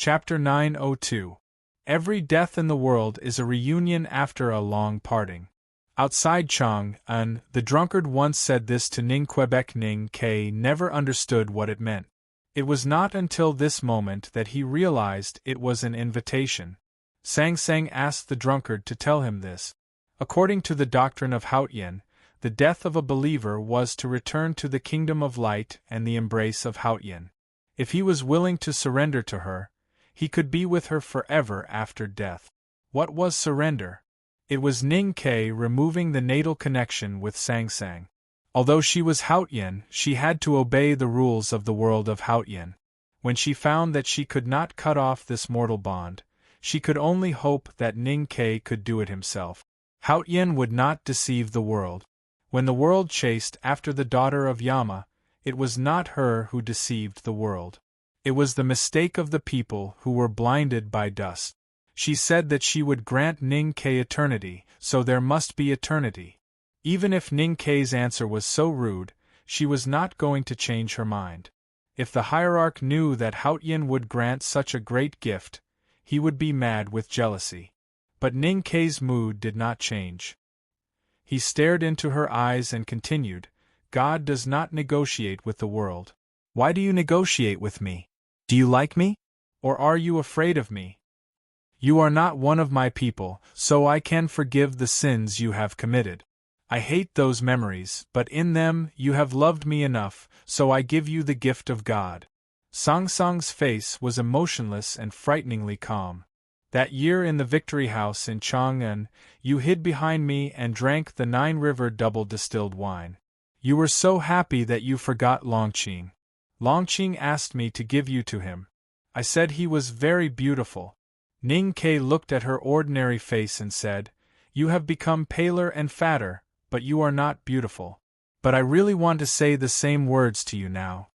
Chapter 902. Every death in the world is a reunion after a long parting. Outside Chang'an, the drunkard once said this to Ning Quebec. Ning Ke never understood what it meant. It was not until this moment that he realized it was an invitation. Sang Sang asked the drunkard to tell him this. According to the doctrine of Haotian, the death of a believer was to return to the kingdom of light and the embrace of Haotian. If he was willing to surrender to her, he could be with her forever after death. What was surrender? It was Ning Ke removing the natal connection with Sang Sang. Although she was Haotian, she had to obey the rules of the world of Haotian. When she found that she could not cut off this mortal bond, she could only hope that Ning Ke could do it himself. Haotian would not deceive the world. When the world chased after the daughter of Yama, it was not her who deceived the world. It was the mistake of the people who were blinded by dust. She said that she would grant Ning Ke eternity, so there must be eternity. Even if Ning Ke's answer was so rude, she was not going to change her mind. If the hierarch knew that Haotian would grant such a great gift, he would be mad with jealousy. But Ning Ke's mood did not change. He stared into her eyes and continued, "God does not negotiate with the world. Why do you negotiate with me? Do you like me? Or are you afraid of me? You are not one of my people, so I can forgive the sins you have committed. I hate those memories, but in them you have loved me enough, so I give you the gift of God." Sang Sang's face was emotionless and frighteningly calm. "That year in the Victory House in Chang'an, you hid behind me and drank the 9-river double-distilled wine. You were so happy that you forgot Longqing. Longqing asked me to give you to him. I said he was very beautiful." Ning Ke looked at her ordinary face and said, "You have become paler and fatter, but you are not beautiful. But I really want to say the same words to you now.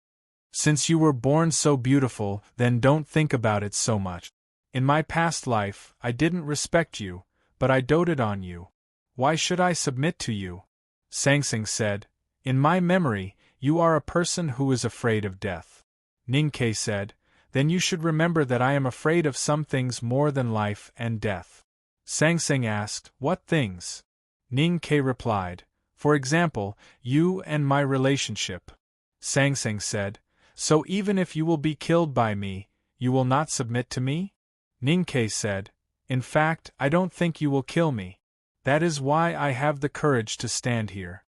Since you were born so beautiful, then don't think about it so much. In my past life, I didn't respect you, but I doted on you. Why should I submit to you?" Sang Sang said, "In my memory, you are a person who is afraid of death." Ning Ke said, "Then you should remember that I am afraid of some things more than life and death." Sang Sang asked, "What things?" Ning Ke replied, "For example, you and my relationship." Sang Sang said, "So even if you will be killed by me, you will not submit to me?" Ning Ke said, "In fact, I don't think you will kill me. That is why I have the courage to stand here."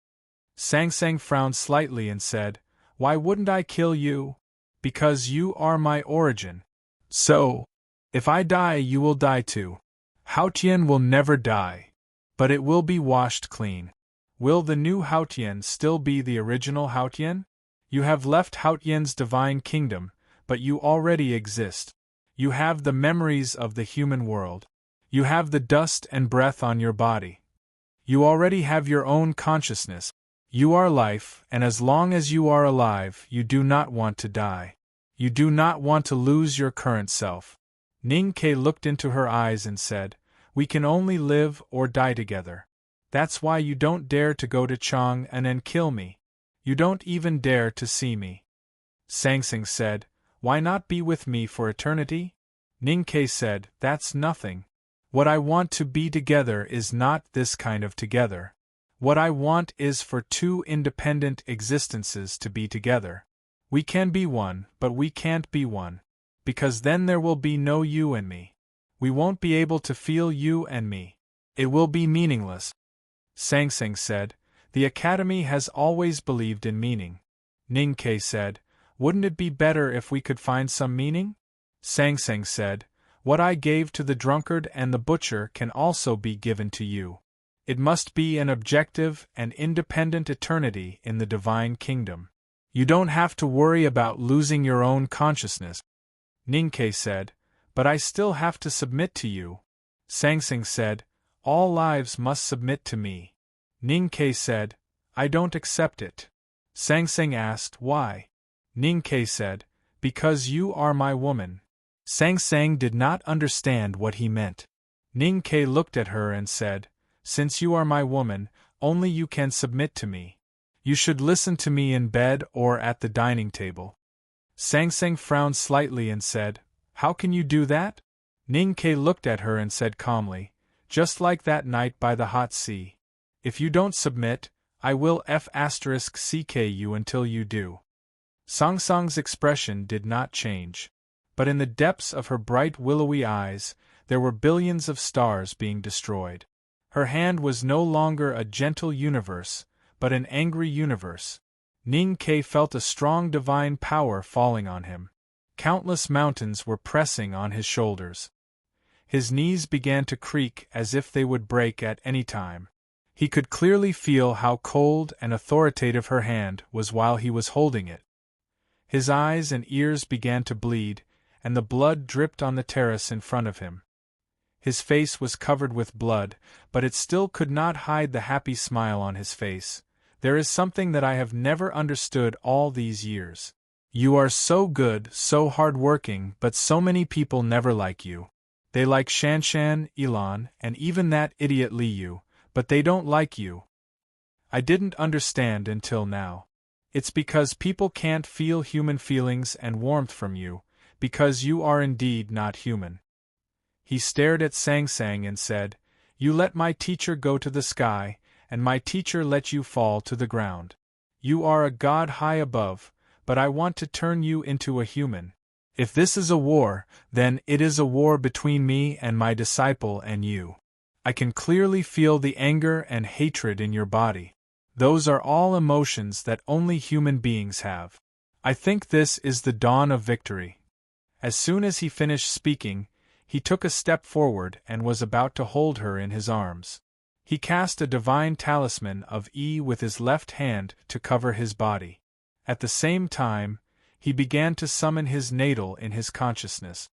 Sang Sang frowned slightly and said, "Why wouldn't I kill you? Because you are my origin. So, if I die, you will die too. Haotian will never die. But it will be washed clean. Will the new Haotian still be the original Haotian? You have left Haotian's divine kingdom, but you already exist. You have the memories of the human world. You have the dust and breath on your body. You already have your own consciousness. You are life, and as long as you are alive, you do not want to die. You do not want to lose your current self." Ning Ke looked into her eyes and said, "We can only live or die together. That's why you don't dare to go to Chang'an and kill me. You don't even dare to see me." Sang Sang said, "Why not be with me for eternity?" Ning Ke said, "That's nothing. What I want to be together is not this kind of together. What I want is for two independent existences to be together. We can be one, but we can't be one. Because then there will be no you and me. We won't be able to feel you and me. It will be meaningless." Sang Sang said, "The Academy has always believed in meaning." Ning Ke said, "Wouldn't it be better if we could find some meaning?" Sang Sang said, "What I gave to the drunkard and the butcher can also be given to you. It must be an objective and independent eternity in the divine kingdom. You don't have to worry about losing your own consciousness." Ning Ke said, "But I still have to submit to you." Sang Sang said, "All lives must submit to me." Ning Ke said, "I don't accept it." Sang Sang asked, "Why?" Ning Ke said, "Because you are my woman." Sang Sang did not understand what he meant. Ning Ke looked at her and said, "Since you are my woman, only you can submit to me. You should listen to me in bed or at the dining table." Sang Sang frowned slightly and said, How can you do that? Ning Ke looked at her and said calmly, just like that night by the hot sea. If you don't submit, I will *CK you until you do. Song Song's expression did not change. But in the depths of her bright willowy eyes, there were billions of stars being destroyed. Her hand was no longer a gentle universe, but an angry universe. Ning Ke felt a strong divine power falling on him. Countless mountains were pressing on his shoulders. His knees began to creak as if they would break at any time. He could clearly feel how cold and authoritative her hand was while he was holding it. His eyes and ears began to bleed, and the blood dripped on the terrace in front of him. His face was covered with blood, but it still could not hide the happy smile on his face. There is something that I have never understood all these years. You are so good, so hard-working, but so many people never like you. They like Shanshan, Elon, and even that idiot Liu, but they don't like you. I didn't understand until now. It's because people can't feel human feelings and warmth from you, because you are indeed not human. He stared at Sang Sang and said, You let my teacher go to the sky, and my teacher let you fall to the ground. You are a god high above, but I want to turn you into a human. If this is a war, then it is a war between me and my disciple and you. I can clearly feel the anger and hatred in your body. Those are all emotions that only human beings have. I think this is the dawn of victory. As soon as he finished speaking, he took a step forward and was about to hold her in his arms. He cast a divine talisman of E with his left hand to cover his body. At the same time, he began to summon his natal in his consciousness.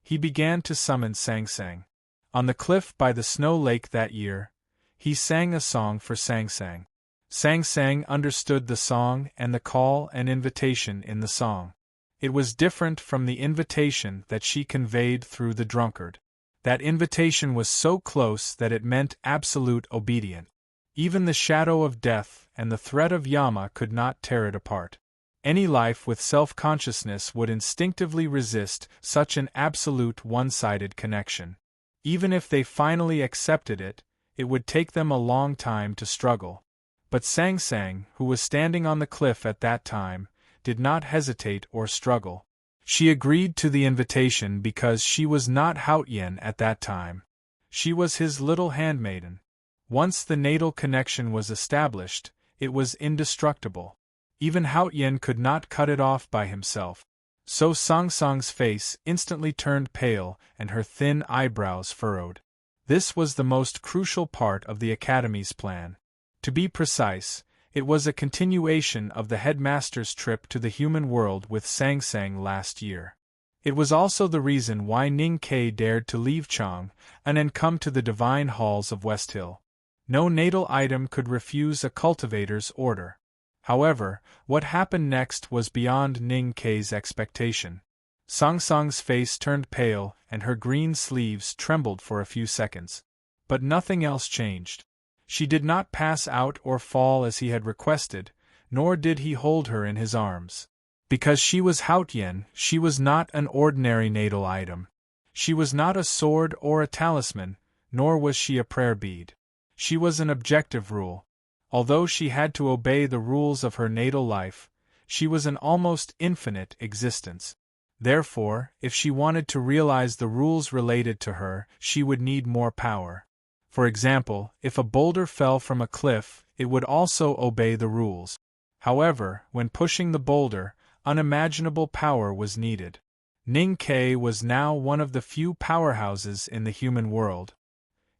He began to summon Sang Sang. On the cliff by the snow lake that year, he sang a song for Sang Sang. Sang Sang understood the song and the call and invitation in the song. It was different from the invitation that she conveyed through the drunkard. That invitation was so close that it meant absolute obedience. Even the shadow of death and the threat of Yama could not tear it apart. Any life with self-consciousness would instinctively resist such an absolute one-sided connection. Even if they finally accepted it, it would take them a long time to struggle. But Sang Sang, who was standing on the cliff at that time, did not hesitate or struggle. She agreed to the invitation because she was not Haotian at that time. She was his little handmaiden. Once the natal connection was established, it was indestructible. Even Haotian could not cut it off by himself. So Sang Sang's face instantly turned pale and her thin eyebrows furrowed. This was the most crucial part of the Academy's plan. To be precise, it was a continuation of the headmaster's trip to the human world with Sang Sang last year. It was also the reason why Ning Ke dared to leave Chang and come to the divine halls of West Hill. No natal item could refuse a cultivator's order. However, what happened next was beyond Ning Ke's expectation. Sang Sang's face turned pale and her green sleeves trembled for a few seconds. But nothing else changed. She did not pass out or fall as he had requested, nor did he hold her in his arms. Because she was Haotian, she was not an ordinary natal item. She was not a sword or a talisman, nor was she a prayer bead. She was an objective rule. Although she had to obey the rules of her natal life, she was an almost infinite existence. Therefore, if she wanted to realize the rules related to her, she would need more power. For example, if a boulder fell from a cliff, it would also obey the rules. However, when pushing the boulder, unimaginable power was needed. Ning Ke was now one of the few powerhouses in the human world.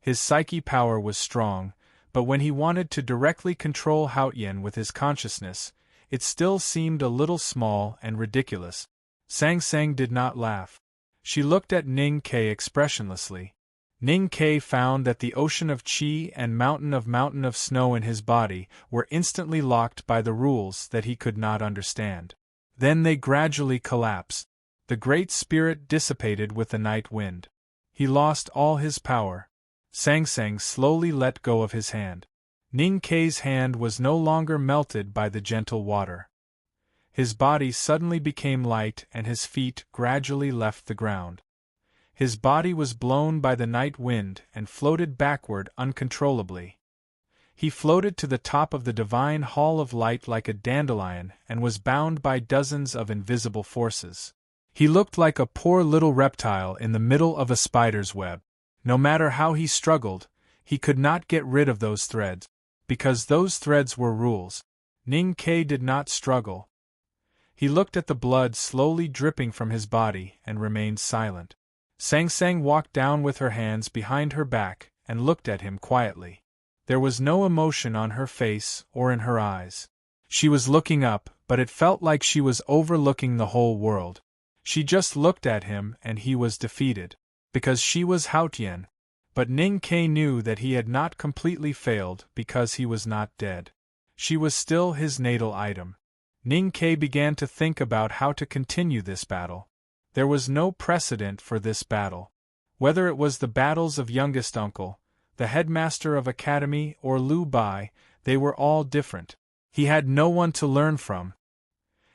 His psyche power was strong, but when he wanted to directly control Haotian with his consciousness, it still seemed a little small and ridiculous. Sang Sang did not laugh. She looked at Ning Ke expressionlessly. Ning Ke found that the ocean of qi and mountain of snow in his body were instantly locked by the rules that he could not understand. Then they gradually collapsed. The great spirit dissipated with the night wind. He lost all his power. Sang Sang slowly let go of his hand. Ning Ke's hand was no longer melted by the gentle water. His body suddenly became light and his feet gradually left the ground. His body was blown by the night wind and floated backward uncontrollably. He floated to the top of the divine hall of light like a dandelion and was bound by dozens of invisible forces. He looked like a poor little reptile in the middle of a spider's web. No matter how he struggled, he could not get rid of those threads, because those threads were rules. Ning Ke did not struggle. He looked at the blood slowly dripping from his body and remained silent. Sang Sang walked down with her hands behind her back and looked at him quietly. There was no emotion on her face or in her eyes. She was looking up, but it felt like she was overlooking the whole world. She just looked at him and he was defeated. Because she was Haotian. But Ning Ke knew that he had not completely failed because he was not dead. She was still his natal item. Ning Ke began to think about how to continue this battle. There was no precedent for this battle. Whether it was the battles of youngest uncle, the headmaster of academy or Liu Bai, they were all different. He had no one to learn from.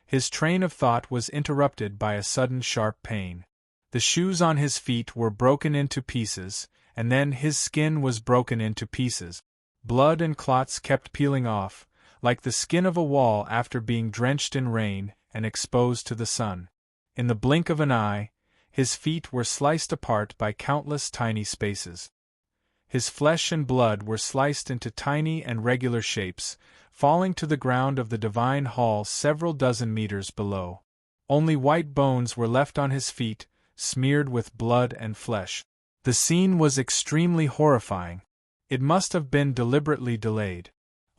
His train of thought was interrupted by a sudden sharp pain. The shoes on his feet were broken into pieces, and then his skin was broken into pieces. Blood and clots kept peeling off, like the skin of a wall after being drenched in rain and exposed to the sun. In the blink of an eye, his feet were sliced apart by countless tiny spaces. His flesh and blood were sliced into tiny and regular shapes, falling to the ground of the divine hall several dozen meters below. Only white bones were left on his feet, smeared with blood and flesh. The scene was extremely horrifying. It must have been deliberately delayed.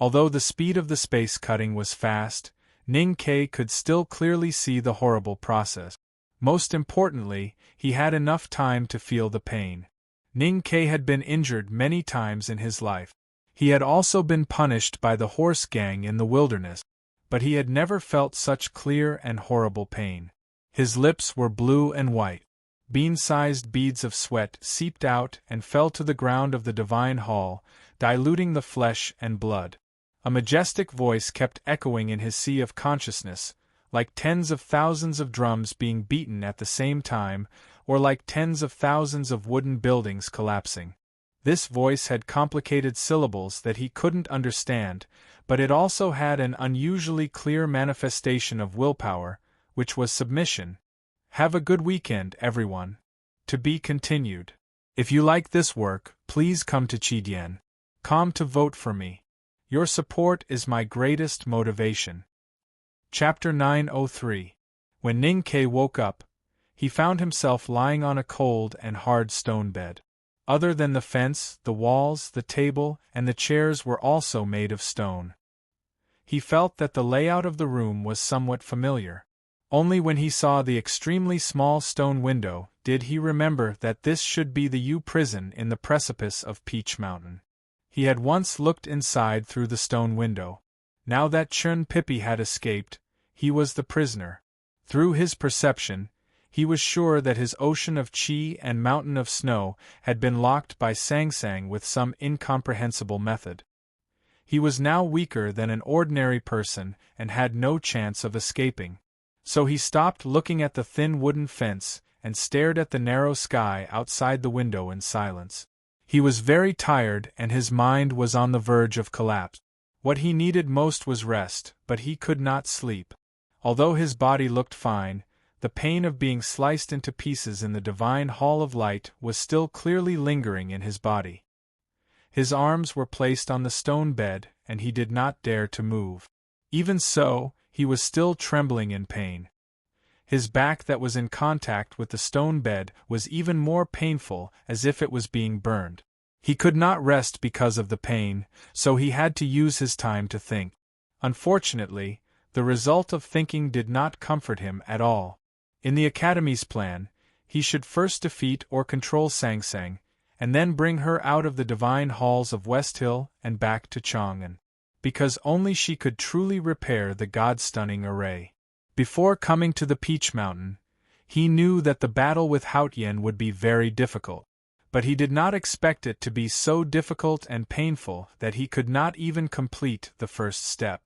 Although the speed of the space cutting was fast, Ning Ke could still clearly see the horrible process. Most importantly, he had enough time to feel the pain. Ning Ke had been injured many times in his life. He had also been punished by the horse gang in the wilderness, but he had never felt such clear and horrible pain. His lips were blue and white. Bean-sized beads of sweat seeped out and fell to the ground of the divine hall, diluting the flesh and blood. A majestic voice kept echoing in his sea of consciousness, like tens of thousands of drums being beaten at the same time, or like tens of thousands of wooden buildings collapsing. This voice had complicated syllables that he couldn't understand, but it also had an unusually clear manifestation of willpower, which was submission. Have a good weekend, everyone. To be continued. If you like this work, please come to Chidian.com to vote for me. Your support is my greatest motivation. Chapter 903. When Ning Ke woke up, he found himself lying on a cold and hard stone bed. Other than the fence, the walls, the table, and the chairs were also made of stone. He felt that the layout of the room was somewhat familiar. Only when he saw the extremely small stone window did he remember that this should be the U prison in the precipice of Peach Mountain. He had once looked inside through the stone window. Now that Chun Pippi had escaped, he was the prisoner. Through his perception, he was sure that his ocean of chi and mountain of snow had been locked by Sang Sang with some incomprehensible method. He was now weaker than an ordinary person and had no chance of escaping. So he stopped looking at the thin wooden fence and stared at the narrow sky outside the window in silence. He was very tired and his mind was on the verge of collapse. What he needed most was rest, but he could not sleep. Although his body looked fine, the pain of being sliced into pieces in the divine hall of light was still clearly lingering in his body. His arms were placed on the stone bed and he did not dare to move. Even so, he was still trembling in pain. His back that was in contact with the stone bed was even more painful, as if it was being burned. He could not rest because of the pain, so he had to use his time to think. Unfortunately, the result of thinking did not comfort him at all. In the Academy's plan, he should first defeat or control Sang Sang, and then bring her out of the divine halls of West Hill and back to Chang'an. Because only she could truly repair the god-stunning array. Before coming to the Peach Mountain, he knew that the battle with Haotian would be very difficult, but he did not expect it to be so difficult and painful that he could not even complete the first step.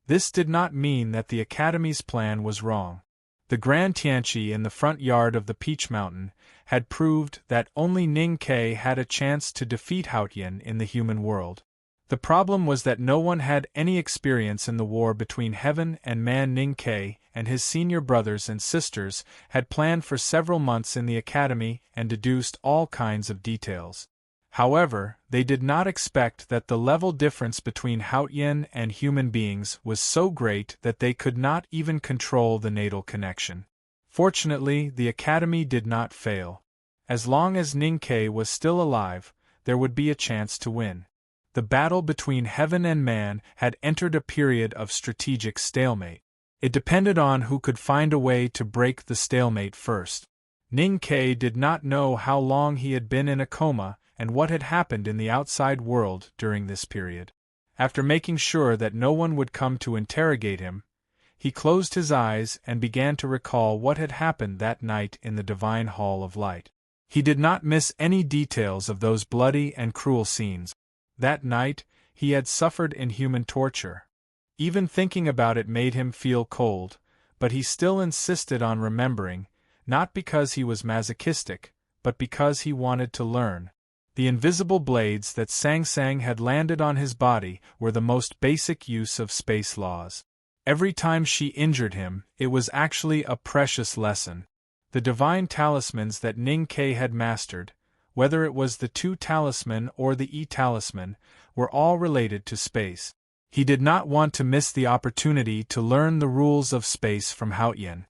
This did not mean that the Academy's plan was wrong. The Grand Tianqi in the front yard of the Peach Mountain had proved that only Ning Ke had a chance to defeat Haotian in the human world. The problem was that no one had any experience in the war between heaven and man. Ning Ke and his senior brothers and sisters had planned for several months in the academy and deduced all kinds of details. However, they did not expect that the level difference between Haotian and human beings was so great that they could not even control the natal connection. Fortunately, the academy did not fail. As long as Ning Ke was still alive, there would be a chance to win. The battle between heaven and man had entered a period of strategic stalemate. It depended on who could find a way to break the stalemate first. Ning Ke did not know how long he had been in a coma and what had happened in the outside world during this period. After making sure that no one would come to interrogate him, he closed his eyes and began to recall what had happened that night in the Divine Hall of Light. He did not miss any details of those bloody and cruel scenes. That night, he had suffered inhuman torture. Even thinking about it made him feel cold, but he still insisted on remembering, not because he was masochistic, but because he wanted to learn. The invisible blades that Sang Sang had landed on his body were the most basic use of space laws. Every time she injured him, it was actually a precious lesson. The divine talismans that Ning Ke had mastered, whether it was the two talisman or the E-talisman, were all related to space. He did not want to miss the opportunity to learn the rules of space from Haotian.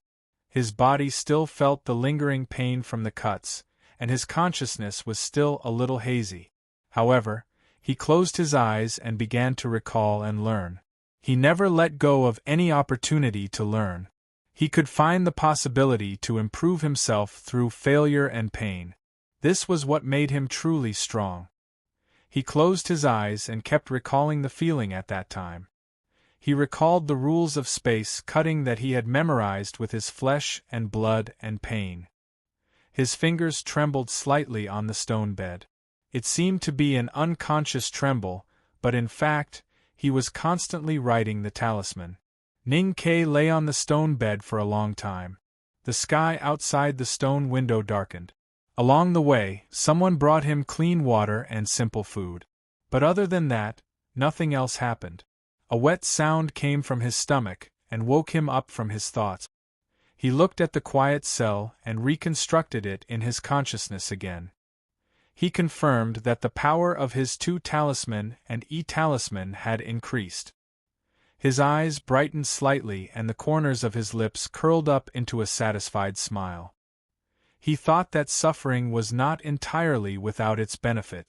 His body still felt the lingering pain from the cuts, and his consciousness was still a little hazy. However, he closed his eyes and began to recall and learn. He never let go of any opportunity to learn. He could find the possibility to improve himself through failure and pain. This was what made him truly strong. He closed his eyes and kept recalling the feeling at that time. He recalled the rules of space cutting that he had memorized with his flesh and blood and pain. His fingers trembled slightly on the stone bed. It seemed to be an unconscious tremble, but in fact, he was constantly writing the talisman. Ning Ke lay on the stone bed for a long time. The sky outside the stone window darkened. Along the way, someone brought him clean water and simple food. But other than that, nothing else happened. A wet sound came from his stomach and woke him up from his thoughts. He looked at the quiet cell and reconstructed it in his consciousness again. He confirmed that the power of his two talisman and E-talisman had increased. His eyes brightened slightly and the corners of his lips curled up into a satisfied smile. He thought that suffering was not entirely without its benefit.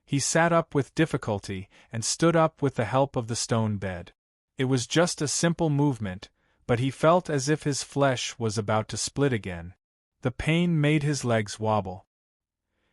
He sat up with difficulty and stood up with the help of the stone bed. It was just a simple movement, but he felt as if his flesh was about to split again. The pain made his legs wobble.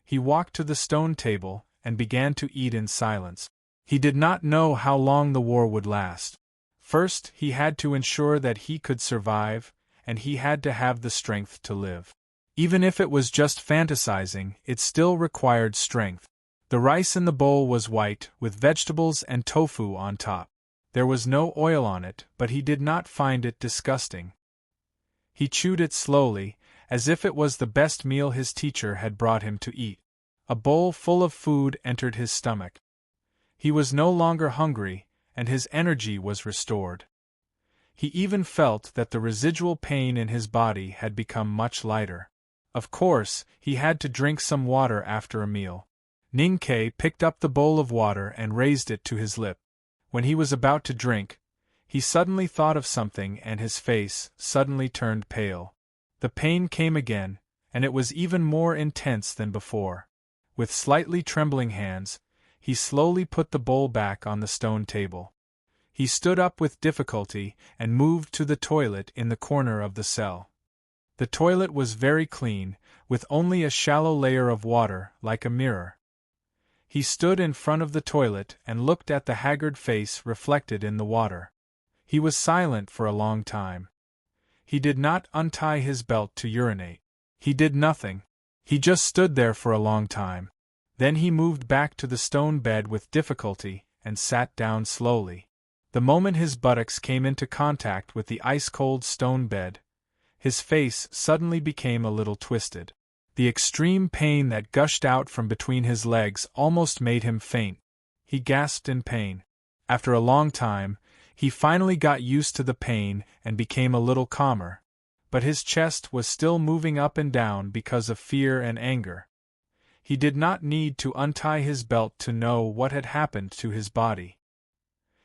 He walked to the stone table and began to eat in silence. He did not know how long the war would last. First, he had to ensure that he could survive, and he had to have the strength to live. Even if it was just fantasizing, it still required strength. The rice in the bowl was white, with vegetables and tofu on top. There was no oil on it, but he did not find it disgusting. He chewed it slowly, as if it was the best meal his teacher had brought him to eat. A bowl full of food entered his stomach. He was no longer hungry, and his energy was restored. He even felt that the residual pain in his body had become much lighter. Of course, he had to drink some water after a meal. Ning Ke picked up the bowl of water and raised it to his lip. When he was about to drink, he suddenly thought of something and his face suddenly turned pale. The pain came again, and it was even more intense than before. With slightly trembling hands, he slowly put the bowl back on the stone table. He stood up with difficulty and moved to the toilet in the corner of the cell. The toilet was very clean, with only a shallow layer of water, like a mirror. He stood in front of the toilet and looked at the haggard face reflected in the water. He was silent for a long time. He did not untie his belt to urinate. He did nothing. He just stood there for a long time. Then he moved back to the stone bed with difficulty and sat down slowly. The moment his buttocks came into contact with the ice-cold stone bed, his face suddenly became a little twisted. The extreme pain that gushed out from between his legs almost made him faint. He gasped in pain. After a long time, he finally got used to the pain and became a little calmer. But his chest was still moving up and down because of fear and anger. He did not need to untie his belt to know what had happened to his body.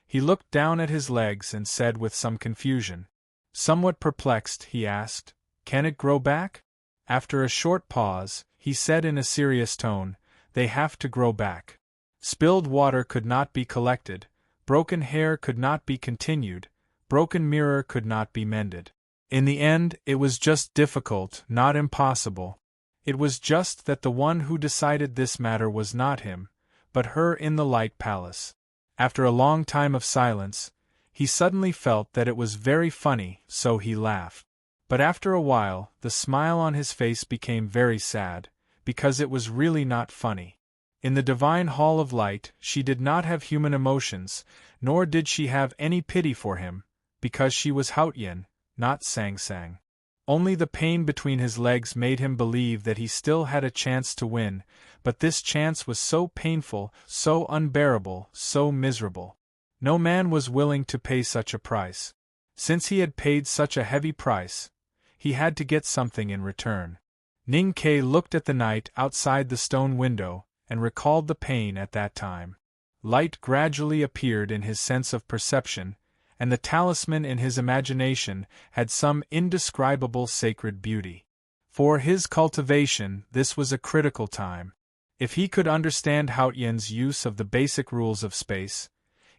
He looked down at his legs and said with some confusion. Somewhat perplexed, he asked, "Can it grow back?" After a short pause, he said in a serious tone, "They have to grow back. Spilled water could not be collected, broken hair could not be continued, broken mirror could not be mended. In the end, it was just difficult, not impossible. It was just that the one who decided this matter was not him, but her in the light palace." After a long time of silence, he suddenly felt that it was very funny, so he laughed. But after a while, the smile on his face became very sad, because it was really not funny. In the divine hall of light, she did not have human emotions, nor did she have any pity for him, because she was Haotian, not Sang Sang. Only the pain between his legs made him believe that he still had a chance to win, but this chance was so painful, so unbearable, so miserable. No man was willing to pay such a price. Since he had paid such a heavy price, he had to get something in return. Ning Ke looked at the night outside the stone window, and recalled the pain at that time. Light gradually appeared in his sense of perception, and the talisman in his imagination had some indescribable sacred beauty. For his cultivation, this was a critical time. If he could understand Haotian's use of the basic rules of space,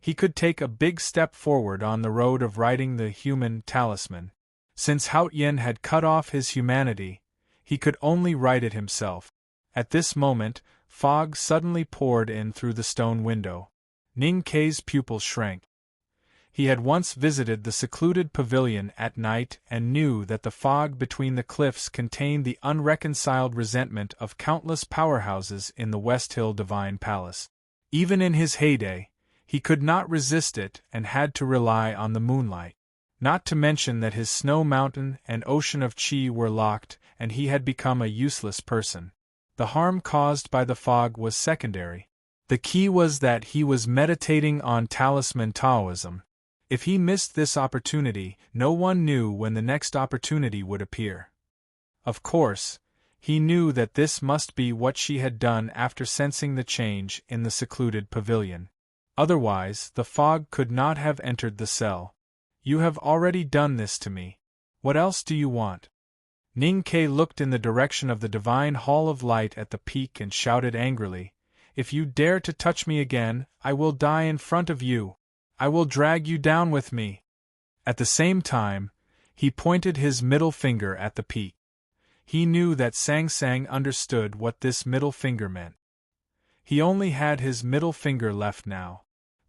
he could take a big step forward on the road of writing the human talisman. Since Haotian had cut off his humanity, he could only write it himself. At this moment, fog suddenly poured in through the stone window. Ning Ke's pupils shrank. He had once visited the secluded pavilion at night and knew that the fog between the cliffs contained the unreconciled resentment of countless powerhouses in the West Hill Divine Palace. Even in his heyday, he could not resist it and had to rely on the moonlight. Not to mention that his snow mountain and ocean of chi were locked and he had become a useless person. The harm caused by the fog was secondary. The key was that he was meditating on talisman Taoism. If he missed this opportunity, no one knew when the next opportunity would appear. Of course, he knew that this must be what she had done after sensing the change in the secluded pavilion. Otherwise, the fog could not have entered the cell. "You have already done this to me. What else do you want?" Ning Ke looked in the direction of the divine hall of light at the peak and shouted angrily, "If you dare to touch me again, I will die in front of you. I will drag you down with me." At the same time, he pointed his middle finger at the peak. He knew that Sang Sang understood what this middle finger meant. He only had his middle finger left now.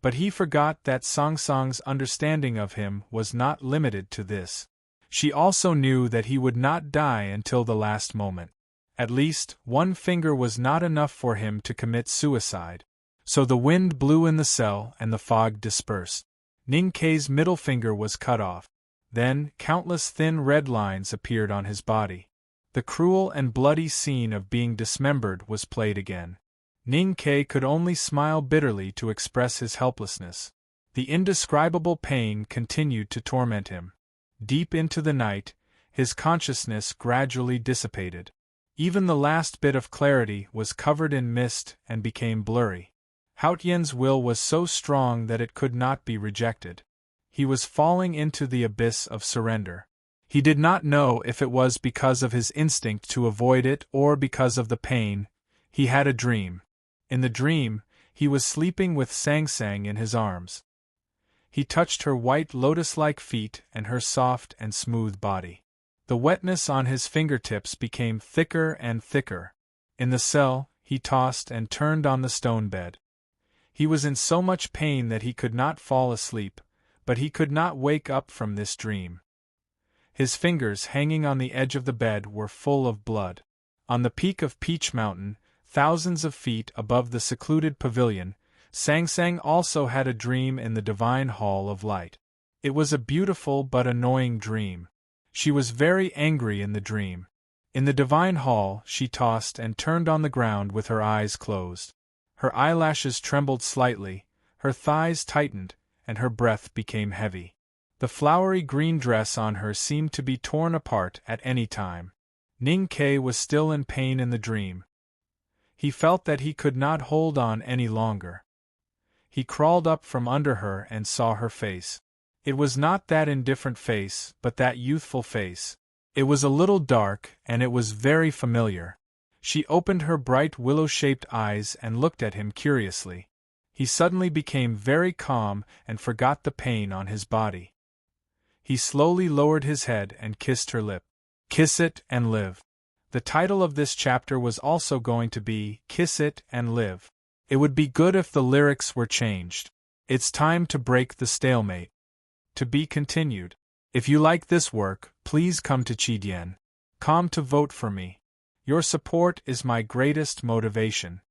But he forgot that Sang Sang's understanding of him was not limited to this. She also knew that he would not die until the last moment. At least, one finger was not enough for him to commit suicide. So the wind blew in the cell and the fog dispersed. Ning Ke's middle finger was cut off. Then, countless thin red lines appeared on his body. The cruel and bloody scene of being dismembered was played again. Ning Ke could only smile bitterly to express his helplessness. The indescribable pain continued to torment him. Deep into the night, his consciousness gradually dissipated. Even the last bit of clarity was covered in mist and became blurry. Haotian's will was so strong that it could not be rejected. He was falling into the abyss of surrender. He did not know if it was because of his instinct to avoid it or because of the pain. He had a dream. In the dream, he was sleeping with Sang Sang in his arms. He touched her white lotus-like feet and her soft and smooth body. The wetness on his fingertips became thicker and thicker. In the cell, he tossed and turned on the stone bed. He was in so much pain that he could not fall asleep, but he could not wake up from this dream. His fingers hanging on the edge of the bed were full of blood. On the peak of Peach Mountain, thousands of feet above the secluded pavilion, Sang Sang also had a dream in the divine hall of light. It was a beautiful but annoying dream. She was very angry in the dream. In the divine hall, she tossed and turned on the ground with her eyes closed. Her eyelashes trembled slightly, her thighs tightened, and her breath became heavy. The flowery green dress on her seemed to be torn apart at any time. Ning Ke was still in pain in the dream. He felt that he could not hold on any longer. He crawled up from under her and saw her face. It was not that indifferent face, but that youthful face. It was a little dark, and it was very familiar. She opened her bright willow-shaped eyes and looked at him curiously. He suddenly became very calm and forgot the pain on his body. He slowly lowered his head and kissed her lip. Kiss It and Live. The title of this chapter was also going to be Kiss It and Live. It would be good if the lyrics were changed. It's time to break the stalemate. To be continued. If you like this work, please come to Chidien.com to vote for me. Your support is my greatest motivation.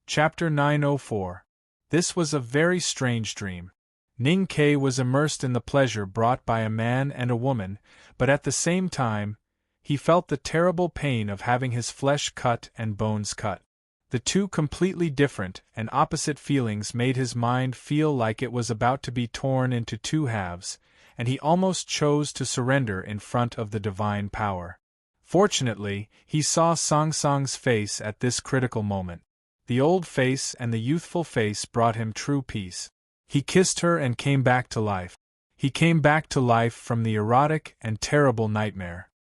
Chapter 904. This was a very strange dream. Ning Ke was immersed in the pleasure brought by a man and a woman, but at the same time, he felt the terrible pain of having his flesh cut and bones cut. The two completely different and opposite feelings made his mind feel like it was about to be torn into two halves, and he almost chose to surrender in front of the divine power. Fortunately, he saw Sang Sang's face at this critical moment. The old face and the youthful face brought him true peace. He kissed her and came back to life. He came back to life from the erotic and terrible nightmare.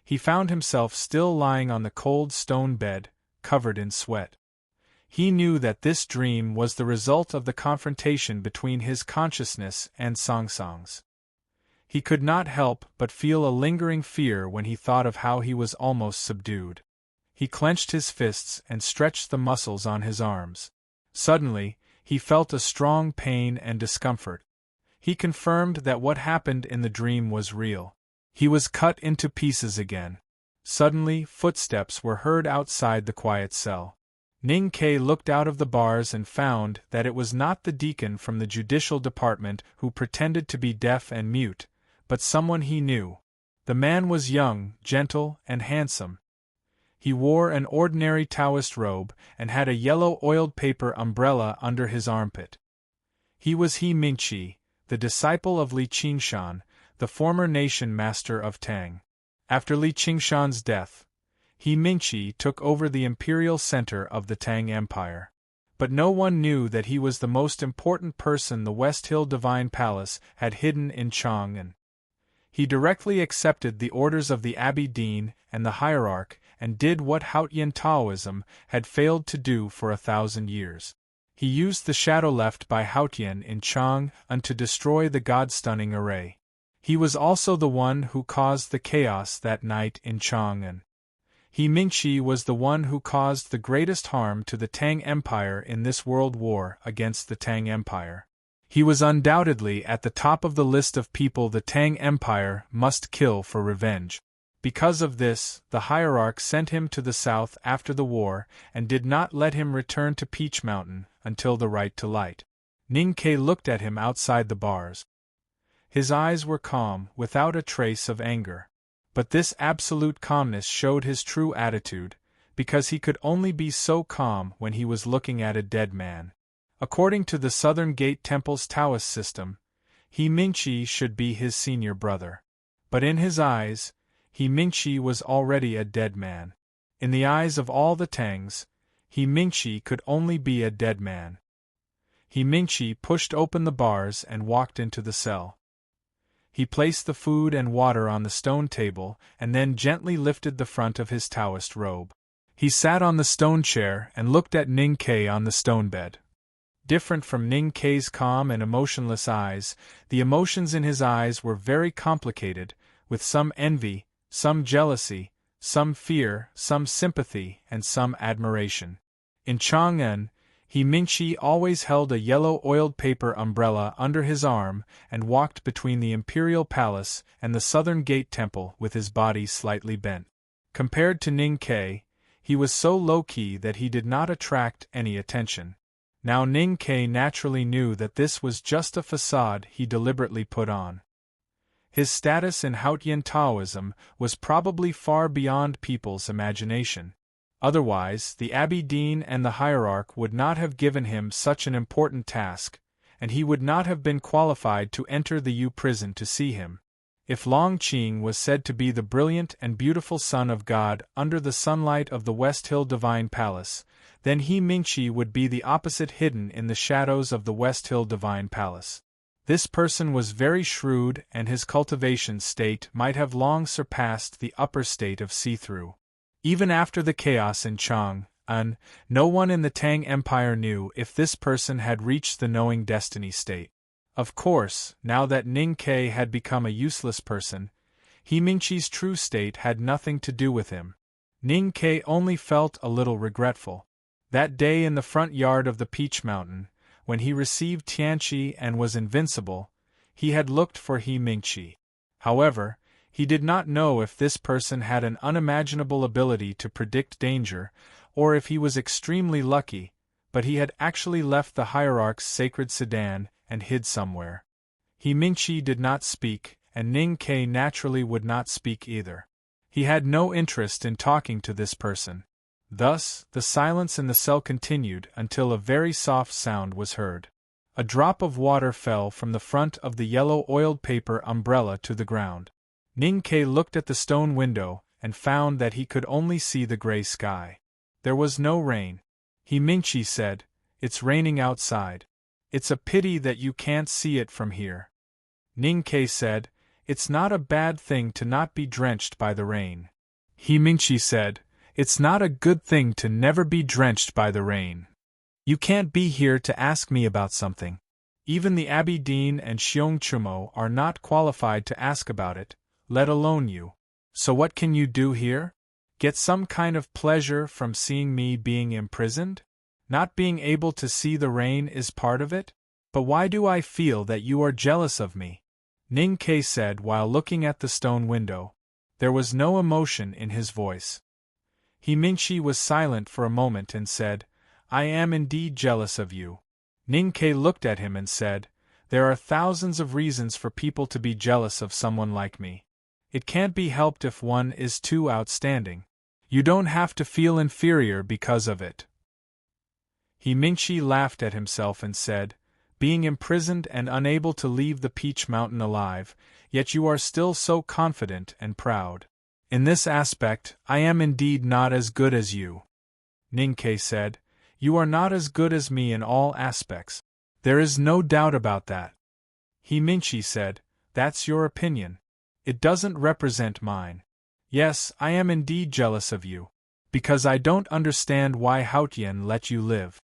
He found himself still lying on the cold stone bed, covered in sweat. He knew that this dream was the result of the confrontation between his consciousness and Sang Sang's. He could not help but feel a lingering fear when he thought of how he was almost subdued. He clenched his fists and stretched the muscles on his arms. Suddenly, he felt a strong pain and discomfort. He confirmed that what happened in the dream was real. He was cut into pieces again. Suddenly, footsteps were heard outside the quiet cell. Ning Ke looked out of the bars and found that it was not the deacon from the judicial department who pretended to be deaf and mute, but someone he knew. The man was young, gentle, and handsome. He wore an ordinary Taoist robe and had a yellow oiled paper umbrella under his armpit. He was He Mingqi, the disciple of Li Qingshan, the former nation master of Tang. After Li Qingshan's death, He Mingqi took over the imperial center of the Tang Empire. But no one knew that he was the most important person the West Hill Divine Palace had hidden in Chang'an. He directly accepted the orders of the Abbey Dean and the hierarch and did what Haotian Taoism had failed to do for 1,000 years. He used the shadow left by Haotian in Chang'an to destroy the god-stunning array. He was also the one who caused the chaos that night in Chang'an. He Mingqi was the one who caused the greatest harm to the Tang Empire in this world war against the Tang Empire. He was undoubtedly at the top of the list of people the Tang Empire must kill for revenge. Because of this, the hierarch sent him to the south after the war and did not let him return to Peach Mountain until the right to light. Ning Ke looked at him outside the bars. His eyes were calm, without a trace of anger. But this absolute calmness showed his true attitude, because he could only be so calm when he was looking at a dead man. According to the Southern Gate Temple's Taoist system, He Mingqi should be his senior brother. But in his eyes, He Mingqi was already a dead man. In the eyes of all the Tangs, He Mingqi could only be a dead man. He Mingqi pushed open the bars and walked into the cell. He placed the food and water on the stone table and then gently lifted the front of his Taoist robe. He sat on the stone chair and looked at Ning Ke on the stone bed. Different from Ning Ke's calm and emotionless eyes, the emotions in his eyes were very complicated, with some envy, some jealousy, some fear, some sympathy, and some admiration. In Chang'an, He Mingqi always held a yellow oiled paper umbrella under his arm and walked between the Imperial Palace and the Southern Gate Temple with his body slightly bent. Compared to Ning Ke, he was so low-key that he did not attract any attention. Now Ning Ke naturally knew that this was just a facade he deliberately put on. His status in Hautian Taoism was probably far beyond people's imagination. Otherwise, the abbey dean and the hierarch would not have given him such an important task, and he would not have been qualified to enter the Yu prison to see him. If Long Qing was said to be the brilliant and beautiful son of God under the sunlight of the West Hill Divine Palace, then He Mingqi would be the opposite, hidden in the shadows of the West Hill Divine Palace. This person was very shrewd, and his cultivation state might have long surpassed the upper state of see-through. Even after the chaos in Chang'an, no one in the Tang Empire knew if this person had reached the knowing destiny state. Of course, now that Ning Ke had become a useless person, He Mingqi's true state had nothing to do with him. Ning Ke only felt a little regretful. That day in the front yard of the Peach Mountain, when he received Tianqi and was invincible, he had looked for He Mingqi. However, he did not know if this person had an unimaginable ability to predict danger, or if he was extremely lucky, but he had actually left the hierarch's sacred sedan and hid somewhere. He Mingqi did not speak, and Ning Ke naturally would not speak either. He had no interest in talking to this person. Thus, the silence in the cell continued until a very soft sound was heard. A drop of water fell from the front of the yellow oiled paper umbrella to the ground. Ning Ke looked at the stone window and found that he could only see the gray sky. There was no rain. He Mingqi said, "It's raining outside. It's a pity that you can't see it from here." Ning Ke said, "It's not a bad thing to not be drenched by the rain." He Mingqi said, "It's not a good thing to never be drenched by the rain. You can't be here to ask me about something. Even the Abbey Dean and Xiong Chumo are not qualified to ask about it, let alone you. So what can you do here? Get some kind of pleasure from seeing me being imprisoned? Not being able to see the rain is part of it? But why do I feel that you are jealous of me?" Ning Ke said while looking at the stone window. There was no emotion in his voice. He Mingqi was silent for a moment and said, "I am indeed jealous of you." Ning Ke looked at him and said, "There are thousands of reasons for people to be jealous of someone like me. It can't be helped if one is too outstanding. You don't have to feel inferior because of it." He Mingqi laughed at himself and said, "Being imprisoned and unable to leave the Peach Mountain alive, yet you are still so confident and proud. In this aspect, I am indeed not as good as you." Ning Ke said, "You are not as good as me in all aspects. There is no doubt about that." He Mingqi said, "That's your opinion. It doesn't represent mine. Yes, I am indeed jealous of you, because I don't understand why Hautian let you live."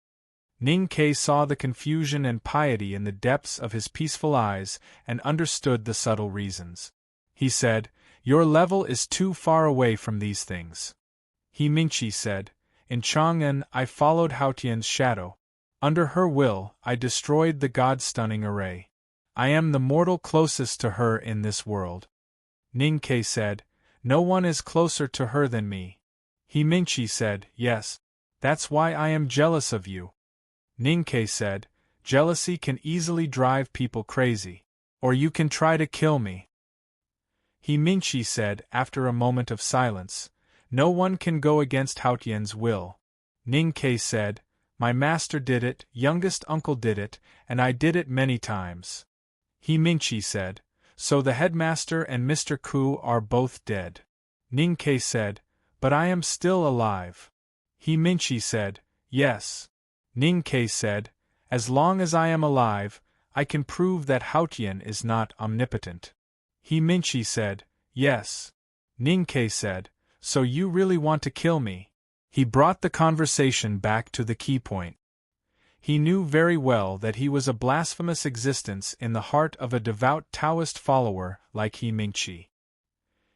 Ning Ke saw the confusion and piety in the depths of his peaceful eyes and understood the subtle reasons. He said, "Your level is too far away from these things." He Mingqi said, "In Chang'an I followed Hautian's shadow. Under her will, I destroyed the god-stunning array. I am the mortal closest to her in this world." Ning Ke said, "No one is closer to her than me." He Mingqi said, "Yes. That's why I am jealous of you." Ning Ke said, "Jealousy can easily drive people crazy. Or you can try to kill me." He Mingqi said after a moment of silence, "No one can go against Hautian's will." Ning Ke said, "My master did it, youngest uncle did it, and I did it many times." He Mingqi said, "So the headmaster and Mr. Ku are both dead." Ning Ke said, "But I am still alive." He Mingqi said, "Yes." Ning Ke said, "As long as I am alive, I can prove that Hautian is not omnipotent." He Mingqi said, "Yes." Ning Ke said, "So you really want to kill me?" He brought the conversation back to the key point. He knew very well that he was a blasphemous existence in the heart of a devout Taoist follower like He Mingqi.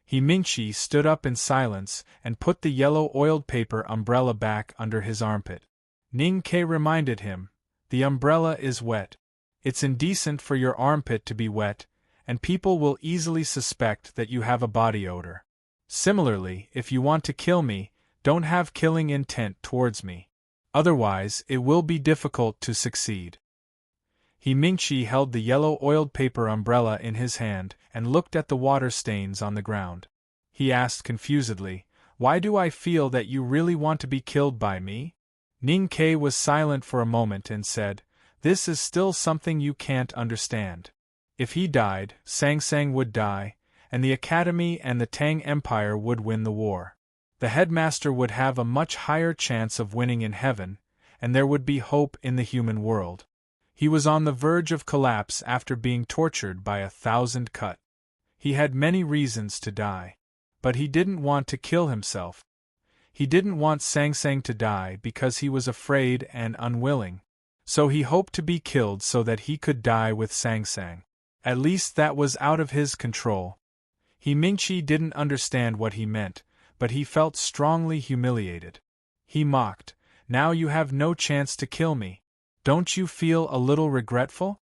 He Mingqi stood up in silence and put the yellow oiled paper umbrella back under his armpit. Ning Ke reminded him, "The umbrella is wet. It's indecent for your armpit to be wet, and people will easily suspect that you have a body odor. Similarly, if you want to kill me, don't have killing intent towards me. Otherwise, it will be difficult to succeed. He Mingchi held the yellow oiled paper umbrella in his hand and looked at the water stains on the ground. He asked confusedly, "Why do I feel that you really want to be killed by me?" Ning Ke was silent for a moment and said, "This is still something you can't understand. If he died, Sang Sang would die, and the Academy and the Tang Empire would win the war. The headmaster would have a much higher chance of winning in heaven, and there would be hope in the human world. He was on the verge of collapse after being tortured by 1,000 cut. He had many reasons to die. But he didn't want to kill himself. He didn't want Sang Sang to die because he was afraid and unwilling. So he hoped to be killed so that he could die with Sang Sang. At least that was out of his control." He Mingchi didn't understand what he meant, but he felt strongly humiliated. He mocked, "Now you have no chance to kill me. Don't you feel a little regretful?"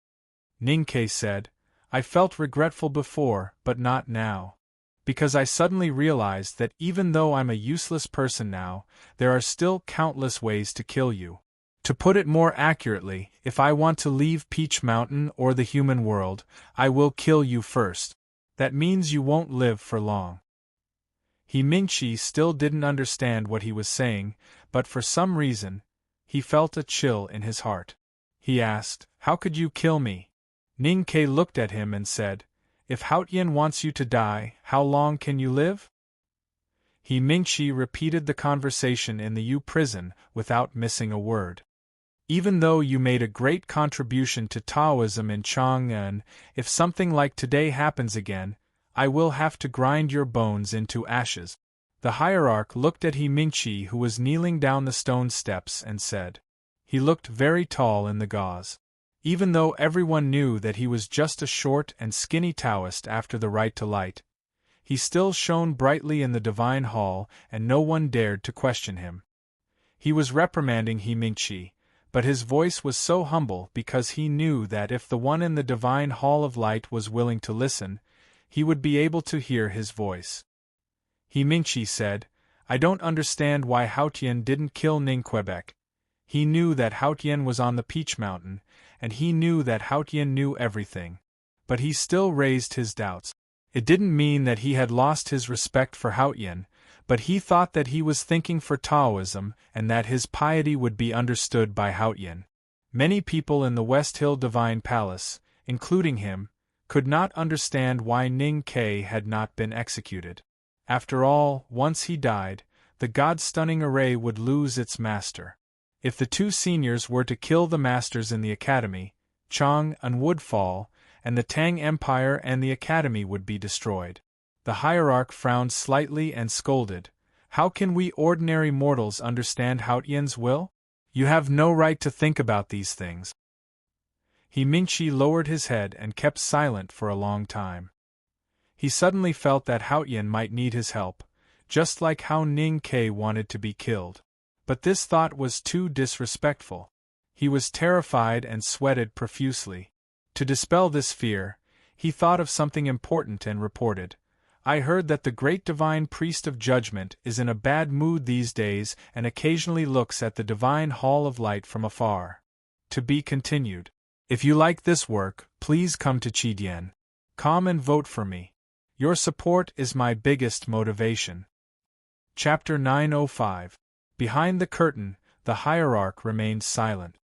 Ning Ke said, "I felt regretful before, but not now. Because I suddenly realized that even though I'm a useless person now, there are still countless ways to kill you. To put it more accurately, if I want to leave Peach Mountain or the human world, I will kill you first. That means you won't live for long." He Mingchi still didn't understand what he was saying, but for some reason, he felt a chill in his heart. He asked, "How could you kill me?" Ning Ke looked at him and said, "If Haotian wants you to die, how long can you live?" He Mingchi repeated the conversation in the U prison without missing a word. "Even though you made a great contribution to Taoism in Chang'an, if something like today happens again, I will have to grind your bones into ashes." The hierarch looked at He Mingchi, who was kneeling down the stone steps, and said. He looked very tall in the gauze. Even though everyone knew that he was just a short and skinny Taoist after the right to light, he still shone brightly in the divine hall, and no one dared to question him. He was reprimanding He Mingchi, but his voice was so humble because he knew that if the one in the divine hall of light was willing to listen, he would be able to hear his voice. He Mingchi said, "I don't understand why Haotian didn't kill Ning Quebec. He knew that Haotian was on the Peach Mountain, and he knew that Haotian knew everything. But he still raised his doubts. It didn't mean that he had lost his respect for Haotian, but he thought that he was thinking for Taoism and that his piety would be understood by Haotian. Many people in the West Hill Divine Palace, including him, could not understand why Ning Ke had not been executed. After all, once he died, the God-stunning array would lose its master. If the two seniors were to kill the masters in the Academy, Chang'an would fall, and the Tang Empire and the Academy would be destroyed. The hierarch frowned slightly and scolded, "How can we ordinary mortals understand Haotian's will? You have no right to think about these things." He Mingchi lowered his head and kept silent for a long time. He suddenly felt that Haotian might need his help, just like how Ning Ke wanted to be killed. But this thought was too disrespectful. He was terrified and sweated profusely. To dispel this fear, he thought of something important and reported, "I heard that the great divine priest of judgment is in a bad mood these days and occasionally looks at the divine hall of light from afar." To be continued. If you like this work, please come to Chidian. Come and vote for me. Your support is my biggest motivation. Chapter 905. Behind the curtain, the hierarch remained silent.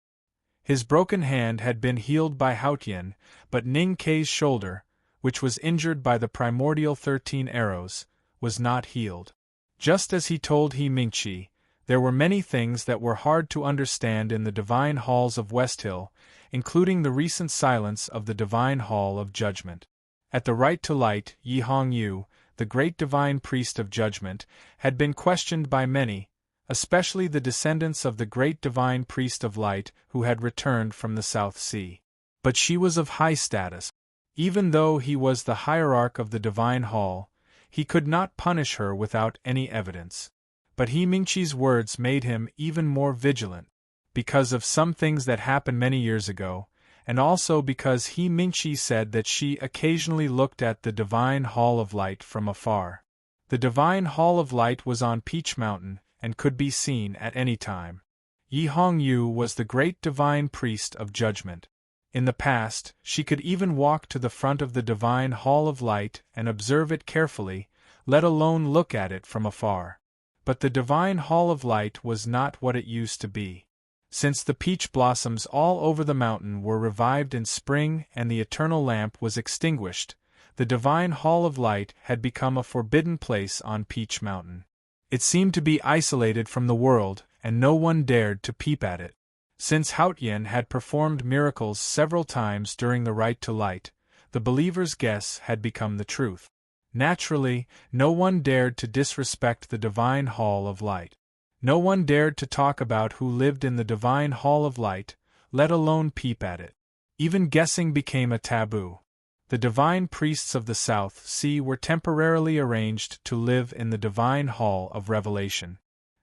His broken hand had been healed by Haotian, but Ning Ke's shoulder, which was injured by the primordial 13 arrows, was not healed. Just as he told He Mingchi, there were many things that were hard to understand in the divine halls of West Hill, including the recent silence of the divine hall of judgment. At the right to light, Yi Hongyu, the great divine priest of judgment, had been questioned by many, especially the descendants of the great divine priest of light who had returned from the South Sea. But she was of high status. Even though he was the hierarch of the divine hall, he could not punish her without any evidence. But He Mingchi's words made him even more vigilant, because of some things that happened many years ago, and also because He Mingchi said that she occasionally looked at the divine hall of light from afar. The divine hall of light was on Peach Mountain, and could be seen at any time. Yi Hongyu was the great divine priest of judgment. In the past, she could even walk to the front of the divine hall of light and observe it carefully, let alone look at it from afar. But the divine hall of light was not what it used to be. Since the peach blossoms all over the mountain were revived in spring and the eternal lamp was extinguished, the divine hall of light had become a forbidden place on Peach Mountain. It seemed to be isolated from the world, and no one dared to peep at it. Since Haotian had performed miracles several times during the Rite to Light, the believer's guess had become the truth. Naturally, no one dared to disrespect the divine hall of light. No one dared to talk about who lived in the divine hall of light, let alone peep at it. Even guessing became a taboo. The divine priests of the South Sea were temporarily arranged to live in the divine hall of revelation.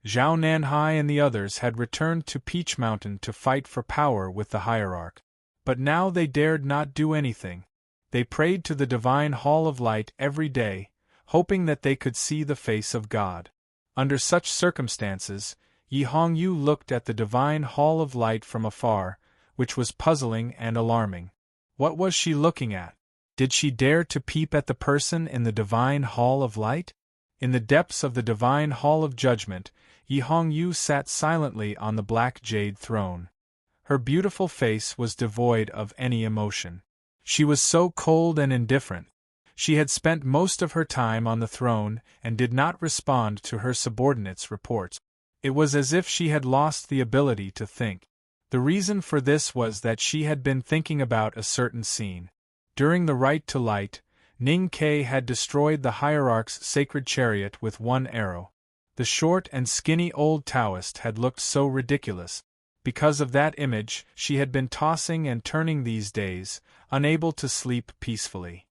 Zhao Nanhai and the others had returned to Peach Mountain to fight for power with the hierarch. But now they dared not do anything. They prayed to the divine hall of light every day, hoping that they could see the face of God. Under such circumstances, Yi Hongyu looked at the divine hall of light from afar, which was puzzling and alarming. What was she looking at? Did she dare to peep at the person in the divine hall of light? In the depths of the divine hall of judgment, Yi Hongyu sat silently on the black jade throne. Her beautiful face was devoid of any emotion. She was so cold and indifferent. She had spent most of her time on the throne and did not respond to her subordinates' reports. It was as if she had lost the ability to think. The reason for this was that she had been thinking about a certain scene. During the Rite to Light, Ning Ke had destroyed the hierarch's sacred chariot with one arrow. The short and skinny old Taoist had looked so ridiculous. Because of that image, she had been tossing and turning these days, unable to sleep peacefully.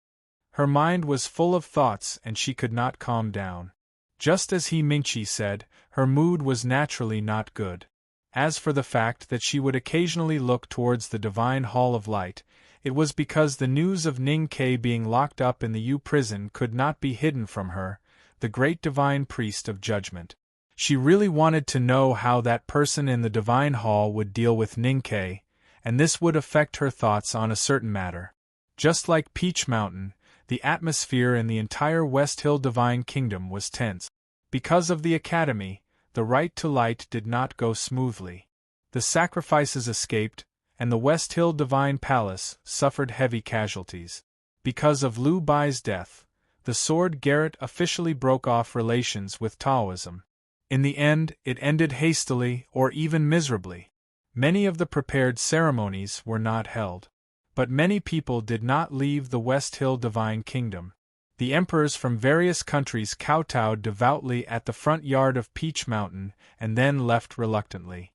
Her mind was full of thoughts and she could not calm down. Just as He Mingqi said, her mood was naturally not good. As for the fact that she would occasionally look towards the divine hall of light, it was because the news of Ning Ke being locked up in the Yu prison could not be hidden from her, the great divine priest of judgment. She really wanted to know how that person in the divine hall would deal with Ning Ke, and this would affect her thoughts on a certain matter. Just like Peach Mountain, the atmosphere in the entire West Hill Divine Kingdom was tense. Because of the Academy, the Rite to Light did not go smoothly. The sacrifices escaped, and the West Hill Divine Palace suffered heavy casualties. Because of Liu Bai's death, the Sword Garret officially broke off relations with Taoism. In the end, it ended hastily or even miserably. Many of the prepared ceremonies were not held. But many people did not leave the West Hill Divine Kingdom. The emperors from various countries kowtowed devoutly at the front yard of Peach Mountain and then left reluctantly.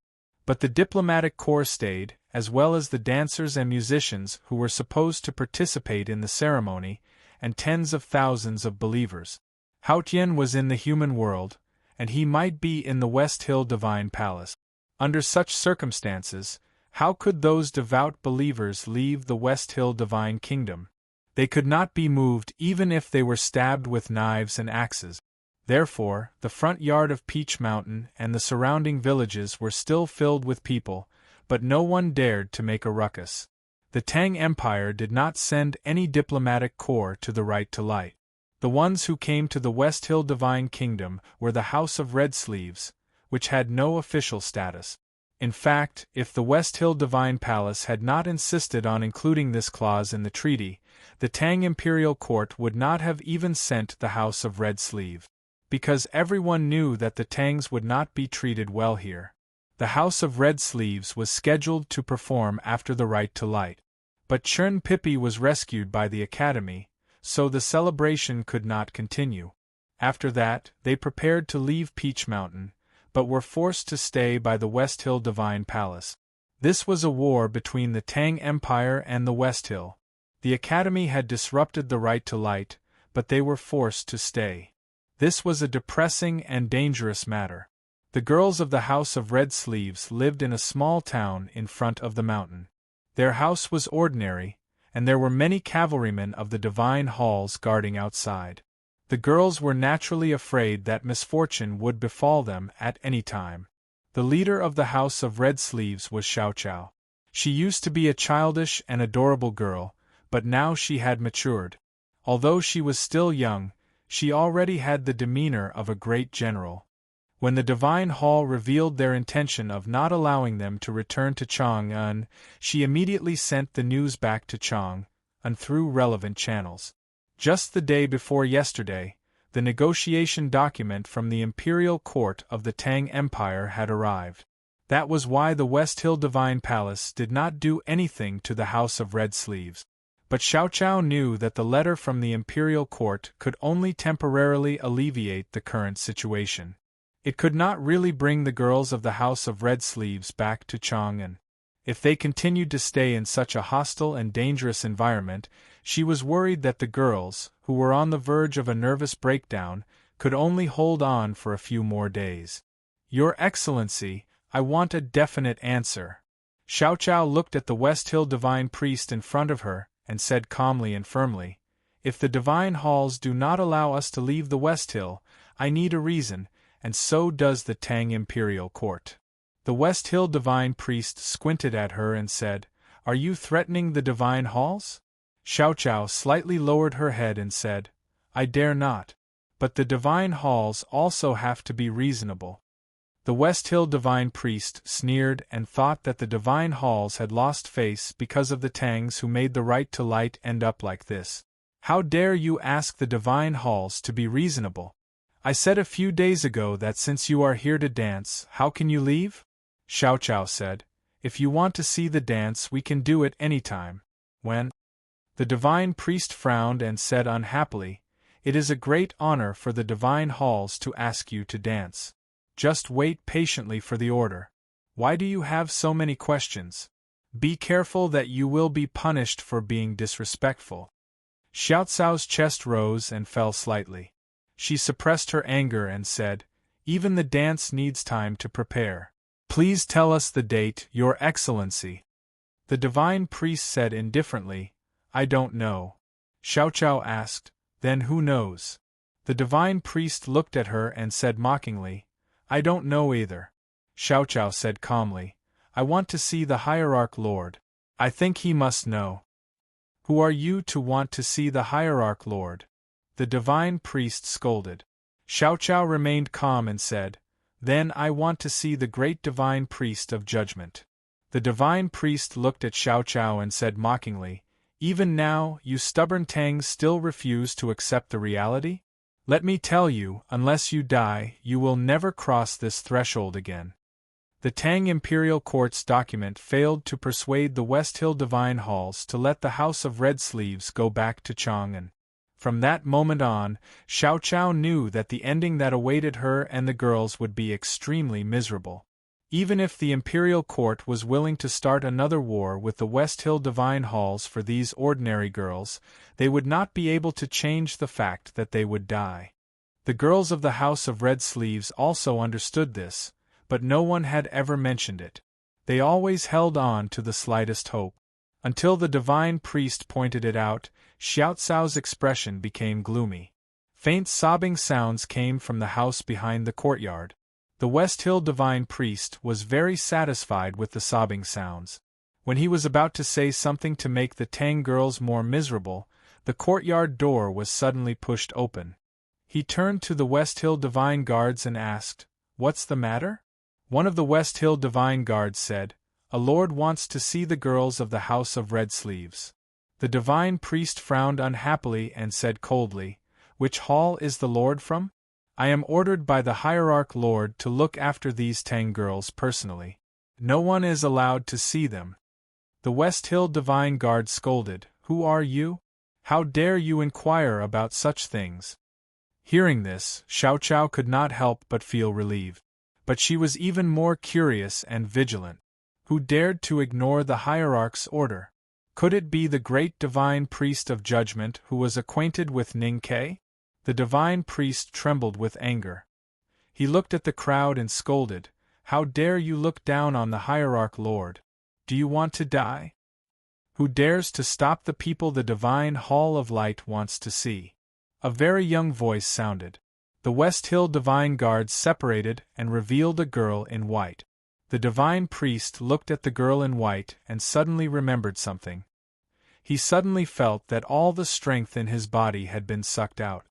But the diplomatic corps stayed, as well as the dancers and musicians who were supposed to participate in the ceremony, and tens of thousands of believers. Haotian was in the human world, and he might be in the West Hill Divine Palace. Under such circumstances, how could those devout believers leave the West Hill Divine Kingdom? They could not be moved even if they were stabbed with knives and axes. Therefore, the front yard of Peach Mountain and the surrounding villages were still filled with people, but no one dared to make a ruckus. The Tang Empire did not send any diplomatic corps to the Rite to Light. The ones who came to the West Hill Divine Kingdom were the House of Red Sleeves, which had no official status. In fact, if the West Hill Divine Palace had not insisted on including this clause in the treaty, the Tang Imperial Court would not have even sent the House of Red Sleeve. Because everyone knew that the Tangs would not be treated well here. The House of Red Sleeves was scheduled to perform after the Rite to Light. But Chern Pippi was rescued by the Academy, so the celebration could not continue. After that, they prepared to leave Peach Mountain, but were forced to stay by the West Hill Divine Palace. This was a war between the Tang Empire and the West Hill. The Academy had disrupted the Rite to Light, but they were forced to stay. This was a depressing and dangerous matter. The girls of the House of Red Sleeves lived in a small town in front of the mountain. Their house was ordinary, and there were many cavalrymen of the divine halls guarding outside. The girls were naturally afraid that misfortune would befall them at any time. The leader of the House of Red Sleeves was Xiao Chao. She used to be a childish and adorable girl, but now she had matured. Although she was still young, she already had the demeanor of a great general. When the Divine Hall revealed their intention of not allowing them to return to Chang'an, she immediately sent the news back to Chang'an through relevant channels. Just the day before yesterday, the negotiation document from the imperial court of the Tang Empire had arrived. That was why the West Hill Divine Palace did not do anything to the House of Red Sleeves. But Xiao Chao knew that the letter from the imperial court could only temporarily alleviate the current situation. It could not really bring the girls of the House of Red Sleeves back to Chang'an. If they continued to stay in such a hostile and dangerous environment, she was worried that the girls, who were on the verge of a nervous breakdown, could only hold on for a few more days. Your Excellency, I want a definite answer. Xiao Chao looked at the West Hill Divine Priest in front of her, and said calmly and firmly, "If the Divine Halls do not allow us to leave the West Hill, I need a reason, and so does the Tang Imperial Court." The West Hill Divine Priest squinted at her and said, "Are you threatening the Divine Halls?" Xiao Chao slightly lowered her head and said, "I dare not. But the Divine Halls also have to be reasonable." The West Hill Divine Priest sneered and thought that the Divine Halls had lost face because of the Tangs who made the right to light end up like this. "How dare you ask the Divine Halls to be reasonable? I said a few days ago that since you are here to dance, how can you leave?" Xiao Chao said, "If you want to see the dance we can do it any time." When? The Divine Priest frowned and said unhappily, "It is a great honor for the Divine Halls to ask you to dance. Just wait patiently for the order. Why do you have so many questions? Be careful that you will be punished for being disrespectful." Xiao Cao's chest rose and fell slightly. She suppressed her anger and said, "Even the dance needs time to prepare. Please tell us the date, Your Excellency." The Divine Priest said indifferently, "I don't know." Xiao Chao asked, "Then who knows?" The Divine Priest looked at her and said mockingly, "I don't know either." Xiao Chao said calmly, "I want to see the Hierarch Lord. I think he must know." "Who are you to want to see the Hierarch Lord?" the Divine Priest scolded. Xiao Chao remained calm and said, "Then I want to see the great Divine Priest of Judgment." The Divine Priest looked at Xiao Chao and said mockingly, "Even now, you stubborn Tangs still refuse to accept the reality? Let me tell you, unless you die, you will never cross this threshold again." The Tang Imperial Court's document failed to persuade the West Hill Divine Halls to let the House of Red Sleeves go back to Chang'an. From that moment on, Xiao Chao knew that the ending that awaited her and the girls would be extremely miserable. Even if the Imperial Court was willing to start another war with the West Hill Divine Halls for these ordinary girls, they would not be able to change the fact that they would die. The girls of the House of Red Sleeves also understood this, but no one had ever mentioned it. They always held on to the slightest hope. Until the Divine Priest pointed it out, Xiao Cao's expression became gloomy. Faint sobbing sounds came from the house behind the courtyard. The West Hill Divine Priest was very satisfied with the sobbing sounds. When he was about to say something to make the Tang girls more miserable, the courtyard door was suddenly pushed open. He turned to the West Hill Divine Guards and asked, "What's the matter?" One of the West Hill Divine Guards said, "A lord wants to see the girls of the House of Red Sleeves." The Divine Priest frowned unhappily and said coldly, "Which hall is the lord from?" "I am ordered by the Hierarch Lord to look after these Tang girls personally. No one is allowed to see them." The West Hill Divine Guard scolded, "Who are you? How dare you inquire about such things?" Hearing this, Xiao Chao could not help but feel relieved. But she was even more curious and vigilant. Who dared to ignore the Hierarch's order? Could it be the great Divine Priest of Judgment who was acquainted with Ning Ke? The Divine Priest trembled with anger. He looked at the crowd and scolded, "How dare you look down on the Hierarch Lord? Do you want to die? Who dares to stop the people the Divine Hall of Light wants to see?" A very young voice sounded. The West Hill Divine Guards separated and revealed a girl in white. The divine priest looked at the girl in white and suddenly remembered something. He suddenly felt that all the strength in his body had been sucked out.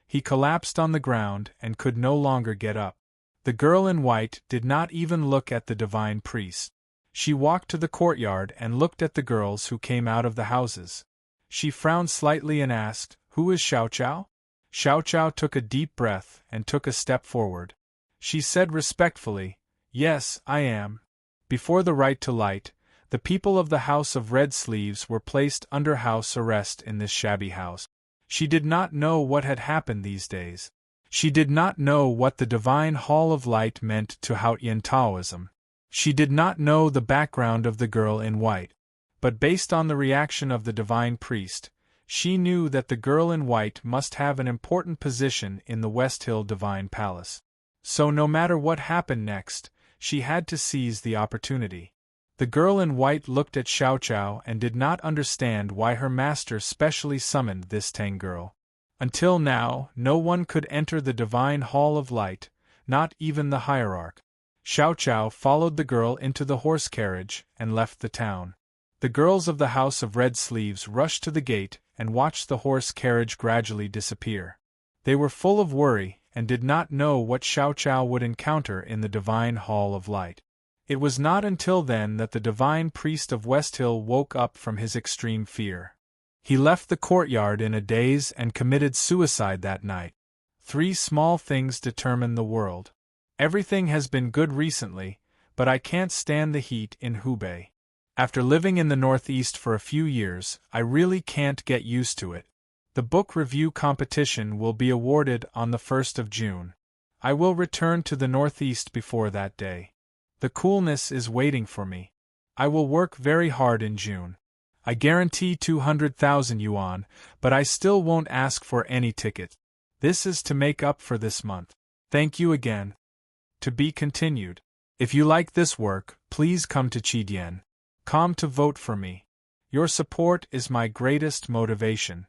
He collapsed on the ground and could no longer get up. The girl in white did not even look at the divine priest. She walked to the courtyard and looked at the girls who came out of the houses. She frowned slightly and asked, "Who is Xiao Xiao?" Xiao Xiao took a deep breath and took a step forward. She said respectfully, "Yes, I am." Before the right to light, the people of the House of Red Sleeves were placed under house arrest in this shabby house. She did not know what had happened these days. She did not know what the Divine Hall of Light meant to Haotian Taoism. She did not know the background of the girl in white. But based on the reaction of the divine priest, she knew that the girl in white must have an important position in the West Hill Divine Palace. So no matter what happened next, she had to seize the opportunity. The girl in white looked at Xiao Xiao and did not understand why her master specially summoned this Tang girl. Until now, no one could enter the Divine Hall of Light, not even the hierarch. Xiao Xiao followed the girl into the horse carriage and left the town. The girls of the House of Red Sleeves rushed to the gate and watched the horse carriage gradually disappear. They were full of worry and did not know what Xiao Xiao would encounter in the Divine Hall of Light. It was not until then that the divine priest of West Hill woke up from his extreme fear. He left the courtyard in a daze and committed suicide that night. 3 small things determine the world. Everything has been good recently, but I can't stand the heat in Hubei. After living in the Northeast for a few years, I really can't get used to it. The book review competition will be awarded on the 1st of June. I will return to the Northeast before that day. The coolness is waiting for me. I will work very hard in June. I guarantee 200,000 yuan, but I still won't ask for any ticket. This is to make up for this month. Thank you again. To be continued. If you like this work, please come to Qidian.com to vote for me. Your support is my greatest motivation.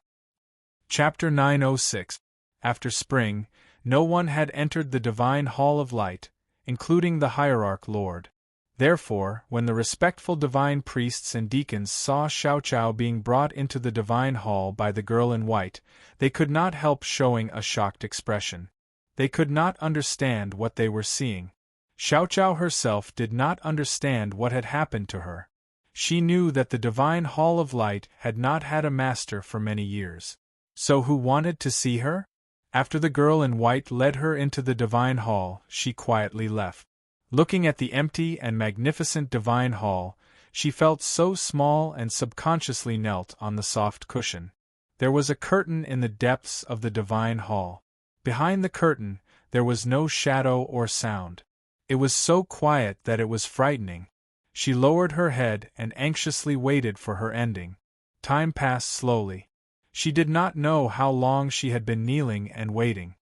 Chapter 906. After spring, no one had entered the Divine Hall of Light, including the hierarch lord. Therefore, when the respectful divine priests and deacons saw Xiao Xiao being brought into the divine hall by the girl in white, they could not help showing a shocked expression. They could not understand what they were seeing. Xiao Xiao herself did not understand what had happened to her. She knew that the divine hall of light had not had a master for many years. So who wanted to see her? After the girl in white led her into the divine hall, she quietly left. Looking at the empty and magnificent divine hall, she felt so small and subconsciously knelt on the soft cushion. There was a curtain in the depths of the divine hall. Behind the curtain, there was no shadow or sound. It was so quiet that it was frightening. She lowered her head and anxiously waited for her ending. Time passed slowly. She did not know how long she had been kneeling and waiting.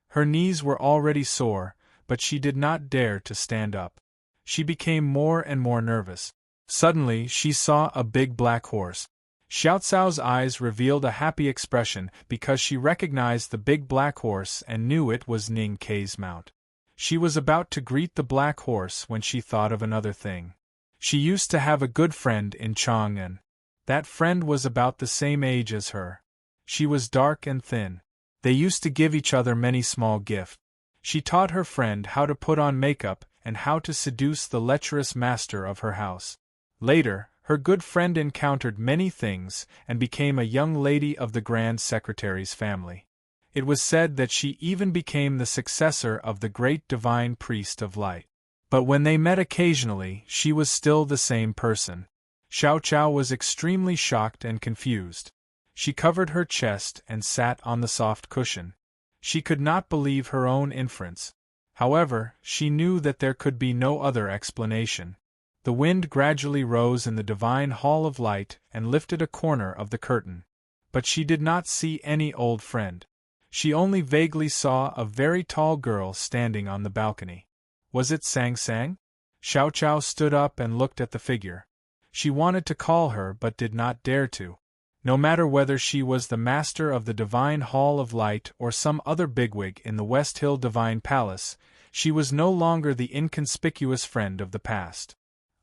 Her knees were already sore, but she did not dare to stand up. She became more and more nervous. Suddenly she saw a big black horse. Xiao Cao's eyes revealed a happy expression because she recognized the big black horse and knew it was Ning Kei's mount. She was about to greet the black horse when she thought of another thing. She used to have a good friend in Chang'an. That friend was about the same age as her. She was dark and thin. They used to give each other many small gifts. She taught her friend how to put on makeup and how to seduce the lecherous master of her house. Later, her good friend encountered many things and became a young lady of the Grand Secretary's family. It was said that she even became the successor of the great divine priest of light. But when they met occasionally, she was still the same person. Xiao Xiao was extremely shocked and confused. She covered her chest and sat on the soft cushion. She could not believe her own inference. However, she knew that there could be no other explanation. The wind gradually rose in the divine hall of light and lifted a corner of the curtain. But she did not see any old friend. She only vaguely saw a very tall girl standing on the balcony. Was it Sang Sang? Xiao Xiao stood up and looked at the figure. She wanted to call her but did not dare to. No matter whether she was the master of the Divine Hall of Light or some other bigwig in the West Hill Divine Palace, She was no longer the inconspicuous friend of the past.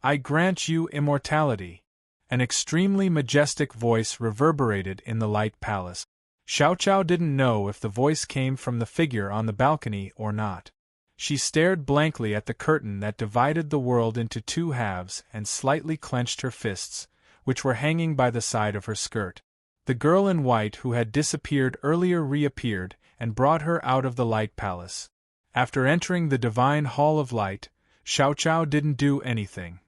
"I grant you immortality." An extremely majestic voice reverberated in the light palace. Xiao Qiao didn't know if the voice came from the figure on the balcony or not. She stared blankly at the curtain that divided the world into two halves and slightly clenched her fists, which were hanging by the side of her skirt. The girl in white who had disappeared earlier reappeared and brought her out of the light palace. After entering the divine hall of light, Xiao Qiao didn't do anything.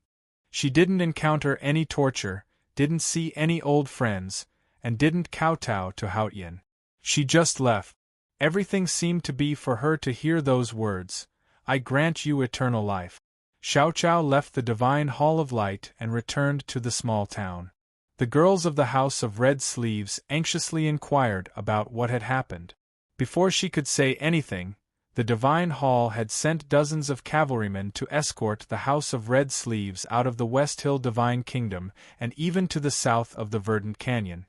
She didn't encounter any torture, didn't see any old friends, and didn't kowtow to Haotian. She just left. Everything seemed to be for her to hear those words, "I grant you eternal life." Xiao Qiao left the divine hall of light and returned to the small town. The girls of the House of Red Sleeves anxiously inquired about what had happened. Before she could say anything, the divine hall had sent dozens of cavalrymen to escort the House of Red Sleeves out of the West Hill Divine Kingdom and even to the south of the Verdant Canyon.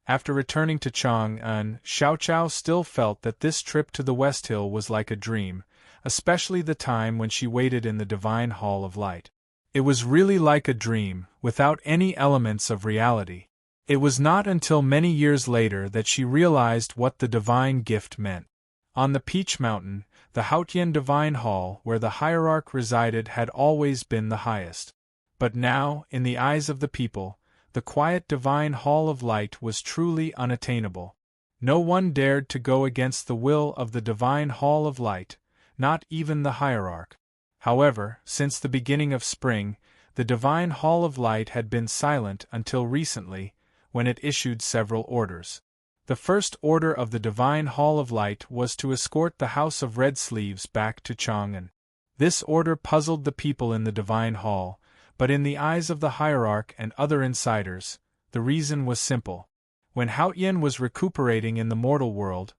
After returning to Chang'an, Xiao Qiao still felt that this trip to the West Hill was like a dream, especially the time when she waited in the Divine Hall of Light. It was really like a dream, without any elements of reality. It was not until many years later that she realized what the divine gift meant. On the Peach Mountain, the Haotian Divine Hall where the hierarch resided had always been the highest. But now, in the eyes of the people, the quiet divine hall of light was truly unattainable. No one dared to go against the will of the divine hall of light, not even the hierarch. However, since the beginning of spring, the divine hall of light had been silent until recently, when it issued several orders. The first order of the divine hall of light was to escort the House of Red Sleeves back to Chang'an. This order puzzled the people in the divine hall, but in the eyes of the hierarch and other insiders, the reason was simple. When Haotian was recuperating in the mortal world,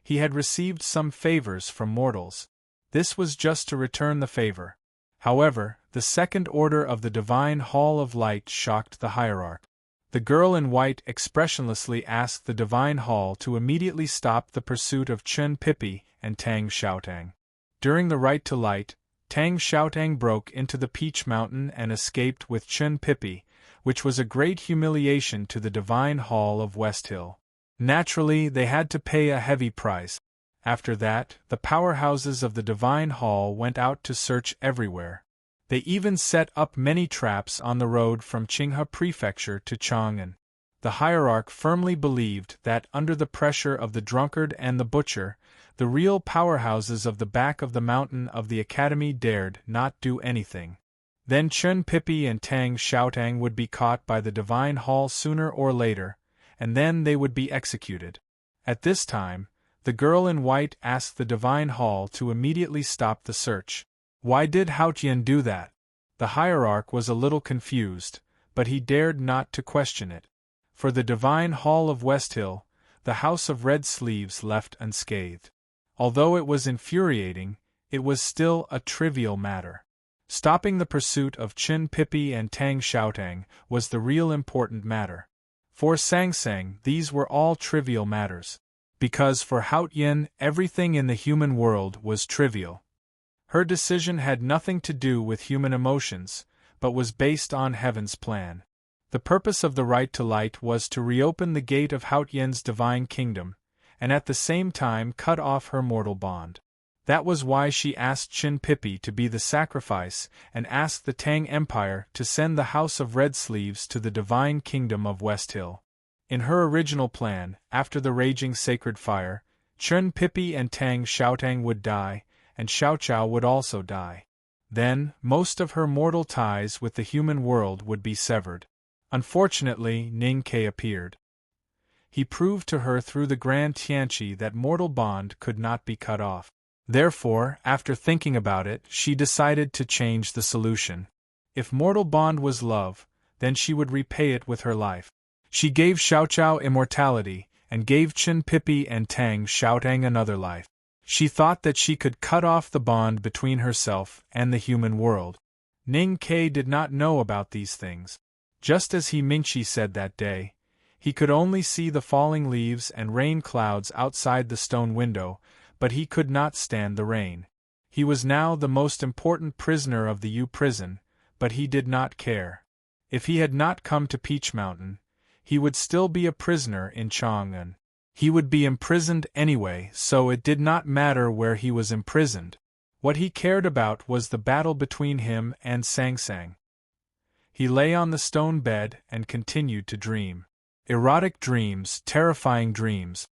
he had received some favors from mortals. This was just to return the favor. However, the second order of the divine hall of light shocked the hierarch. The girl in white expressionlessly asked the divine hall to immediately stop the pursuit of Chen Pipi and Tang Xiaotang. During the right to light, Tang Xiaotang broke into the Peach Mountain and escaped with Chen Pipi, which was a great humiliation to the divine hall of West Hill. Naturally, they had to pay a heavy price. After that, the powerhouses of the divine hall went out to search everywhere. They even set up many traps on the road from Qinghe Prefecture to Chang'an. The hierarch firmly believed that under the pressure of the drunkard and the butcher, the real powerhouses of the back of the mountain of the academy dared not do anything. Then Chen Pipi and Tang Xiaotang would be caught by the divine hall sooner or later, and then they would be executed. At this time, the girl in white asked the divine hall to immediately stop the search. Why did Haotian do that? The hierarch was a little confused, but he dared not to question it. For the divine hall of West Hill, the House of Red Sleeves left unscathed. Although it was infuriating, it was still a trivial matter. Stopping the pursuit of Chen Pipi and Tang Xiaotang was the real important matter. For Sang Sang, these were all trivial matters. Because for Haotian, everything in the human world was trivial. Her decision had nothing to do with human emotions, but was based on heaven's plan. The purpose of the right to light was to reopen the gate of Haotian's divine kingdom, and at the same time cut off her mortal bond. That was why she asked Chen Pipi to be the sacrifice and asked the Tang Empire to send the House of Red Sleeves to the divine kingdom of West Hill. In her original plan, after the raging sacred fire, Chen Pipi and Tang Xiaotang would die, and Xiao Qiao would also die. Then, most of her mortal ties with the human world would be severed. Unfortunately, Ning Ke appeared. He proved to her through the Grand Tianqi that mortal bond could not be cut off. Therefore, after thinking about it, she decided to change the solution. If mortal bond was love, then she would repay it with her life. She gave Xiao Qiao immortality, and gave Chen Pipi and Tang Xiaotang another life. She thought that she could cut off the bond between herself and the human world. Ning Ke did not know about these things. Just as he Mingqi said that day, he could only see the falling leaves and rain clouds outside the stone window, but he could not stand the rain. He was now the most important prisoner of the U prison, but he did not care. If he had not come to Peach Mountain, he would still be a prisoner in Chang'an. He would be imprisoned anyway, so it did not matter where he was imprisoned. What he cared about was the battle between him and Sangsang. He lay on the stone bed and continued to dream. Erotic dreams, terrifying dreams.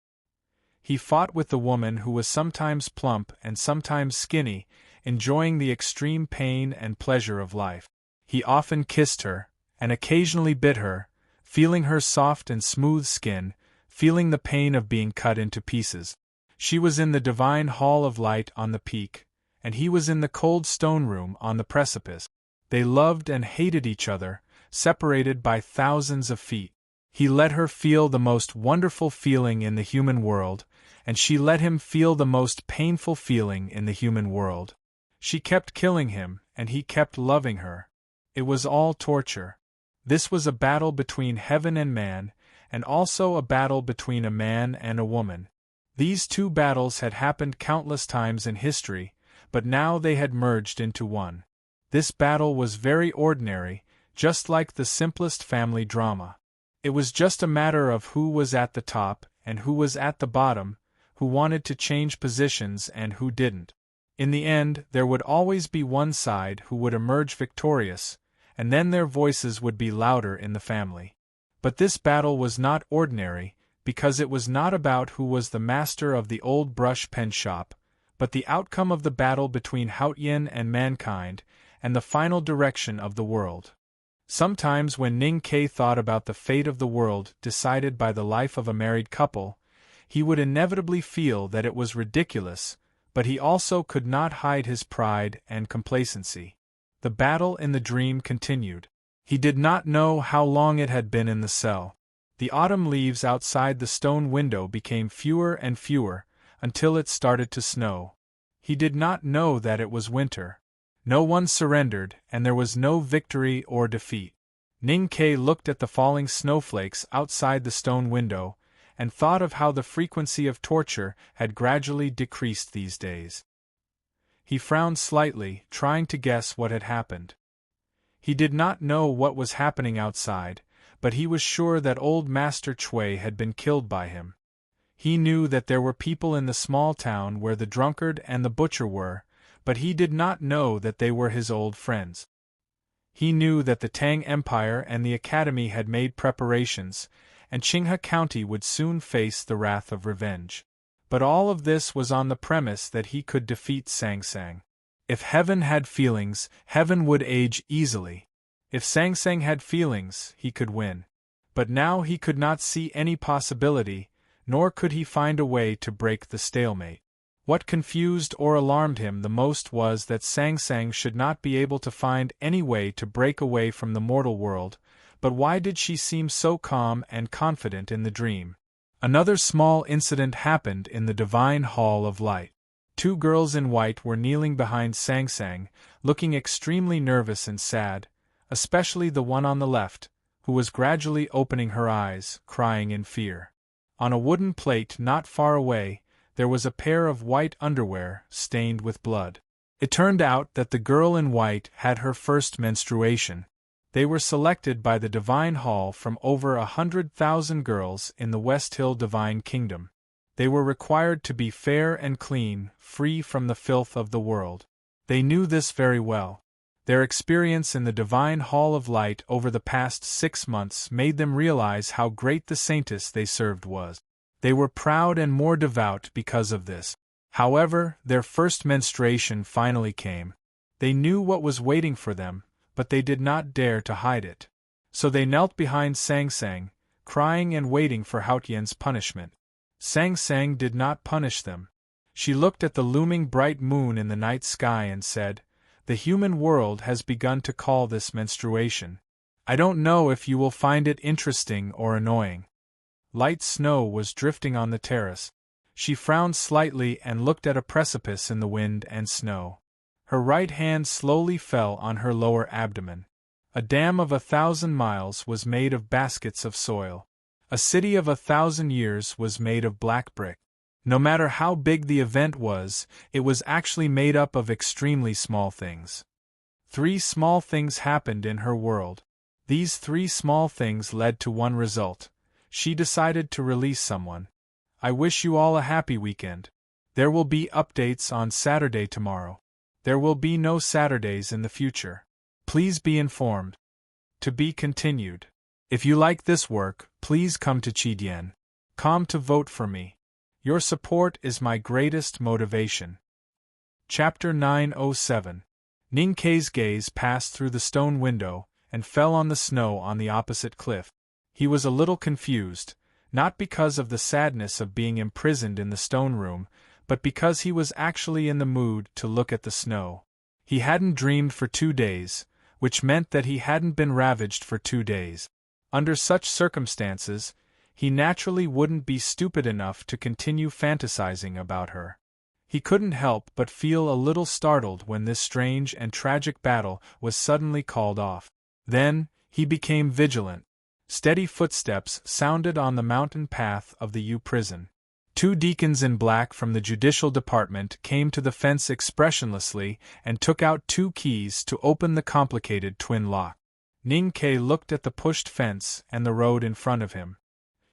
He fought with the woman who was sometimes plump and sometimes skinny, enjoying the extreme pain and pleasure of life. He often kissed her, and occasionally bit her, feeling her soft and smooth skin, feeling the pain of being cut into pieces. She was in the divine hall of light on the peak, and he was in the cold stone room on the precipice. They loved and hated each other, separated by thousands of feet. He let her feel the most wonderful feeling in the human world, and she let him feel the most painful feeling in the human world. She kept killing him, and he kept loving her. It was all torture. This was a battle between heaven and man, and also a battle between a man and a woman. These two battles had happened countless times in history, but now they had merged into one. This battle was very ordinary, just like the simplest family drama. It was just a matter of who was at the top and who was at the bottom, who wanted to change positions and who didn't. In the end, there would always be one side who would emerge victorious, and then their voices would be louder in the family. But this battle was not ordinary, because it was not about who was the master of the old brush pen shop, but the outcome of the battle between Haotian and mankind, and the final direction of the world. Sometimes when Ning Ke thought about the fate of the world decided by the life of a married couple, he would inevitably feel that it was ridiculous, but he also could not hide his pride and complacency. The battle in the dream continued. He did not know how long it had been in the cell. The autumn leaves outside the stone window became fewer and fewer, until it started to snow. He did not know that it was winter. No one surrendered, and there was no victory or defeat. Ning Ke looked at the falling snowflakes outside the stone window, and thought of how the frequency of torture had gradually decreased these days. He frowned slightly, trying to guess what had happened. He did not know what was happening outside, but he was sure that old Master Chui had been killed by him. He knew that there were people in the small town where the drunkard and the butcher were, but he did not know that they were his old friends. He knew that the Tang Empire and the Academy had made preparations, and Qinghe County would soon face the wrath of revenge. But all of this was on the premise that he could defeat Sangsang. If heaven had feelings, heaven would age easily. If Sangsang had feelings, he could win. But now he could not see any possibility, nor could he find a way to break the stalemate. What confused or alarmed him the most was that Sangsang should not be able to find any way to break away from the mortal world, but why did she seem so calm and confident in the dream? Another small incident happened in the Divine Hall of Light. Two girls in white were kneeling behind Sangsang, looking extremely nervous and sad, especially the one on the left, who was gradually opening her eyes, crying in fear. On a wooden plate not far away, there was a pair of white underwear stained with blood. It turned out that the girl in white had her first menstruation. They were selected by the Divine Hall from over 100,000 girls in the West Hill Divine Kingdom. They were required to be fair and clean, free from the filth of the world. They knew this very well. Their experience in the Divine Hall of Light over the past 6 months made them realize how great the saintess they served was. They were proud and more devout because of this. However, their first menstruation finally came. They knew what was waiting for them, but they did not dare to hide it. So they knelt behind Sangsang, crying and waiting for Haotian's punishment. Sangsang did not punish them. She looked at the looming bright moon in the night sky and said, "The human world has begun to call this menstruation. I don't know if you will find it interesting or annoying." Light snow was drifting on the terrace. She frowned slightly and looked at a precipice in the wind and snow. Her right hand slowly fell on her lower abdomen. A dam of 1,000 miles was made of baskets of soil. A city of 1,000 years was made of black brick. No matter how big the event was, it was actually made up of extremely small things. 3 small things happened in her world. These 3 small things led to one result. She decided to release someone. I wish you all a happy weekend. There will be updates on Saturday tomorrow. There will be no Saturdays in the future. Please be informed. To be continued. If you like this work, please come to Chidien.com to vote for me. Your support is my greatest motivation. Chapter 907. Ninkei's gaze passed through the stone window and fell on the snow on the opposite cliff. He was a little confused, not because of the sadness of being imprisoned in the stone room, but because he was actually in the mood to look at the snow. He hadn't dreamed for 2 days, which meant that he hadn't been ravaged for 2 days. Under such circumstances, he naturally wouldn't be stupid enough to continue fantasizing about her. He couldn't help but feel a little startled when this strange and tragic battle was suddenly called off. Then, he became vigilant. Steady footsteps sounded on the mountain path of the U prison. 2 deacons in black from the judicial department came to the fence expressionlessly and took out 2 keys to open the complicated twin lock. Ninkei looked at the pushed fence and the road in front of him.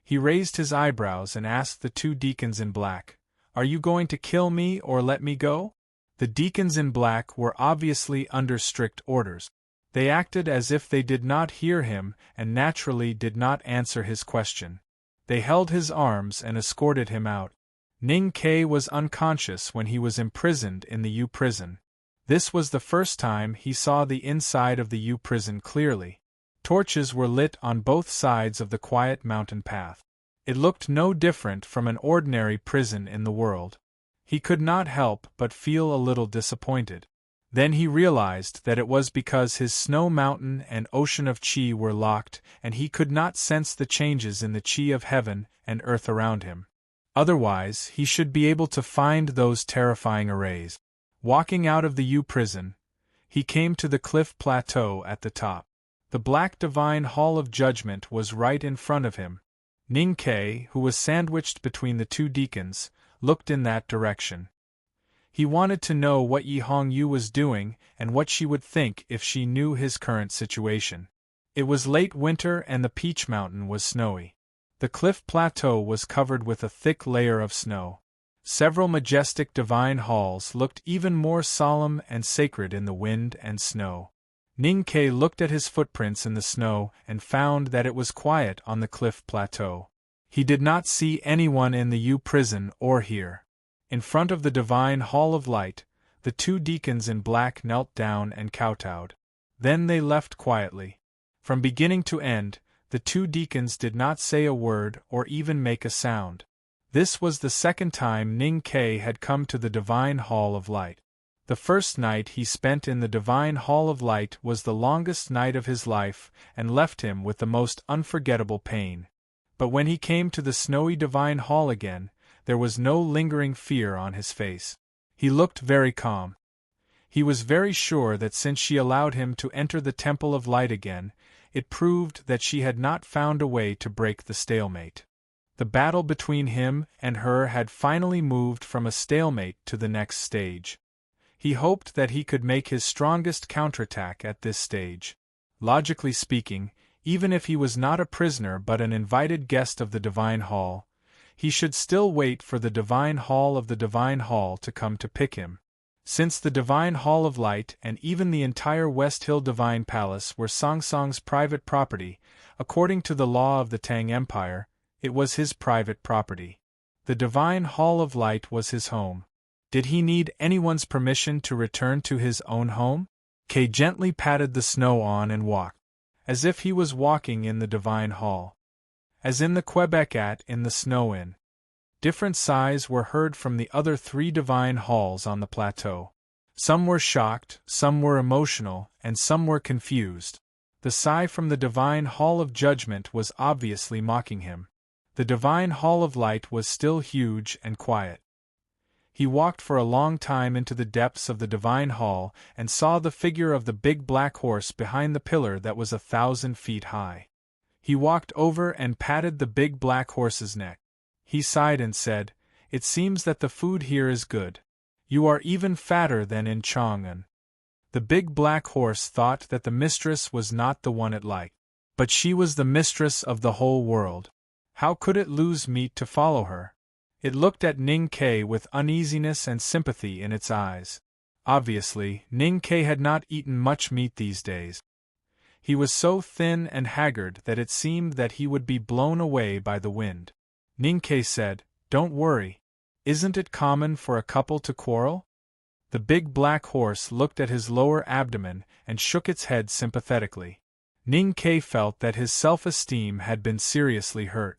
He raised his eyebrows and asked the 2 deacons in black, "Are you going to kill me or let me go?" The deacons in black were obviously under strict orders. They acted as if they did not hear him and naturally did not answer his question. They held his arms and escorted him out. Ninkei was unconscious when he was imprisoned in the U prison. This was the first time he saw the inside of the U prison clearly. Torches were lit on both sides of the quiet mountain path. It looked no different from an ordinary prison in the world. He could not help but feel a little disappointed. Then he realized that it was because his snow mountain and ocean of chi were locked and he could not sense the changes in the chi of heaven and earth around him. Otherwise, he should be able to find those terrifying arrays. Walking out of the U prison, he came to the cliff plateau at the top. The black divine hall of judgment was right in front of him. Ninkei, who was sandwiched between the 2 deacons, looked in that direction. He wanted to know what Yi Hongyu was doing and what she would think if she knew his current situation. It was late winter and the Peach Mountain was snowy. The cliff plateau was covered with a thick layer of snow. Several majestic divine halls looked even more solemn and sacred in the wind and snow. Ninkei looked at his footprints in the snow and found that it was quiet on the cliff plateau. He did not see anyone in the U prison or here. In front of the divine hall of light, the 2 deacons in black knelt down and kowtowed. Then they left quietly. From beginning to end, the 2 deacons did not say a word or even make a sound. This was the second time Ninkei had come to the divine hall of light. The first night he spent in the divine hall of light was the longest night of his life and left him with the most unforgettable pain. But when he came to the snowy divine hall again, there was no lingering fear on his face. He looked very calm. He was very sure that since she allowed him to enter the temple of light again, it proved that she had not found a way to break the stalemate. The battle between him and her had finally moved from a stalemate to the next stage. He hoped that he could make his strongest counterattack at this stage. Logically speaking, even if he was not a prisoner but an invited guest of the Divine Hall, he should still wait for the Divine Hall of the Divine Hall to come to pick him. Since the Divine Hall of Light and even the entire West Hill Divine Palace were Song Song's private property, according to the law of the Tang Empire, it was his private property. The Divine Hall of Light was his home. Did he need anyone's permission to return to his own home? Kay gently patted the snow on and walked, as if he was walking in the Divine Hall. As in the Quebec in the Snow Inn. Different sighs were heard from the other 3 divine halls on the plateau. Some were shocked, some were emotional, and some were confused. The sigh from the Divine Hall of Judgment was obviously mocking him. The Divine Hall of Light was still huge and quiet. He walked for a long time into the depths of the Divine Hall and saw the figure of the big black horse behind the pillar that was 1,000 feet high. He walked over and patted the big black horse's neck. He sighed and said, It seems that the food here is good. You are even fatter than in Chang'an. The big black horse thought that the mistress was not the one it liked. But she was the mistress of the whole world. How could it lose meat to follow her? It looked at Ning Ke with uneasiness and sympathy in its eyes. Obviously, Ning Ke had not eaten much meat these days. He was so thin and haggard that it seemed that he would be blown away by the wind. Ning Ke said, "Don't worry. Isn't it common for a couple to quarrel?" The big black horse looked at his lower abdomen and shook its head sympathetically. Ning Ke felt that his self-esteem had been seriously hurt.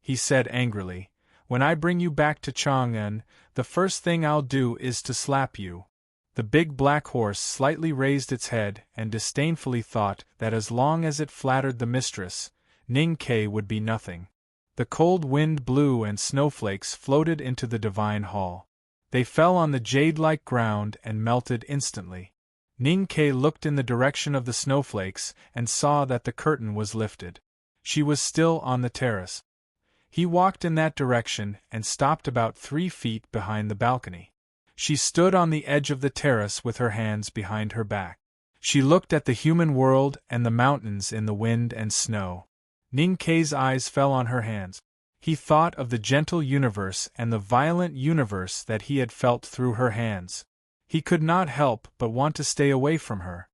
He said angrily, "When I bring you back to Chang'an, the first thing I'll do is to slap you." The big black horse slightly raised its head and disdainfully thought that as long as it flattered the mistress, Ning Ke would be nothing. The cold wind blew and snowflakes floated into the divine hall. They fell on the jade-like ground and melted instantly. Ning Ke looked in the direction of the snowflakes and saw that the curtain was lifted. She was still on the terrace. He walked in that direction and stopped about 3 feet behind the balcony. She stood on the edge of the terrace with her hands behind her back. She looked at the human world and the mountains in the wind and snow. Ning Ke's eyes fell on her hands. He thought of the gentle universe and the violent universe that he had felt through her hands. He could not help but want to stay away from her.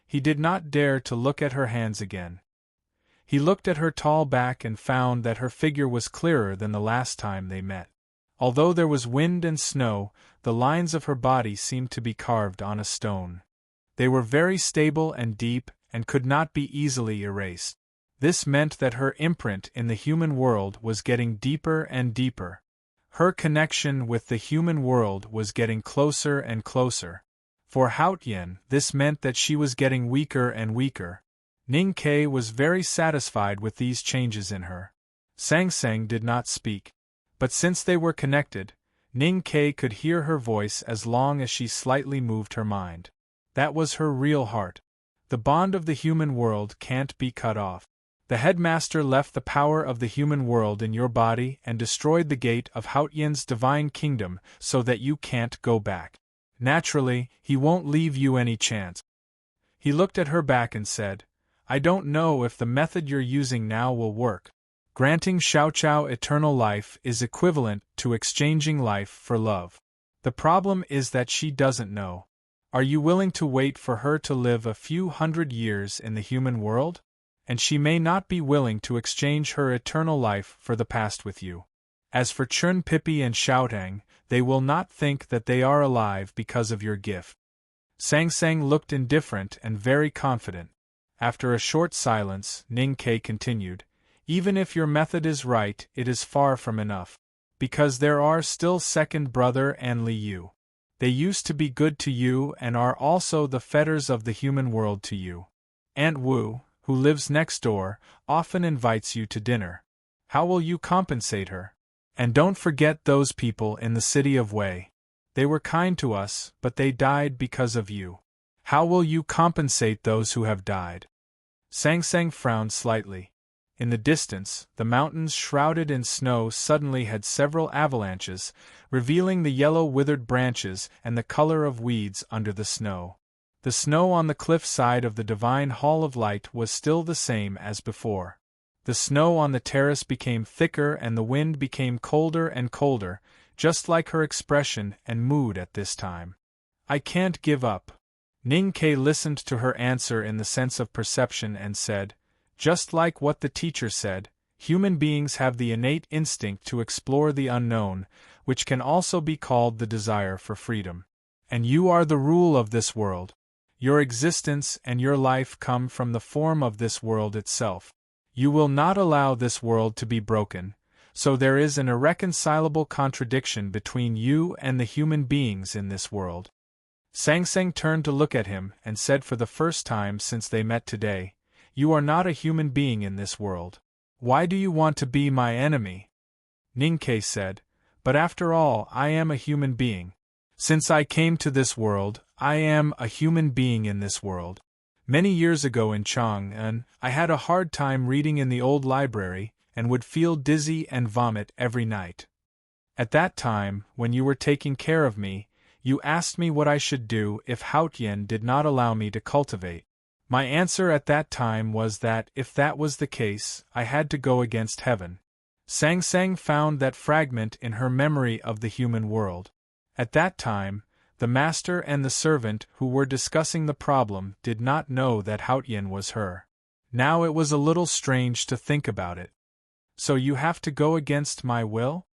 He did not dare to look at her hands again. He looked at her tall back and found that her figure was clearer than the last time they met. Although there was wind and snow, the lines of her body seemed to be carved on a stone. They were very stable and deep and could not be easily erased. This meant that her imprint in the human world was getting deeper and deeper. Her connection with the human world was getting closer and closer. For Haotian, this meant that she was getting weaker and weaker. Ning Ke was very satisfied with these changes in her. Sang Sang did not speak. But since they were connected, Ning Ke could hear her voice as long as she slightly moved her mind. That was her real heart. The bond of the human world can't be cut off. The headmaster left the power of the human world in your body and destroyed the gate of Haotian's divine kingdom so that you can't go back. Naturally, he won't leave you any chance. He looked at her back and said, "I don't know if the method you're using now will work. Granting Xiaoqiao eternal life is equivalent to exchanging life for love. The problem is that she doesn't know. Are you willing to wait for her to live a few hundred years in the human world? And she may not be willing to exchange her eternal life for the past with you. As for Chun Pippi and Xiaotang, they will not think that they are alive because of your gift." Sang Sang looked indifferent and very confident. After a short silence, Ning Ke continued, "Even if your method is right, it is far from enough. Because there are still second brother and Li Yu. They used to be good to you and are also the fetters of the human world to you. Aunt Wu, who lives next door, often invites you to dinner. How will you compensate her? And don't forget those people in the city of Wei. They were kind to us, but they died because of you. How will you compensate those who have died?" Sang Sang frowned slightly. In the distance, the mountains shrouded in snow suddenly had several avalanches, revealing the yellow withered branches and the color of weeds under the snow. The snow on the cliff side of the divine hall of light was still the same as before. The snow on the terrace became thicker and the wind became colder and colder, just like her expression and mood at this time. "I can't give up." Ning Ke listened to her answer in the sense of perception and said, "Just like what the teacher said, human beings have the innate instinct to explore the unknown, which can also be called the desire for freedom. And you are the rule of this world. Your existence and your life come from the form of this world itself. You will not allow this world to be broken, so there is an irreconcilable contradiction between you and the human beings in this world." Sang Sang turned to look at him and said for the first time since they met today, "You are not a human being in this world. Why do you want to be my enemy?" Ning Ke said, "But after all, I am a human being. Since I came to this world, I am a human being in this world. Many years ago in Chang'an, I had a hard time reading in the old library, and would feel dizzy and vomit every night. At that time, when you were taking care of me, you asked me what I should do if Haotian did not allow me to cultivate. My answer at that time was that, if that was the case, I had to go against heaven. Sang Sang found that fragment in her memory of the human world. At that time, the master and the servant who were discussing the problem did not know that Haotian was her. Now it was a little strange to think about it. So you have to go against my will?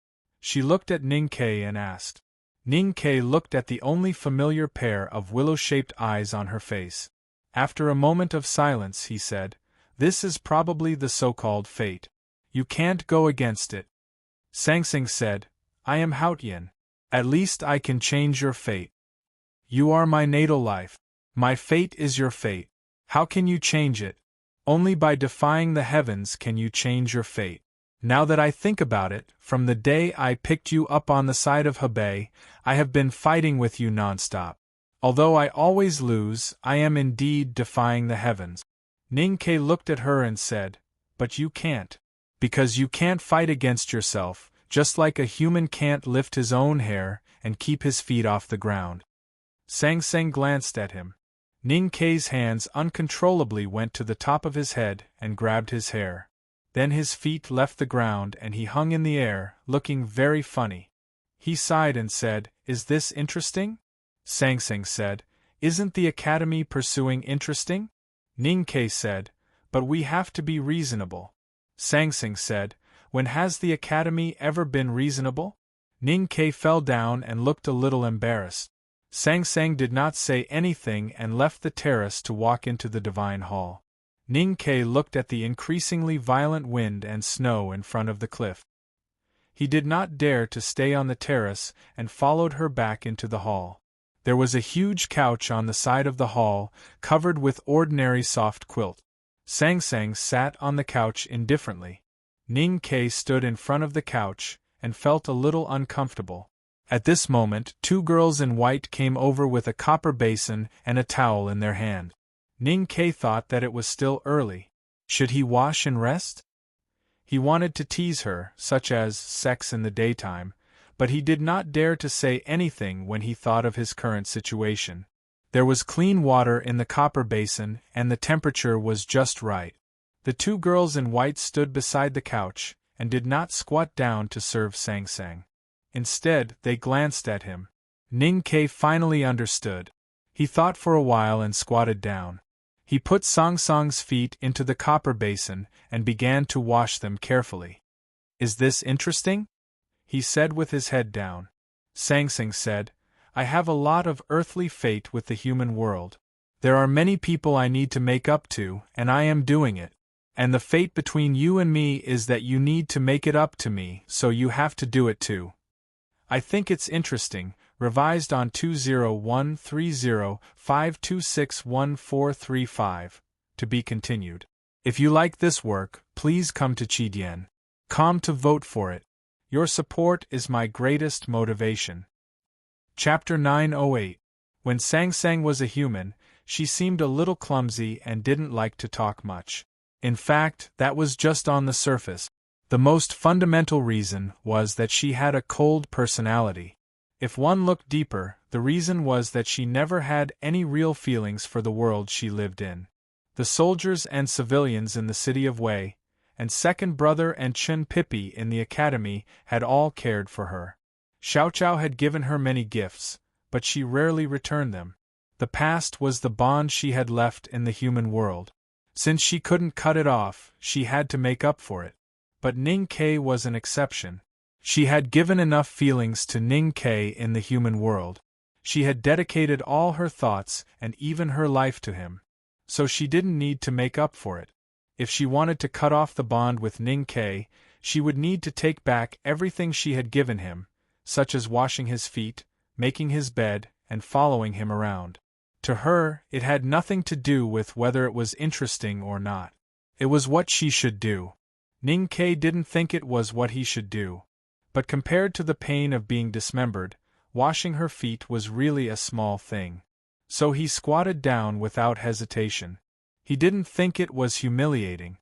She looked at Ning Ke and asked. Ning Ke looked at the only familiar pair of willow-shaped eyes on her face. After a moment of silence he said, "This is probably the so-called fate. You can't go against it." Sang Sang said, "I am Haotian. At least I can change your fate. You are my natal life. My fate is your fate. How can you change it? Only by defying the heavens can you change your fate. Now that I think about it, from the day I picked you up on the side of Hebei, I have been fighting with you non-stop. Although I always lose, I am indeed defying the heavens." Ning Ke looked at her and said, "But you can't. Because you can't fight against yourself, just like a human can't lift his own hair and keep his feet off the ground." Sang Sang glanced at him. Ning Ke's hands uncontrollably went to the top of his head and grabbed his hair. Then his feet left the ground and he hung in the air, looking very funny. He sighed and said, "Is this interesting?" Sang Sang said, "Isn't the academy pursuing interesting?" Ning Ke said, "But we have to be reasonable." Sang Sang said, "When has the academy ever been reasonable?" Ning Ke fell down and looked a little embarrassed. Sang Sang did not say anything and left the terrace to walk into the divine hall. Ning Ke looked at the increasingly violent wind and snow in front of the cliff. He did not dare to stay on the terrace and followed her back into the hall. There was a huge couch on the side of the hall, covered with ordinary soft quilt. Sang Sang sat on the couch indifferently. Ning Ke stood in front of the couch and felt a little uncomfortable. At this moment, two girls in white came over with a copper basin and a towel in their hand. Ning Ke thought that it was still early. Should he wash and rest? He wanted to tease her, such as sex in the daytime, but he did not dare to say anything when he thought of his current situation. There was clean water in the copper basin and the temperature was just right. The two girls in white stood beside the couch and did not squat down to serve Sang Sang. Instead, they glanced at him. Ning Ke finally understood. He thought for a while and squatted down. He put Sang Sang's feet into the copper basin and began to wash them carefully. "Is this interesting?" he said with his head down. Sang Sang said, "I have a lot of earthly fate with the human world. There are many people I need to make up to, and I am doing it. And the fate between you and me is that you need to make it up to me, so you have to do it too. I think it's interesting." Revised on 20130-5261435. To be continued. If you like this work, please come to Chidian.com to vote for it. Your support is my greatest motivation. Chapter 908. When Sang Sang was a human, she seemed a little clumsy and didn't like to talk much. In fact, that was just on the surface. The most fundamental reason was that she had a cold personality. If one looked deeper, the reason was that she never had any real feelings for the world she lived in. The soldiers and civilians in the city of Wei, and second brother and Chen Pippi in the academy had all cared for her. Xiao Chao had given her many gifts, but she rarely returned them. The past was the bond she had left in the human world. Since she couldn't cut it off, she had to make up for it. But Ning Ke was an exception. She had given enough feelings to Ning Ke in the human world. She had dedicated all her thoughts and even her life to him. So she didn't need to make up for it. If she wanted to cut off the bond with Ning Ke, she would need to take back everything she had given him, such as washing his feet, making his bed, and following him around. To her, it had nothing to do with whether it was interesting or not. It was what she should do. Ning Ke didn't think it was what he should do. But compared to the pain of being dismembered, washing her feet was really a small thing. So he squatted down without hesitation. He didn't think it was humiliating.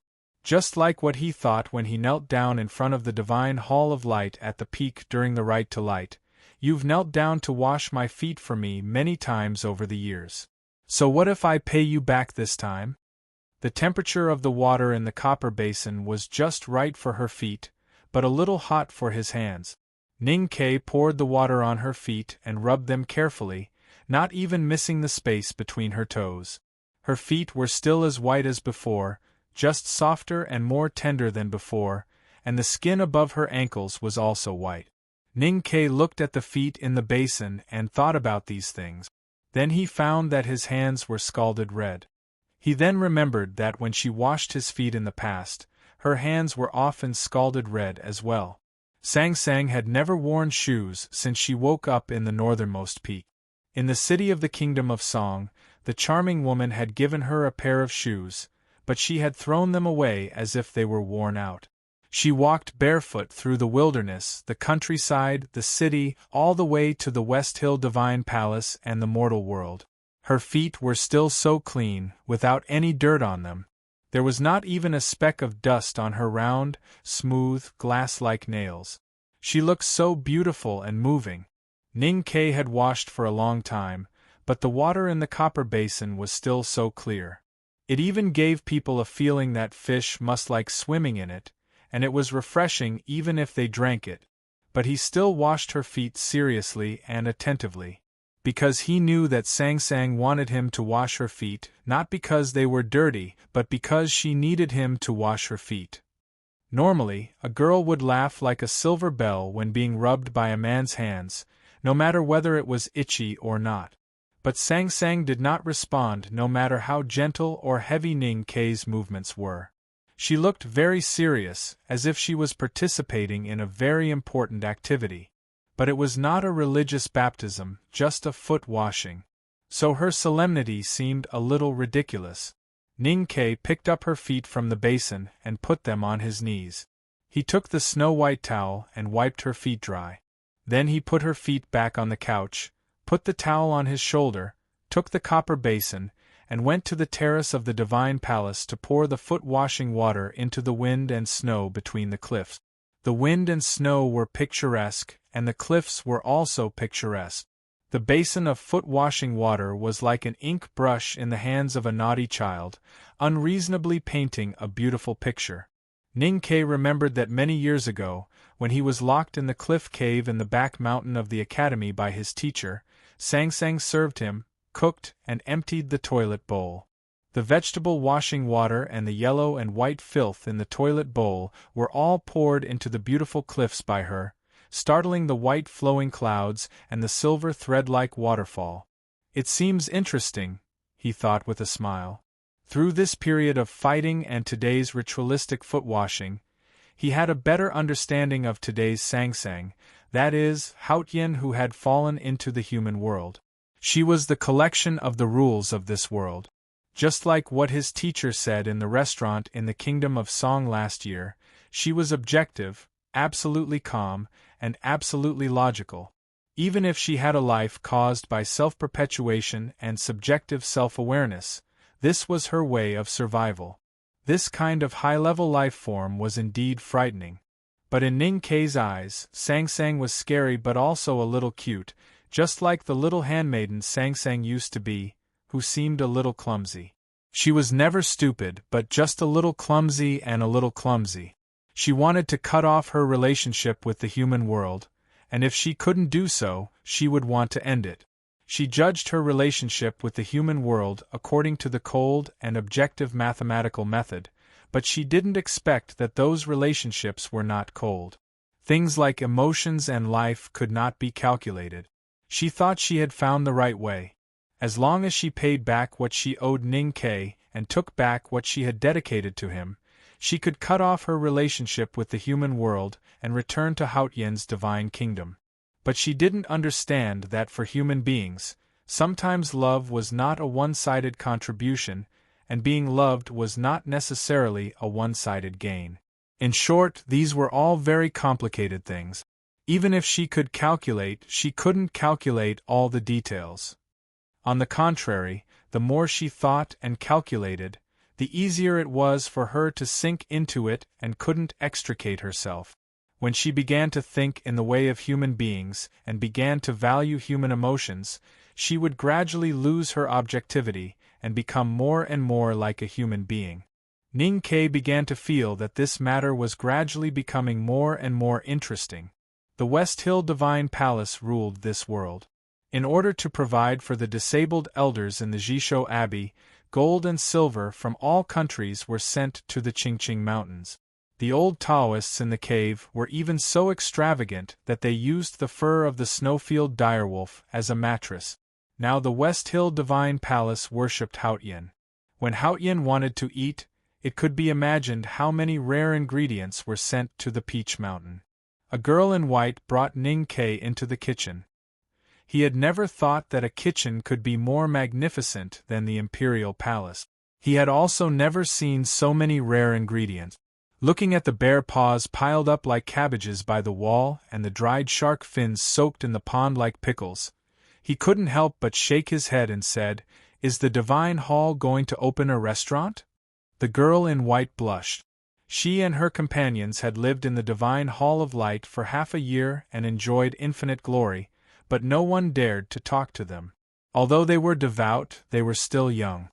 Just like what he thought when he knelt down in front of the divine hall of light at the peak during the rite to light. You've knelt down to wash my feet for me many times over the years. So what if I pay you back this time? The temperature of the water in the copper basin was just right for her feet, but a little hot for his hands. Ning Ke poured the water on her feet and rubbed them carefully, not even missing the space between her toes. Her feet were still as white as before, just softer and more tender than before, and the skin above her ankles was also white. Ning Ke looked at the feet in the basin and thought about these things. Then he found that his hands were scalded red. He then remembered that when she washed his feet in the past, her hands were often scalded red as well. Sang Sang had never worn shoes since she woke up in the northernmost peak. In the city of the Kingdom of Song, the charming woman had given her a pair of shoes, but she had thrown them away as if they were worn out. She walked barefoot through the wilderness, the countryside, the city, all the way to the West Hill Divine Palace and the mortal world. Her feet were still so clean, without any dirt on them. There was not even a speck of dust on her round, smooth, glass-like nails. She looked so beautiful and moving. Ning Ke had washed for a long time, but the water in the copper basin was still so clear. It even gave people a feeling that fish must like swimming in it, and it was refreshing even if they drank it. But he still washed her feet seriously and attentively, because he knew that Sang Sang wanted him to wash her feet, not because they were dirty, but because she needed him to wash her feet. Normally, a girl would laugh like a silver bell when being rubbed by a man's hands, no matter whether it was itchy or not. But Sang Sang did not respond no matter how gentle or heavy Ning Ke's movements were. She looked very serious, as if she was participating in a very important activity. But it was not a religious baptism, just a foot washing. So her solemnity seemed a little ridiculous. Ning Ke picked up her feet from the basin and put them on his knees. He took the snow-white towel and wiped her feet dry. Then he put her feet back on the couch, put the towel on his shoulder, took the copper basin, and went to the terrace of the divine palace to pour the foot-washing water into the wind and snow between the cliffs. The wind and snow were picturesque, and the cliffs were also picturesque. The basin of foot-washing water was like an ink brush in the hands of a naughty child, unreasonably painting a beautiful picture. Ning Ke remembered that many years ago, when he was locked in the cliff cave in the back mountain of the academy by his teacher, Sang Sang served him, cooked, and emptied the toilet bowl. The vegetable washing water and the yellow and white filth in the toilet bowl were all poured into the beautiful cliffs by her, startling the white flowing clouds and the silver thread-like waterfall. It seems interesting, he thought with a smile. Through this period of fighting and today's ritualistic foot-washing, he had a better understanding of today's Sang Sang, that is, Haotian who had fallen into the human world. She was the collection of the rules of this world. Just like what his teacher said in the restaurant in the Kingdom of Song last year, she was objective, absolutely calm, and absolutely logical. Even if she had a life caused by self-perpetuation and subjective self-awareness, this was her way of survival. This kind of high-level life form was indeed frightening. But in Ning Ke's eyes, Sang Sang was scary but also a little cute, just like the little handmaiden Sang Sang used to be, who seemed a little clumsy. She was never stupid, but just a little clumsy and a little clumsy. She wanted to cut off her relationship with the human world, and if she couldn't do so, she would want to end it. She judged her relationship with the human world according to the cold and objective mathematical method, but she didn't expect that those relationships were not cold. Things like emotions and life could not be calculated. She thought she had found the right way. As long as she paid back what she owed Ning Ke and took back what she had dedicated to him, she could cut off her relationship with the human world and return to Haotian's divine kingdom. But she didn't understand that for human beings, sometimes love was not a one-sided contribution, and being loved was not necessarily a one-sided gain. In short, these were all very complicated things. Even if she could calculate, she couldn't calculate all the details. On the contrary, the more she thought and calculated, the easier it was for her to sink into it and couldn't extricate herself. When she began to think in the way of human beings and began to value human emotions, she would gradually lose her objectivity and become more and more like a human being. Ning Ke began to feel that this matter was gradually becoming more and more interesting. The West Hill Divine Palace ruled this world. In order to provide for the disabled elders in the Jisho Abbey, gold and silver from all countries were sent to the Qingqing Mountains. The old Taoists in the cave were even so extravagant that they used the fur of the snowfield direwolf as a mattress. Now the West Hill Divine Palace worshipped Haotian. When Haotian wanted to eat, it could be imagined how many rare ingredients were sent to the Peach Mountain. A girl in white brought Ning Ke into the kitchen. He had never thought that a kitchen could be more magnificent than the imperial palace. He had also never seen so many rare ingredients. Looking at the bear paws piled up like cabbages by the wall and the dried shark fins soaked in the pond like pickles, he couldn't help but shake his head and said, "Is the Divine Hall going to open a restaurant?" The girl in white blushed. She and her companions had lived in the Divine Hall of Light for half a year and enjoyed infinite glory, but no one dared to talk to them. Although they were devout, they were still young.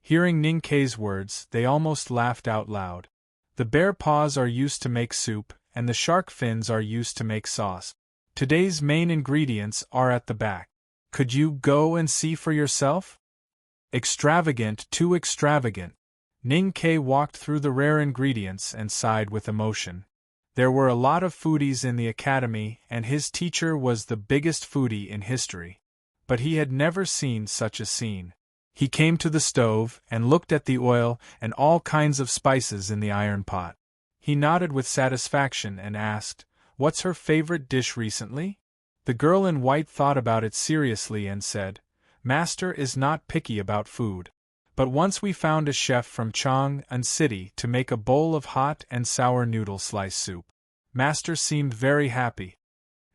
Hearing Ning Ke's words, they almost laughed out loud. The bear paws are used to make soup, and the shark fins are used to make sauce. Today's main ingredients are at the back. Could you go and see for yourself? Extravagant, too extravagant. Ning Ke walked through the rare ingredients and sighed with emotion. There were a lot of foodies in the academy, and his teacher was the biggest foodie in history. But he had never seen such a scene. He came to the stove and looked at the oil and all kinds of spices in the iron pot. He nodded with satisfaction and asked, "What's her favorite dish recently?" The girl in white thought about it seriously and said, "Master is not picky about food. But once we found a chef from Chang'an City to make a bowl of hot and sour noodle slice soup. Master seemed very happy."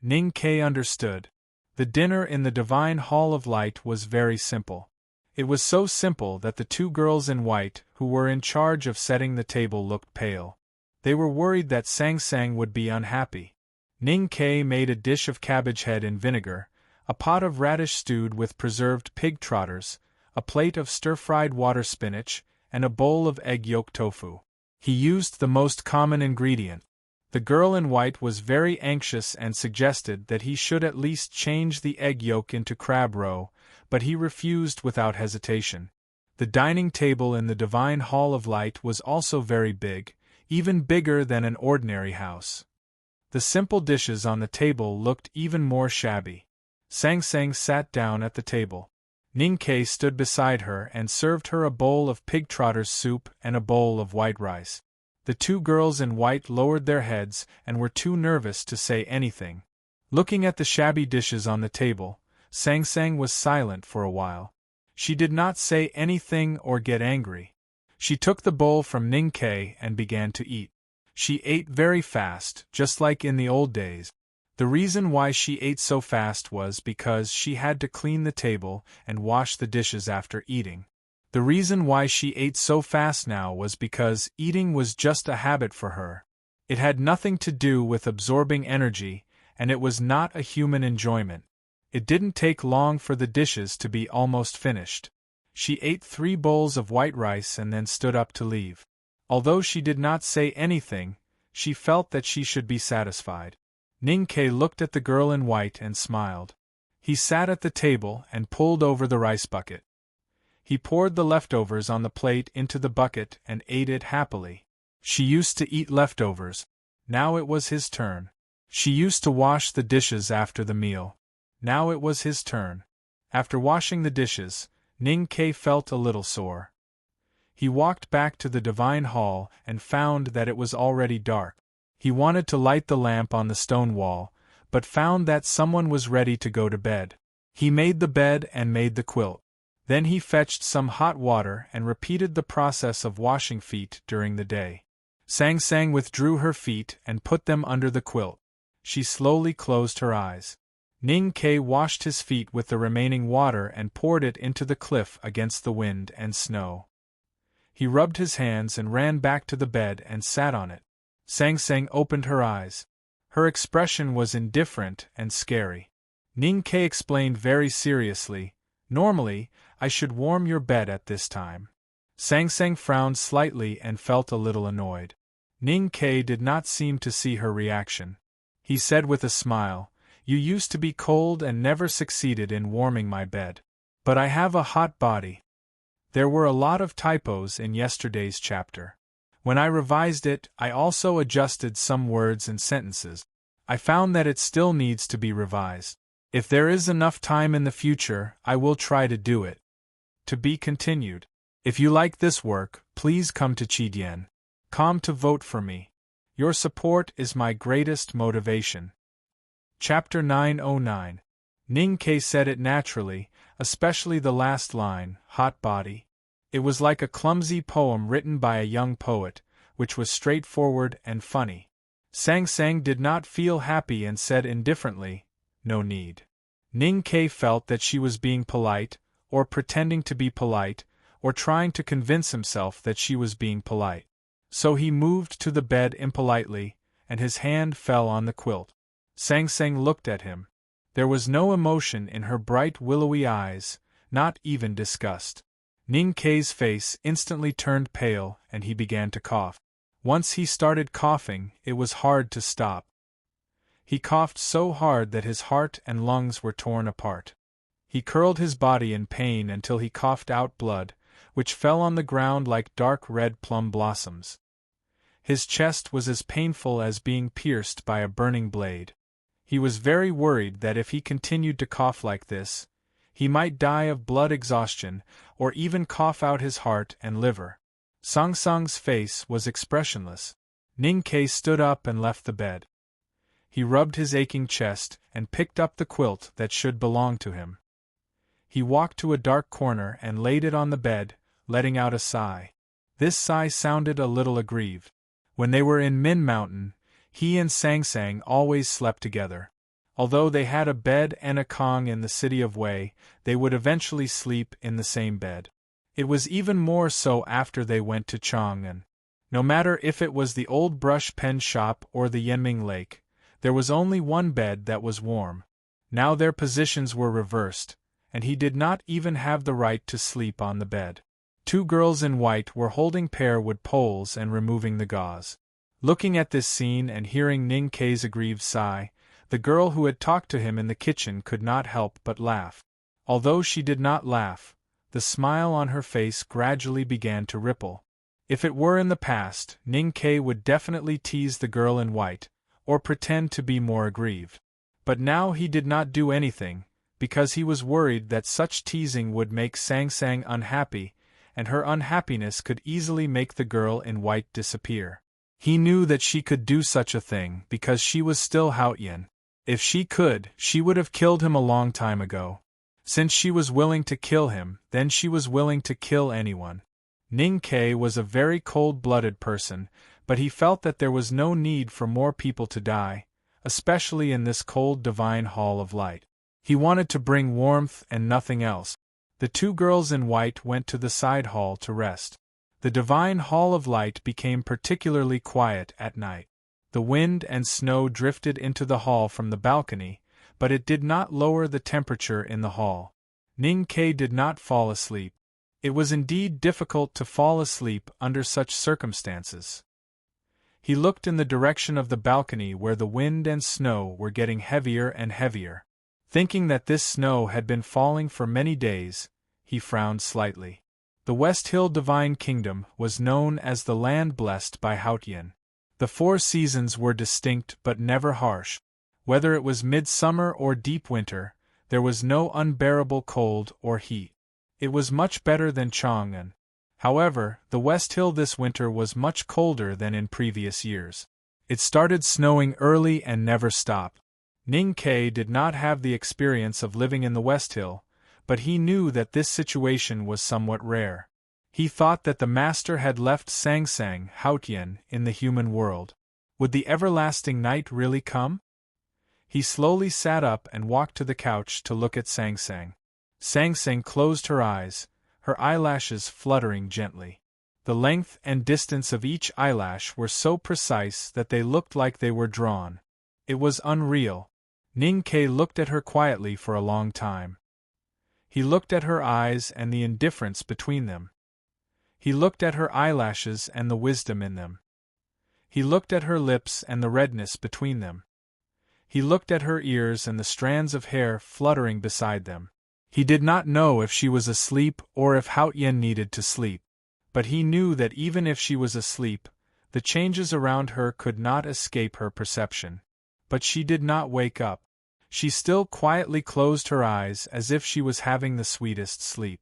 Ning Ke understood. The dinner in the Divine Hall of Light was very simple. It was so simple that the two girls in white, who were in charge of setting the table, looked pale. They were worried that Sang Sang would be unhappy. Ning Ke made a dish of cabbage head in vinegar, a pot of radish stewed with preserved pig trotters, a plate of stir-fried water spinach, and a bowl of egg yolk tofu. He used the most common ingredient. The girl in white was very anxious and suggested that he should at least change the egg yolk into crab roe, but he refused without hesitation. The dining table in the Divine Hall of Light was also very big, even bigger than an ordinary house. The simple dishes on the table looked even more shabby. Sang Sang sat down at the table. Ning Ke stood beside her and served her a bowl of pig trotters soup and a bowl of white rice. The two girls in white lowered their heads and were too nervous to say anything. Looking at the shabby dishes on the table, Sang Sang was silent for a while. She did not say anything or get angry. She took the bowl from Ning Ke and began to eat. She ate very fast, just like in the old days. The reason why she ate so fast was because she had to clean the table and wash the dishes after eating. The reason why she ate so fast now was because eating was just a habit for her. It had nothing to do with absorbing energy, and it was not a human enjoyment. It didn't take long for the dishes to be almost finished. She ate 3 bowls of white rice and then stood up to leave. Although she did not say anything, she felt that she should be satisfied. Ning Ke looked at the girl in white and smiled. He sat at the table and pulled over the rice bucket. He poured the leftovers on the plate into the bucket and ate it happily. She used to eat leftovers. Now it was his turn. She used to wash the dishes after the meal. Now it was his turn. After washing the dishes, Ning Ke felt a little sore. He walked back to the Divine Hall and found that it was already dark. He wanted to light the lamp on the stone wall, but found that someone was ready to go to bed. He made the bed and made the quilt. Then he fetched some hot water and repeated the process of washing feet during the day. Sang Sang withdrew her feet and put them under the quilt. She slowly closed her eyes. Ning Ke washed his feet with the remaining water and poured it into the cliff against the wind and snow. He rubbed his hands and ran back to the bed and sat on it. Sang Sang opened her eyes. Her expression was indifferent and scary. Ning Ke explained very seriously, "Normally, I should warm your bed at this time." Sang Sang frowned slightly and felt a little annoyed. Ning Ke did not seem to see her reaction. He said with a smile, "You used to be cold and never succeeded in warming my bed. But I have a hot body." There were a lot of typos in yesterday's chapter. When I revised it, I also adjusted some words and sentences. I found that it still needs to be revised. If there is enough time in the future, I will try to do it. To be continued. If you like this work, please come to Chidien.com to vote for me. Your support is my greatest motivation. Chapter 909. Ning Ke said it naturally, especially the last line, hot body. It was like a clumsy poem written by a young poet, which was straightforward and funny. Sang Sang did not feel happy and said indifferently, "No need." Ning Ke felt that she was being polite, or pretending to be polite, or trying to convince himself that she was being polite. So he moved to the bed impolitely, and his hand fell on the quilt. Sang Sang looked at him. There was no emotion in her bright willowy eyes, not even disgust. Ning Ke's face instantly turned pale and he began to cough. Once he started coughing, it was hard to stop. He coughed so hard that his heart and lungs were torn apart. He curled his body in pain until he coughed out blood, which fell on the ground like dark red plum blossoms. His chest was as painful as being pierced by a burning blade. He was very worried that if he continued to cough like this, he might die of blood exhaustion, or even cough out his heart and liver. Sang Sang's face was expressionless. Ning Ke stood up and left the bed. He rubbed his aching chest and picked up the quilt that should belong to him. He walked to a dark corner and laid it on the bed, letting out a sigh. This sigh sounded a little aggrieved. When they were in Min Mountain, he and Sang Sang always slept together. Although they had a bed and a Kong in the city of Wei, they would eventually sleep in the same bed. It was even more so after they went to Chang'an. No matter if it was the old brush pen shop or the Yanming Lake, there was only one bed that was warm. Now their positions were reversed, and he did not even have the right to sleep on the bed. Two girls in white were holding pear-wood poles and removing the gauze. Looking at this scene and hearing Ning Ke's aggrieved sigh, the girl who had talked to him in the kitchen could not help but laugh. Although she did not laugh, the smile on her face gradually began to ripple. If it were in the past, Ning Ke would definitely tease the girl in white, or pretend to be more aggrieved. But now he did not do anything, because he was worried that such teasing would make Sang Sang unhappy, and her unhappiness could easily make the girl in white disappear. He knew that she could do such a thing because she was still Haotian. If she could, she would have killed him a long time ago. Since she was willing to kill him, then she was willing to kill anyone. Ning Ke was a very cold-blooded person, but he felt that there was no need for more people to die, especially in this cold divine hall of light. He wanted to bring warmth and nothing else. The two girls in white went to the side hall to rest. The divine hall of light became particularly quiet at night. The wind and snow drifted into the hall from the balcony, but it did not lower the temperature in the hall. Ning Ke did not fall asleep. It was indeed difficult to fall asleep under such circumstances. He looked in the direction of the balcony where the wind and snow were getting heavier and heavier. Thinking that this snow had been falling for many days, he frowned slightly. The West Hill Divine Kingdom was known as the land blessed by Haotian. The 4 seasons were distinct but never harsh. Whether it was midsummer or deep winter, there was no unbearable cold or heat. It was much better than Chang'an. However, the West Hill this winter was much colder than in previous years. It started snowing early and never stopped. Ning Ke did not have the experience of living in the West Hill, but he knew that this situation was somewhat rare. He thought that the master had left Sang Sang Haotian in the human world. Would the everlasting night really come? He slowly sat up and walked to the couch to look at Sang Sang. Sang Sang closed her eyes, her eyelashes fluttering gently. The length and distance of each eyelash were so precise that they looked like they were drawn. It was unreal. Ning Ke looked at her quietly for a long time. He looked at her eyes and the indifference between them. He looked at her eyelashes and the wisdom in them. He looked at her lips and the redness between them. He looked at her ears and the strands of hair fluttering beside them. He did not know if she was asleep or if Hao Yin needed to sleep. But he knew that even if she was asleep, the changes around her could not escape her perception. But she did not wake up. She still quietly closed her eyes as if she was having the sweetest sleep.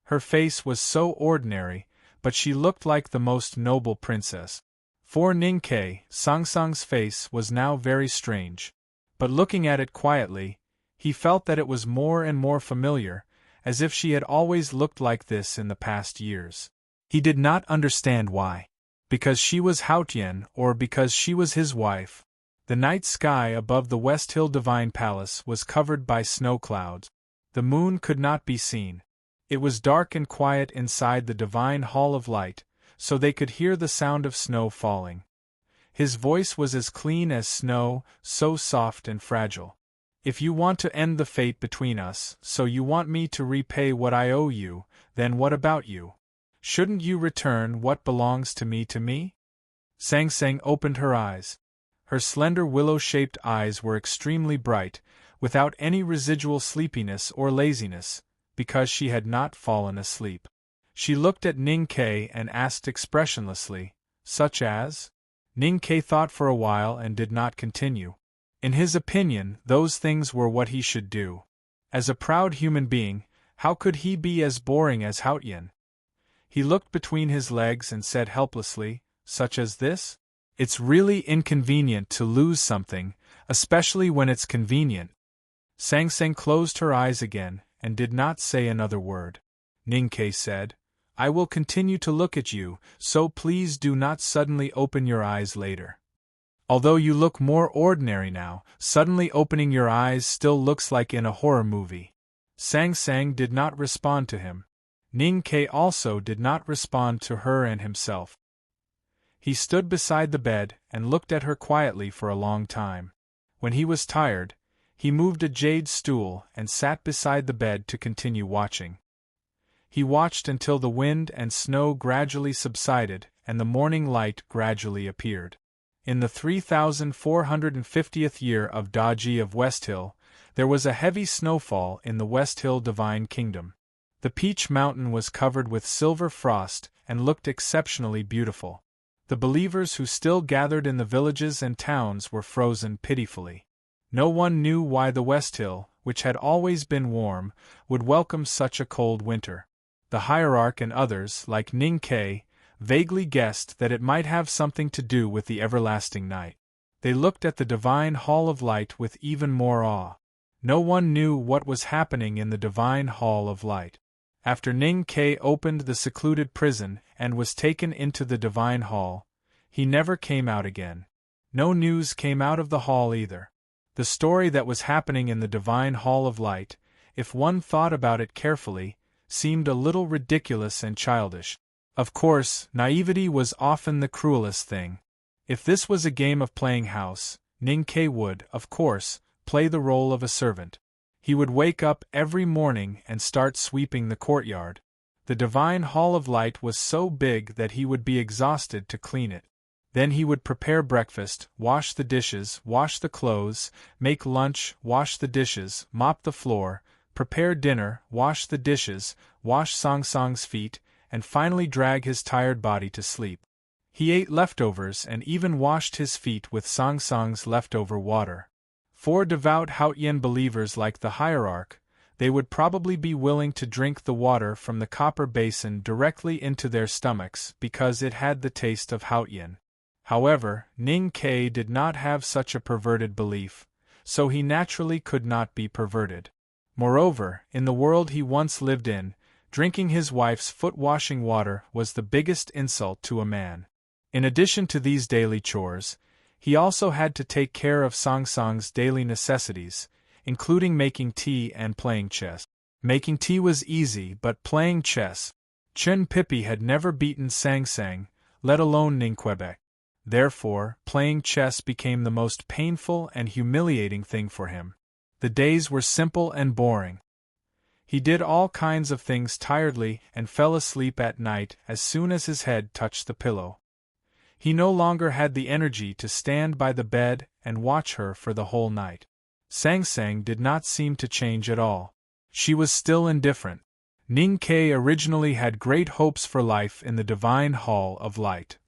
Her face was so ordinary, but she looked like the most noble princess. For Ning Ke, Song Song's face was now very strange. But looking at it quietly, he felt that it was more and more familiar, as if she had always looked like this in the past years. He did not understand why. Because she was Hao Tian or because she was his wife. The night sky above the West Hill Divine Palace was covered by snow clouds. The moon could not be seen. It was dark and quiet inside the Divine Hall of Light, so they could hear the sound of snow falling. His voice was as clean as snow, so soft and fragile. If you want to end the fate between us, so you want me to repay what I owe you, then what about you? Shouldn't you return what belongs to me to me? Sang Sang opened her eyes. Her slender willow-shaped eyes were extremely bright, without any residual sleepiness or laziness, because she had not fallen asleep. She looked at Ning Ke and asked expressionlessly, "Such as?" Ning Ke thought for a while and did not continue. In his opinion, those things were what he should do. As a proud human being, how could he be as boring as Hao Yin? He looked between his legs and said helplessly, "Such as this? It's really inconvenient to lose something, especially when it's convenient." Sang Sang closed her eyes again, and did not say another word. Ning Ke said, "I will continue to look at you, so please do not suddenly open your eyes later. Although you look more ordinary now, suddenly opening your eyes still looks like in a horror movie." Sang Sang did not respond to him. Ning Ke also did not respond to her and himself. He stood beside the bed and looked at her quietly for a long time. When he was tired, he moved a jade stool and sat beside the bed to continue watching. He watched until the wind and snow gradually subsided and the morning light gradually appeared. In the 3450th year of Daji of West Hill, there was a heavy snowfall in the West Hill Divine Kingdom. The Peach Mountain was covered with silver frost and looked exceptionally beautiful. The believers who still gathered in the villages and towns were frozen pitifully. No one knew why the West Hill, which had always been warm, would welcome such a cold winter. The hierarch and others, like Ning Ke, vaguely guessed that it might have something to do with the everlasting night. They looked at the Divine Hall of Light with even more awe. No one knew what was happening in the Divine Hall of Light. After Ning Ke opened the secluded prison and was taken into the Divine Hall, he never came out again. No news came out of the hall either. The story that was happening in the Divine Hall of Light, if one thought about it carefully, seemed a little ridiculous and childish. Of course, naivety was often the cruelest thing. If this was a game of playing house, Ning Ke would, of course, play the role of a servant. He would wake up every morning and start sweeping the courtyard. The Divine Hall of Light was so big that he would be exhausted to clean it. Then he would prepare breakfast, wash the dishes, wash the clothes, make lunch, wash the dishes, mop the floor, prepare dinner, wash the dishes, wash Song Song's feet, and finally drag his tired body to sleep. He ate leftovers and even washed his feet with Song Song's leftover water. For devout Hao Yin believers like the hierarch, they would probably be willing to drink the water from the copper basin directly into their stomachs because it had the taste of Hao Yin. However, Ning Ke did not have such a perverted belief, so he naturally could not be perverted. Moreover, in the world he once lived in, drinking his wife's foot-washing water was the biggest insult to a man. In addition to these daily chores, he also had to take care of Song Song's daily necessities, including making tea and playing chess. Making tea was easy, but playing chess, Chen Pippi had never beaten Sang Sang, let alone Ning Quebec. Therefore, playing chess became the most painful and humiliating thing for him. The days were simple and boring. He did all kinds of things tiredly and fell asleep at night as soon as his head touched the pillow. He no longer had the energy to stand by the bed and watch her for the whole night. Sang Sang did not seem to change at all. She was still indifferent. Ning Ke originally had great hopes for life in the divine hall of light.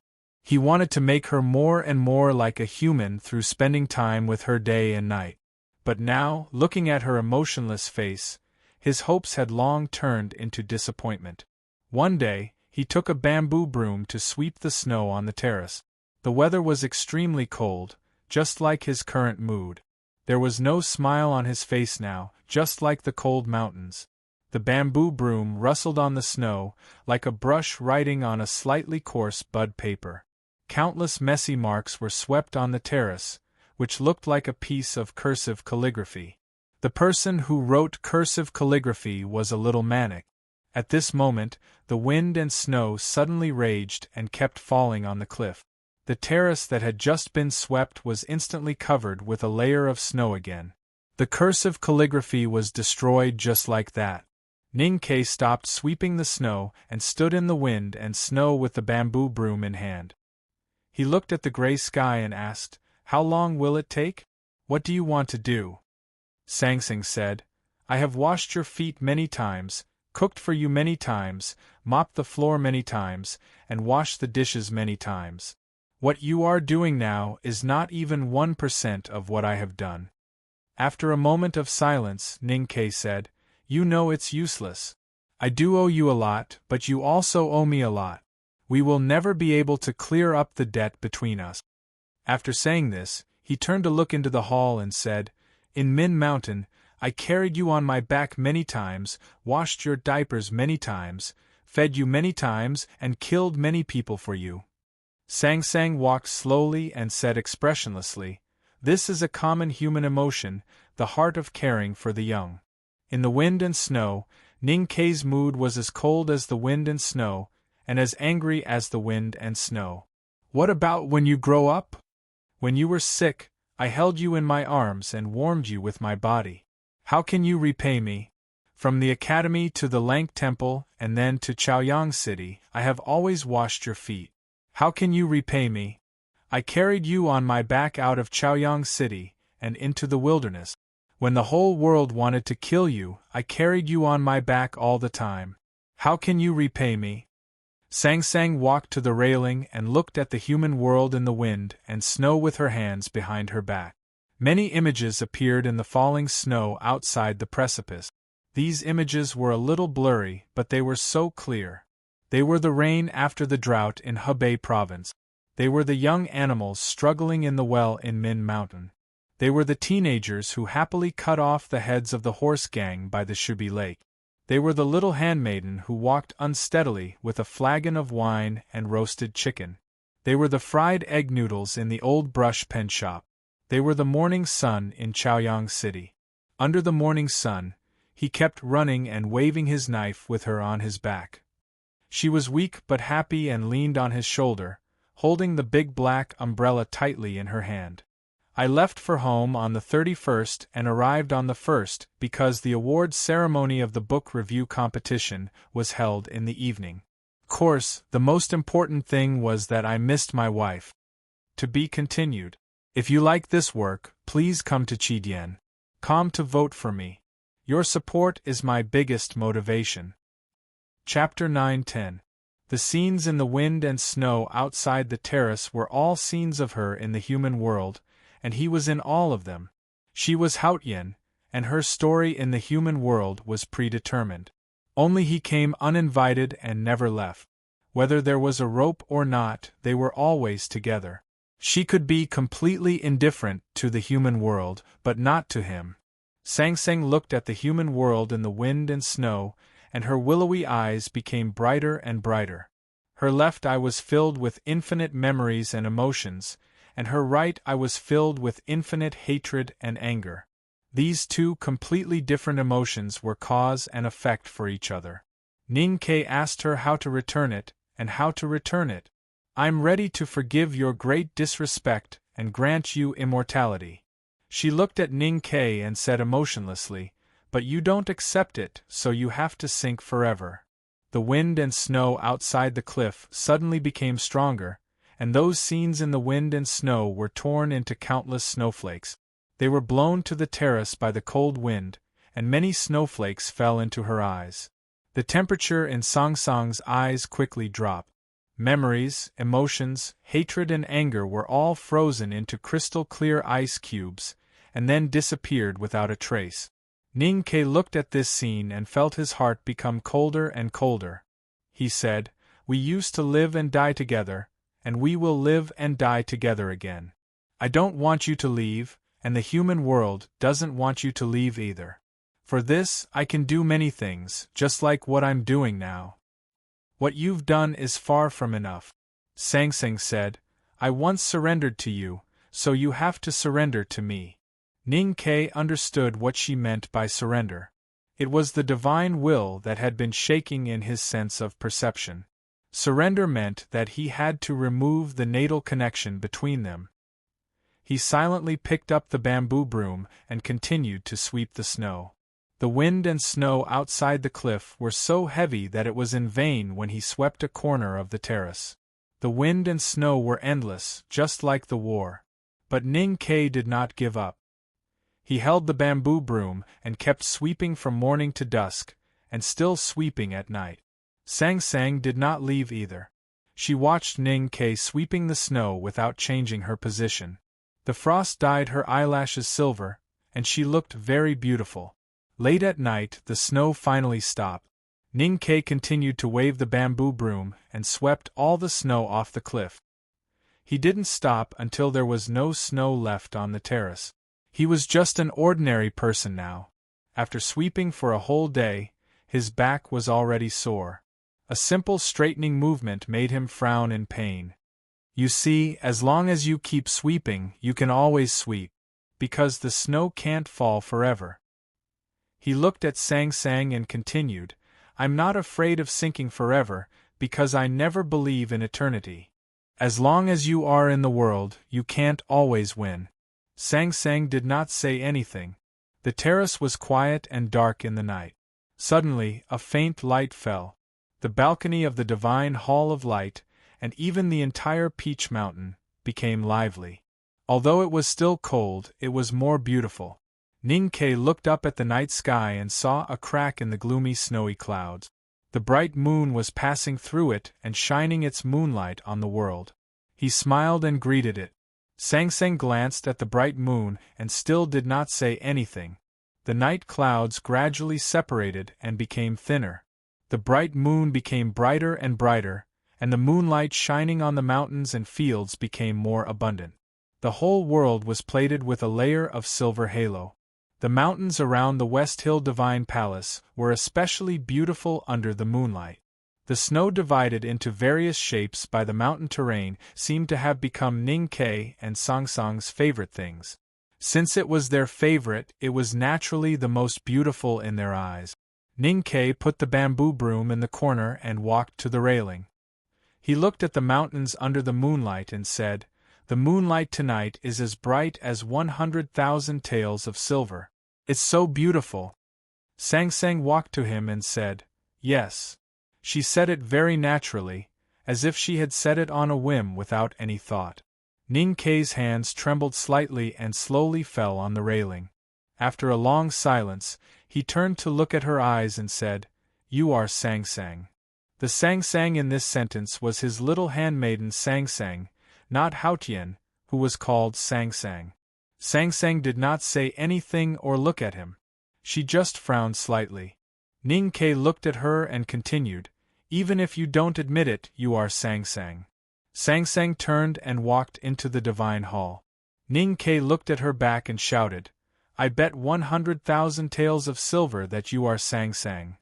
He wanted to make her more and more like a human through spending time with her day and night. But now, looking at her emotionless face, his hopes had long turned into disappointment. One day, he took a bamboo broom to sweep the snow on the terrace. The weather was extremely cold, just like his current mood. There was no smile on his face now, just like the cold mountains. The bamboo broom rustled on the snow, like a brush writing on a slightly coarse bud paper. Countless messy marks were swept on the terrace, which looked like a piece of cursive calligraphy. The person who wrote cursive calligraphy was a little manic. At this moment, the wind and snow suddenly raged and kept falling on the cliff. The terrace that had just been swept was instantly covered with a layer of snow again. The cursive calligraphy was destroyed just like that. Ning Ke stopped sweeping the snow and stood in the wind and snow with the bamboo broom in hand. He looked at the gray sky and asked, "How long will it take? What do you want to do?" Sang Sang said, "I have washed your feet many times, cooked for you many times, mopped the floor many times, and washed the dishes many times. What you are doing now is not even 1% of what I have done." After a moment of silence, Ning Ke said, "You know it's useless. I do owe you a lot, but you also owe me a lot. We will never be able to clear up the debt between us." After saying this, he turned to look into the hall and said, "In Min Mountain, I carried you on my back many times, washed your diapers many times, fed you many times, and killed many people for you." Sang Sang walked slowly and said expressionlessly, "This is a common human emotion, the heart of caring for the young." In the wind and snow, Ning Ke's mood was as cold as the wind and snow, and as angry as the wind and snow. "What about when you grow up? When you were sick, I held you in my arms and warmed you with my body. How can you repay me? From the academy to the Lank Temple and then to Chaoyang City, I have always washed your feet. How can you repay me? I carried you on my back out of Chaoyang City and into the wilderness. When the whole world wanted to kill you, I carried you on my back all the time. How can you repay me?" Sang Sang walked to the railing and looked at the human world in the wind and snow with her hands behind her back. Many images appeared in the falling snow outside the precipice. These images were a little blurry, but they were so clear. They were the rain after the drought in Hebei Province. They were the young animals struggling in the well in Min Mountain. They were the teenagers who happily cut off the heads of the horse gang by the Shubi Lake. They were the little handmaiden who walked unsteadily with a flagon of wine and roasted chicken. They were the fried egg noodles in the old brush pen shop. They were the morning sun in Chaoyang City. Under the morning sun, he kept running and waving his knife with her on his back. She was weak but happy and leaned on his shoulder, holding the big black umbrella tightly in her hand. I left for home on the 31st and arrived on the 1st because the awards ceremony of the book review competition was held in the evening. Of course, the most important thing was that I missed my wife. To be continued. If you like this work, please come to Chidien.com to vote for me. Your support is my biggest motivation. Chapter 9-10. The scenes in the wind and snow outside the terrace were all scenes of her in the human world, and he was in all of them. She was Haotian, and her story in the human world was predetermined. Only he came uninvited and never left. Whether there was a rope or not, they were always together. She could be completely indifferent to the human world, but not to him. Sang Sang looked at the human world in the wind and snow, and her willowy eyes became brighter and brighter. Her left eye was filled with infinite memories and emotions, and her right eye was filled with infinite hatred and anger. These two completely different emotions were cause and effect for each other. Ning Ke asked her how to return it, and how to return it. I'm ready to forgive your great disrespect and grant you immortality. She looked at Ning Ke and said emotionlessly, but you don't accept it, so you have to sink forever. The wind and snow outside the cliff suddenly became stronger, and those scenes in the wind and snow were torn into countless snowflakes. They were blown to the terrace by the cold wind, and many snowflakes fell into her eyes. The temperature in Song Song's eyes quickly dropped. Memories, emotions, hatred and anger were all frozen into crystal-clear ice cubes, and then disappeared without a trace. Ning Ke looked at this scene and felt his heart become colder and colder. He said, "We used to live and die together, and we will live and die together again. I don't want you to leave, and the human world doesn't want you to leave either. For this, I can do many things, just like what I'm doing now. What you've done is far from enough." Sang Sang said, "I once surrendered to you, so you have to surrender to me." Ning Ke understood what she meant by surrender. It was the divine will that had been shaking in his sense of perception. Surrender meant that he had to remove the natal connection between them. He silently picked up the bamboo broom and continued to sweep the snow. The wind and snow outside the cliff were so heavy that it was in vain when he swept a corner of the terrace. The wind and snow were endless, just like the war. But Ning Ke did not give up. He held the bamboo broom and kept sweeping from morning to dusk, and still sweeping at night. Sang Sang did not leave either. She watched Ning Ke sweeping the snow without changing her position. The frost dyed her eyelashes silver, and she looked very beautiful. Late at night, the snow finally stopped. Ning Ke continued to wave the bamboo broom and swept all the snow off the cliff. He didn't stop until there was no snow left on the terrace. He was just an ordinary person now. After sweeping for a whole day, his back was already sore. A simple straightening movement made him frown in pain. You see, as long as you keep sweeping, you can always sweep, because the snow can't fall forever. He looked at Sang Sang and continued, "I'm not afraid of sinking forever, because I never believe in eternity. As long as you are in the world, you can't always win." Sang Sang did not say anything. The terrace was quiet and dark in the night. Suddenly, a faint light fell. The balcony of the Divine Hall of Light, and even the entire Peach Mountain, became lively. Although it was still cold, it was more beautiful. Ning Ke looked up at the night sky and saw a crack in the gloomy snowy clouds. The bright moon was passing through it and shining its moonlight on the world. He smiled and greeted it. Sang Sang glanced at the bright moon and still did not say anything. The night clouds gradually separated and became thinner. The bright moon became brighter and brighter, and the moonlight shining on the mountains and fields became more abundant. The whole world was plated with a layer of silver halo. The mountains around the West Hill Divine Palace were especially beautiful under the moonlight. The snow divided into various shapes by the mountain terrain seemed to have become Ning Ke and Song Song's favorite things. Since it was their favorite, it was naturally the most beautiful in their eyes. Ning Ke put the bamboo broom in the corner and walked to the railing. He looked at the mountains under the moonlight and said, "The moonlight tonight is as bright as 100,000 taels of silver. It's so beautiful." Sang Sang walked to him and said, "Yes." She said it very naturally, as if she had said it on a whim without any thought. Ning Ke's hands trembled slightly and slowly fell on the railing. After a long silence, he turned to look at her eyes and said, "You are Sang Sang." The Sang Sang in this sentence was his little handmaiden Sang Sang, not Haotian, who was called Sang Sang. Sang Sang did not say anything or look at him. She just frowned slightly. Ning Ke looked at her and continued, "Even if you don't admit it, you are Sang Sang." Sang Sang turned and walked into the Divine Hall. Ning Ke looked at her back and shouted, "I bet 100,000 taels of silver that you are Sang Sang."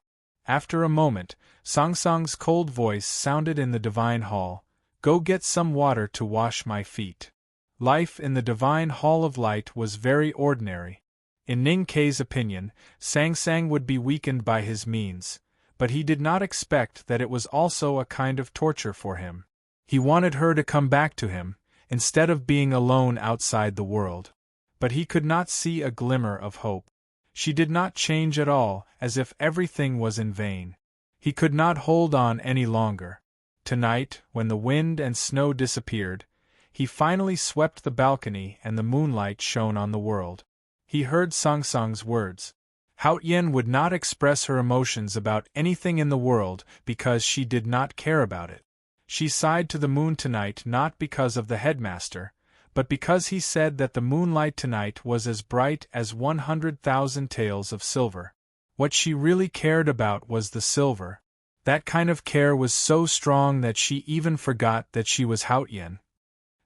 After a moment, Song Song's cold voice sounded in the Divine Hall, "Go get some water to wash my feet." Life in the Divine Hall of Light was very ordinary. In Ning Ke's opinion, Sang Sang would be weakened by his means, but he did not expect that it was also a kind of torture for him. He wanted her to come back to him, instead of being alone outside the world. But he could not see a glimmer of hope. She did not change at all, as if everything was in vain. He could not hold on any longer. Tonight, when the wind and snow disappeared, he finally swept the balcony and the moonlight shone on the world. He heard Song Song's words. Hao Yen would not express her emotions about anything in the world because she did not care about it. She sighed to the moon tonight not because of the headmaster, but because he said that the moonlight tonight was as bright as 100,000 taels of silver. What she really cared about was the silver. That kind of care was so strong that she even forgot that she was Hao Yen.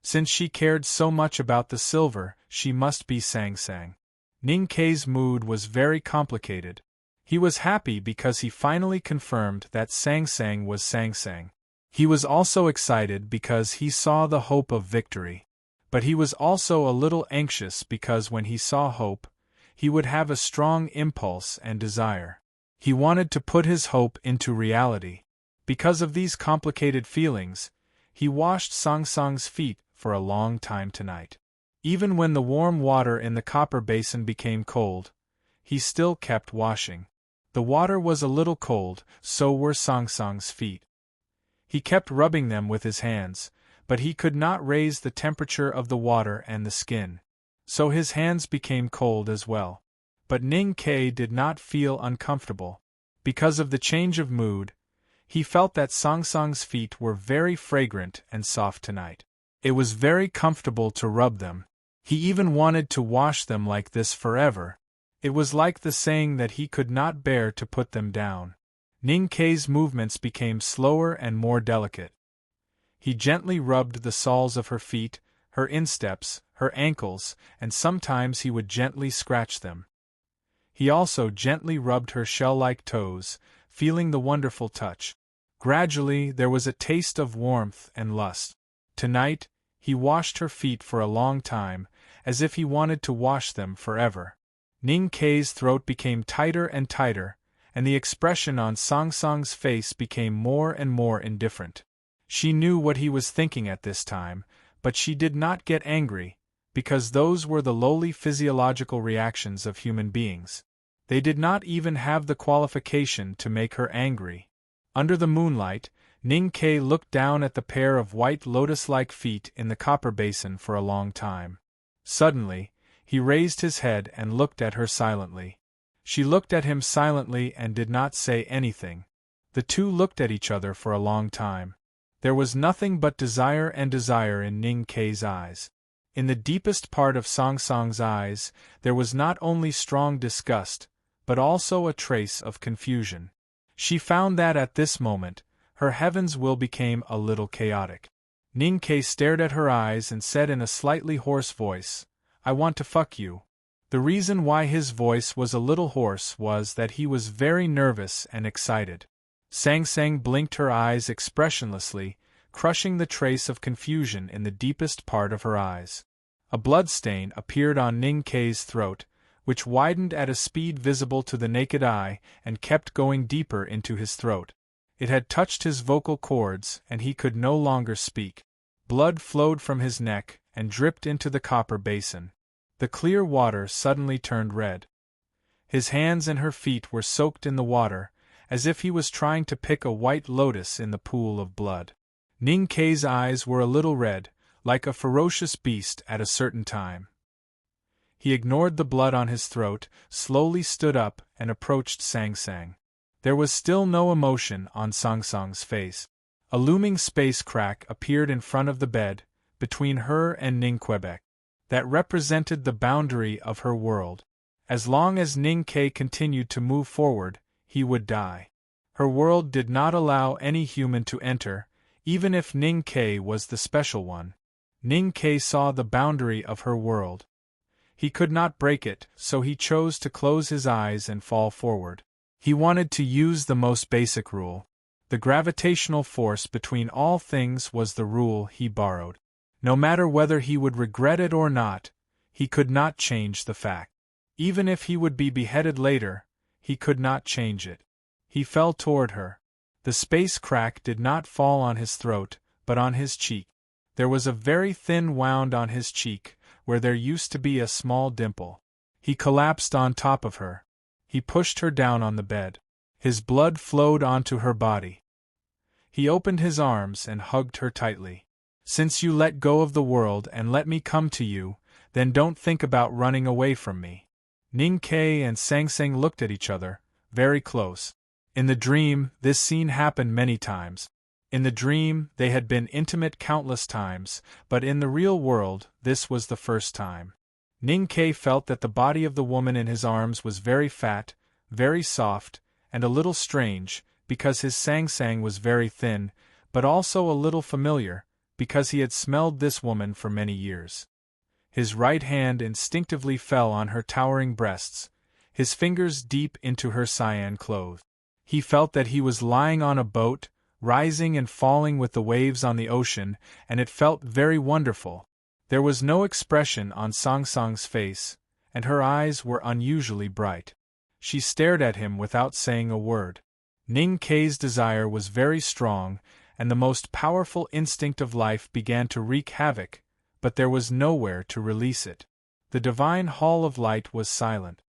Since she cared so much about the silver, she must be Sang Sang. Ning Kei's mood was very complicated. He was happy because he finally confirmed that Sang Sang was Sang Sang. He was also excited because he saw the hope of victory. But he was also a little anxious because when he saw hope, he would have a strong impulse and desire. He wanted to put his hope into reality. Because of these complicated feelings, he washed Song Song's feet for a long time tonight. Even when the warm water in the copper basin became cold, he still kept washing. The water was a little cold, so were Song Song's feet. He kept rubbing them with his hands, but he could not raise the temperature of the water and the skin. So his hands became cold as well. But Ning Kei did not feel uncomfortable. Because of the change of mood, he felt that Song Song's feet were very fragrant and soft tonight. It was very comfortable to rub them. He even wanted to wash them like this forever. It was like the saying that he could not bear to put them down. Ning Kei's movements became slower and more delicate. He gently rubbed the soles of her feet, her insteps, her ankles, and sometimes he would gently scratch them. He also gently rubbed her shell-like toes, feeling the wonderful touch. Gradually there was a taste of warmth and lust. Tonight, he washed her feet for a long time, as if he wanted to wash them forever. Ning Kei's throat became tighter and tighter, and the expression on Song Song's face became more and more indifferent. She knew what he was thinking at this time, but she did not get angry, because those were the lowly physiological reactions of human beings. They did not even have the qualification to make her angry. Under the moonlight, Ning Kei looked down at the pair of white lotus-like feet in the copper basin for a long time. Suddenly, he raised his head and looked at her silently. She looked at him silently and did not say anything. The two looked at each other for a long time. There was nothing but desire and desire in Ning Kei's eyes. In the deepest part of Song Song's eyes, there was not only strong disgust, but also a trace of confusion. She found that at this moment, her heaven's will became a little chaotic. Ning Kei stared at her eyes and said in a slightly hoarse voice, "I want to fuck you." The reason why his voice was a little hoarse was that he was very nervous and excited. Sang Sang blinked her eyes expressionlessly, crushing the trace of confusion in the deepest part of her eyes. A bloodstain appeared on Ning Kei's throat, which widened at a speed visible to the naked eye and kept going deeper into his throat. It had touched his vocal cords and he could no longer speak. Blood flowed from his neck and dripped into the copper basin. The clear water suddenly turned red. His hands and her feet were soaked in the water, as if he was trying to pick a white lotus in the pool of blood. Ning Kei's eyes were a little red, like a ferocious beast at a certain time. He ignored the blood on his throat, slowly stood up, and approached Sang Sang. There was still no emotion on Song Song's face. A looming space crack appeared in front of the bed, between her and Ning Quebec. That represented the boundary of her world. As long as Ning Kei continued to move forward, he would die. Her world did not allow any human to enter, even if Ning Kei was the special one. Ning Kei saw the boundary of her world. He could not break it, so he chose to close his eyes and fall forward. He wanted to use the most basic rule. The gravitational force between all things was the rule he borrowed. No matter whether he would regret it or not, he could not change the fact. Even if he would be beheaded later, he could not change it. He fell toward her. The space crack did not fall on his throat, but on his cheek. There was a very thin wound on his cheek, where there used to be a small dimple. He collapsed on top of her. He pushed her down on the bed. His blood flowed onto her body. He opened his arms and hugged her tightly. Since you let go of the world and let me come to you, then don't think about running away from me. Ning Ke and Sang Sang looked at each other, very close. In the dream, this scene happened many times. In the dream, they had been intimate countless times, but in the real world, this was the first time. Ning Ke felt that the body of the woman in his arms was very fat, very soft, and a little strange, because his Sang Sang was very thin, but also a little familiar, because he had smelled this woman for many years. His right hand instinctively fell on her towering breasts, his fingers deep into her cyan clothes. He felt that he was lying on a boat, rising and falling with the waves on the ocean, and it felt very wonderful. There was no expression on Sang Sang's face, and her eyes were unusually bright. She stared at him without saying a word. Ning Ke's desire was very strong, and the most powerful instinct of life began to wreak havoc, but there was nowhere to release it. The divine hall of light was silent.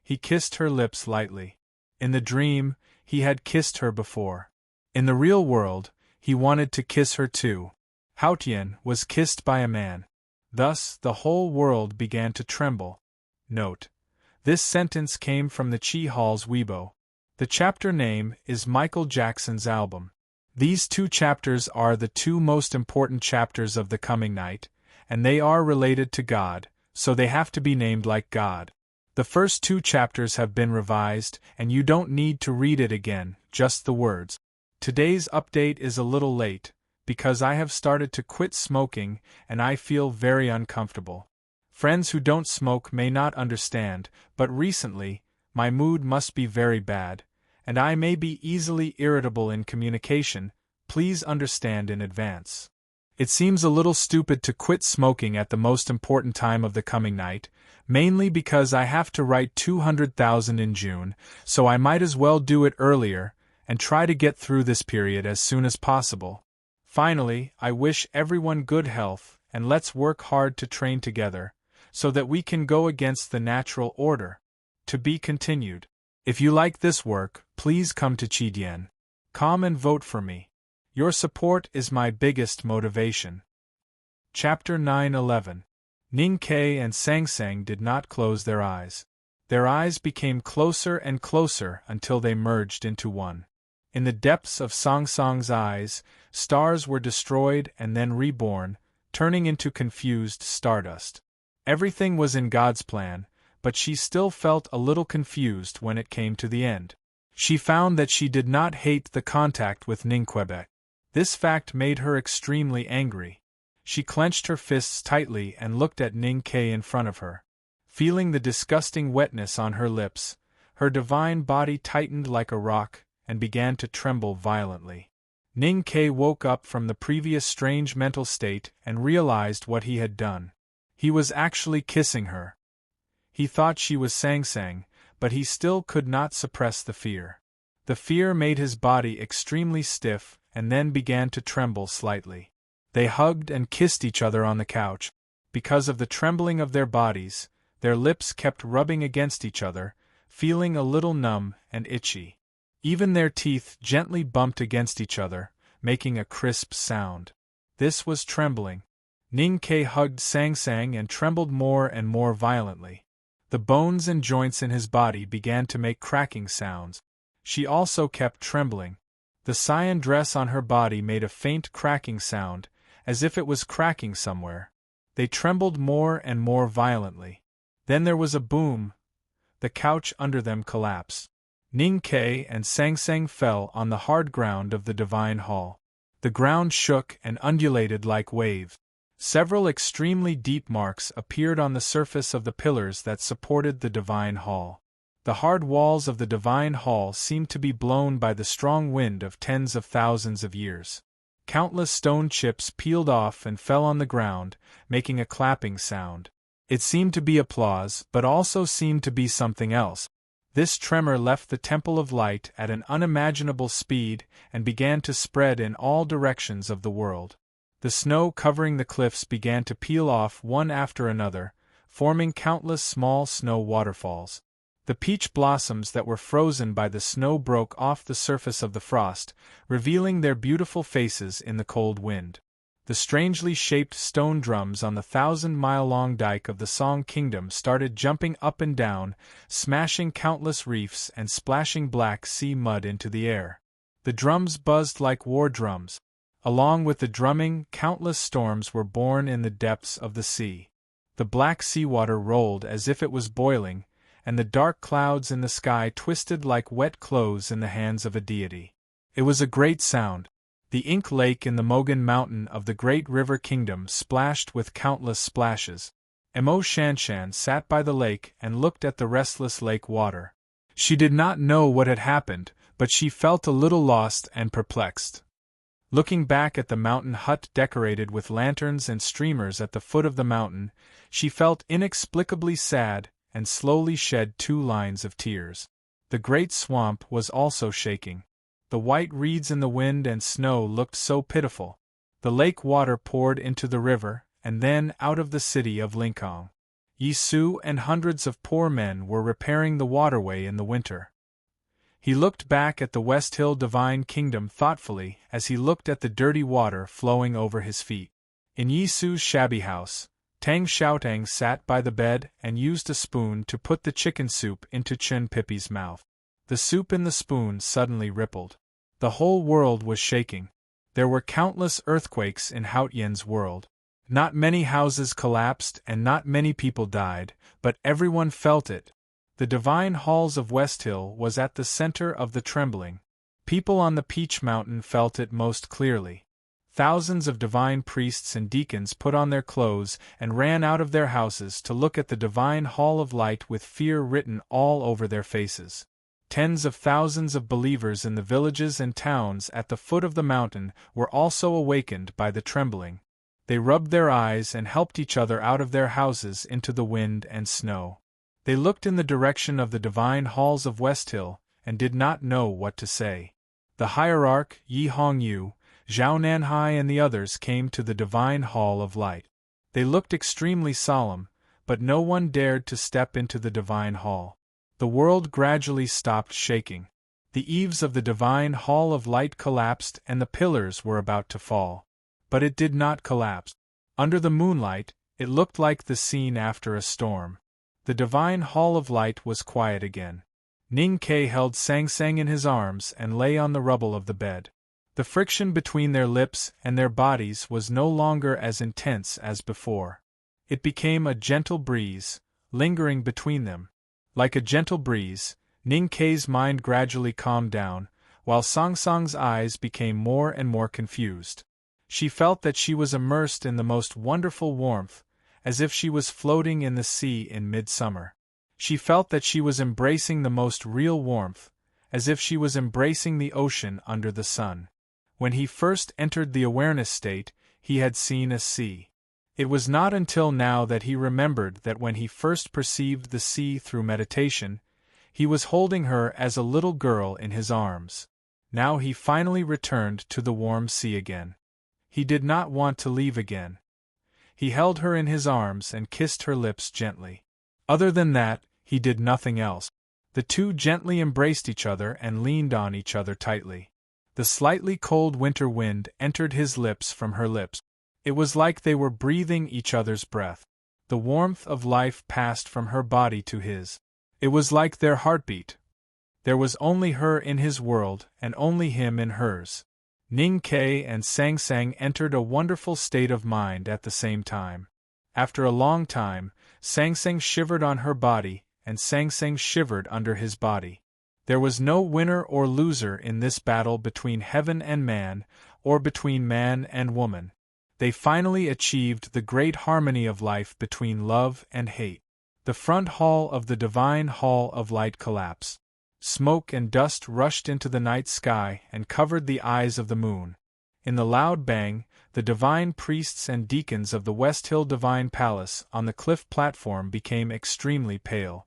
He kissed her lips lightly. In the dream, he had kissed her before. In the real world, he wanted to kiss her too. Haotian was kissed by a man. Thus, the whole world began to tremble. Note: this sentence came from the Chi Hall's Weibo. The chapter name is Michael Jackson's album. These two chapters are the two most important chapters of the coming night, and they are related to God, so they have to be named like God. The first two chapters have been revised, and you don't need to read it again, just the words. Today's update is a little late, because I have started to quit smoking and I feel very uncomfortable. Friends who don't smoke may not understand, but recently, my mood must be very bad, and I may be easily irritable in communication. Please understand in advance. It seems a little stupid to quit smoking at the most important time of the coming night, mainly because I have to write 200,000 in June, so I might as well do it earlier, and try to get through this period as soon as possible. Finally, I wish everyone good health, and let's work hard to train together, so that we can go against the natural order. To be continued. If you like this work, please come to Chidian. Come and vote for me. Your support is my biggest motivation. Chapter 9:11. Ning Ke and Sang Sang did not close their eyes. Their eyes became closer and closer until they merged into one. In the depths of Sang Sang's eyes, stars were destroyed and then reborn, turning into confused stardust. Everything was in God's plan, but she still felt a little confused when it came to the end. She found that she did not hate the contact with Ning Quebec. This fact made her extremely angry. She clenched her fists tightly and looked at Ning Ke in front of her. Feeling the disgusting wetness on her lips, her divine body tightened like a rock and began to tremble violently. Ning Ke woke up from the previous strange mental state and realized what he had done. He was actually kissing her. He thought she was Sang Sang, but he still could not suppress the fear. The fear made his body extremely stiff and then began to tremble slightly. They hugged and kissed each other on the couch. Because of the trembling of their bodies, their lips kept rubbing against each other, feeling a little numb and itchy. Even their teeth gently bumped against each other, making a crisp sound. This was trembling. Ning Ke hugged Sang Sang and trembled more and more violently. The bones and joints in his body began to make cracking sounds. She also kept trembling. The cyan dress on her body made a faint cracking sound, as if it was cracking somewhere. They trembled more and more violently. Then there was a boom. The couch under them collapsed. Ning Ke and Sang Sang fell on the hard ground of the divine hall. The ground shook and undulated like waves. Several extremely deep marks appeared on the surface of the pillars that supported the divine hall. The hard walls of the divine hall seemed to be blown by the strong wind of tens of thousands of years. Countless stone chips peeled off and fell on the ground, making a clapping sound. It seemed to be applause, but also seemed to be something else. This tremor left the Temple of Light at an unimaginable speed and began to spread in all directions of the world. The snow covering the cliffs began to peel off one after another, forming countless small snow waterfalls. The peach blossoms that were frozen by the snow broke off the surface of the frost, revealing their beautiful faces in the cold wind. The strangely shaped stone drums on the 1,000-mile-long dike of the Song Kingdom started jumping up and down, smashing countless reefs and splashing black sea mud into the air. The drums buzzed like war drums. Along with the drumming, countless storms were born in the depths of the sea. The black seawater rolled as if it was boiling, and the dark clouds in the sky twisted like wet clothes in the hands of a deity. It was a great sound. The Ink Lake in the Mogan Mountain of the Great River Kingdom splashed with countless splashes. Emo Shanshan sat by the lake and looked at the restless lake water. She did not know what had happened, but she felt a little lost and perplexed. Looking back at the mountain hut decorated with lanterns and streamers at the foot of the mountain, she felt inexplicably sad and slowly shed 2 lines of tears. The great swamp was also shaking. The white reeds in the wind and snow looked so pitiful. The lake water poured into the river, and then out of the city of Lincoln. Yi Su and hundreds of poor men were repairing the waterway in the winter. He looked back at the West Hill Divine Kingdom thoughtfully as he looked at the dirty water flowing over his feet. In Yi Su's shabby house, Tang Xiaotang sat by the bed and used a spoon to put the chicken soup into Chen Pippi's mouth. The soup in the spoon suddenly rippled. The whole world was shaking. There were countless earthquakes in Haotian's world. Not many houses collapsed and not many people died, but everyone felt it. The divine halls of West Hill was at the center of the trembling. People on the Peach Mountain felt it most clearly. Thousands of divine priests and deacons put on their clothes and ran out of their houses to look at the divine hall of light with fear written all over their faces. Tens of thousands of believers in the villages and towns at the foot of the mountain were also awakened by the trembling. They rubbed their eyes and helped each other out of their houses into the wind and snow. They looked in the direction of the divine halls of West Hill and did not know what to say. The hierarch, Yi Hongyu, Zhao Nanhai and the others came to the divine hall of light. They looked extremely solemn, but no one dared to step into the divine hall. The world gradually stopped shaking. The eaves of the divine hall of light collapsed and the pillars were about to fall. But it did not collapse. Under the moonlight, it looked like the scene after a storm. The divine hall of light was quiet again. Ning Ke held Sang Sang in his arms and lay on the rubble of the bed. The friction between their lips and their bodies was no longer as intense as before. It became a gentle breeze, lingering between them. Like a gentle breeze, Ning Ke's mind gradually calmed down, while Song Song's eyes became more and more confused. She felt that she was immersed in the most wonderful warmth, as if she was floating in the sea in midsummer. She felt that she was embracing the most real warmth, as if she was embracing the ocean under the sun. When he first entered the awareness state, he had seen a sea. It was not until now that he remembered that when he first perceived the sea through meditation, he was holding her as a little girl in his arms. Now he finally returned to the warm sea again. He did not want to leave again. He held her in his arms and kissed her lips gently. Other than that, he did nothing else. The two gently embraced each other and leaned on each other tightly. The slightly cold winter wind entered his lips from her lips. It was like they were breathing each other's breath. The warmth of life passed from her body to his. It was like their heartbeat. There was only her in his world and only him in hers. Ning Ke and Sang Sang entered a wonderful state of mind at the same time. After a long time, Sang Sang shivered on her body, and Sang Sang shivered under his body. There was no winner or loser in this battle between heaven and man, or between man and woman. They finally achieved the great harmony of life between love and hate. The front hall of the divine hall of light collapsed. Smoke and dust rushed into the night sky and covered the eyes of the moon. In the loud bang, the divine priests and deacons of the West Hill Divine Palace on the cliff platform became extremely pale.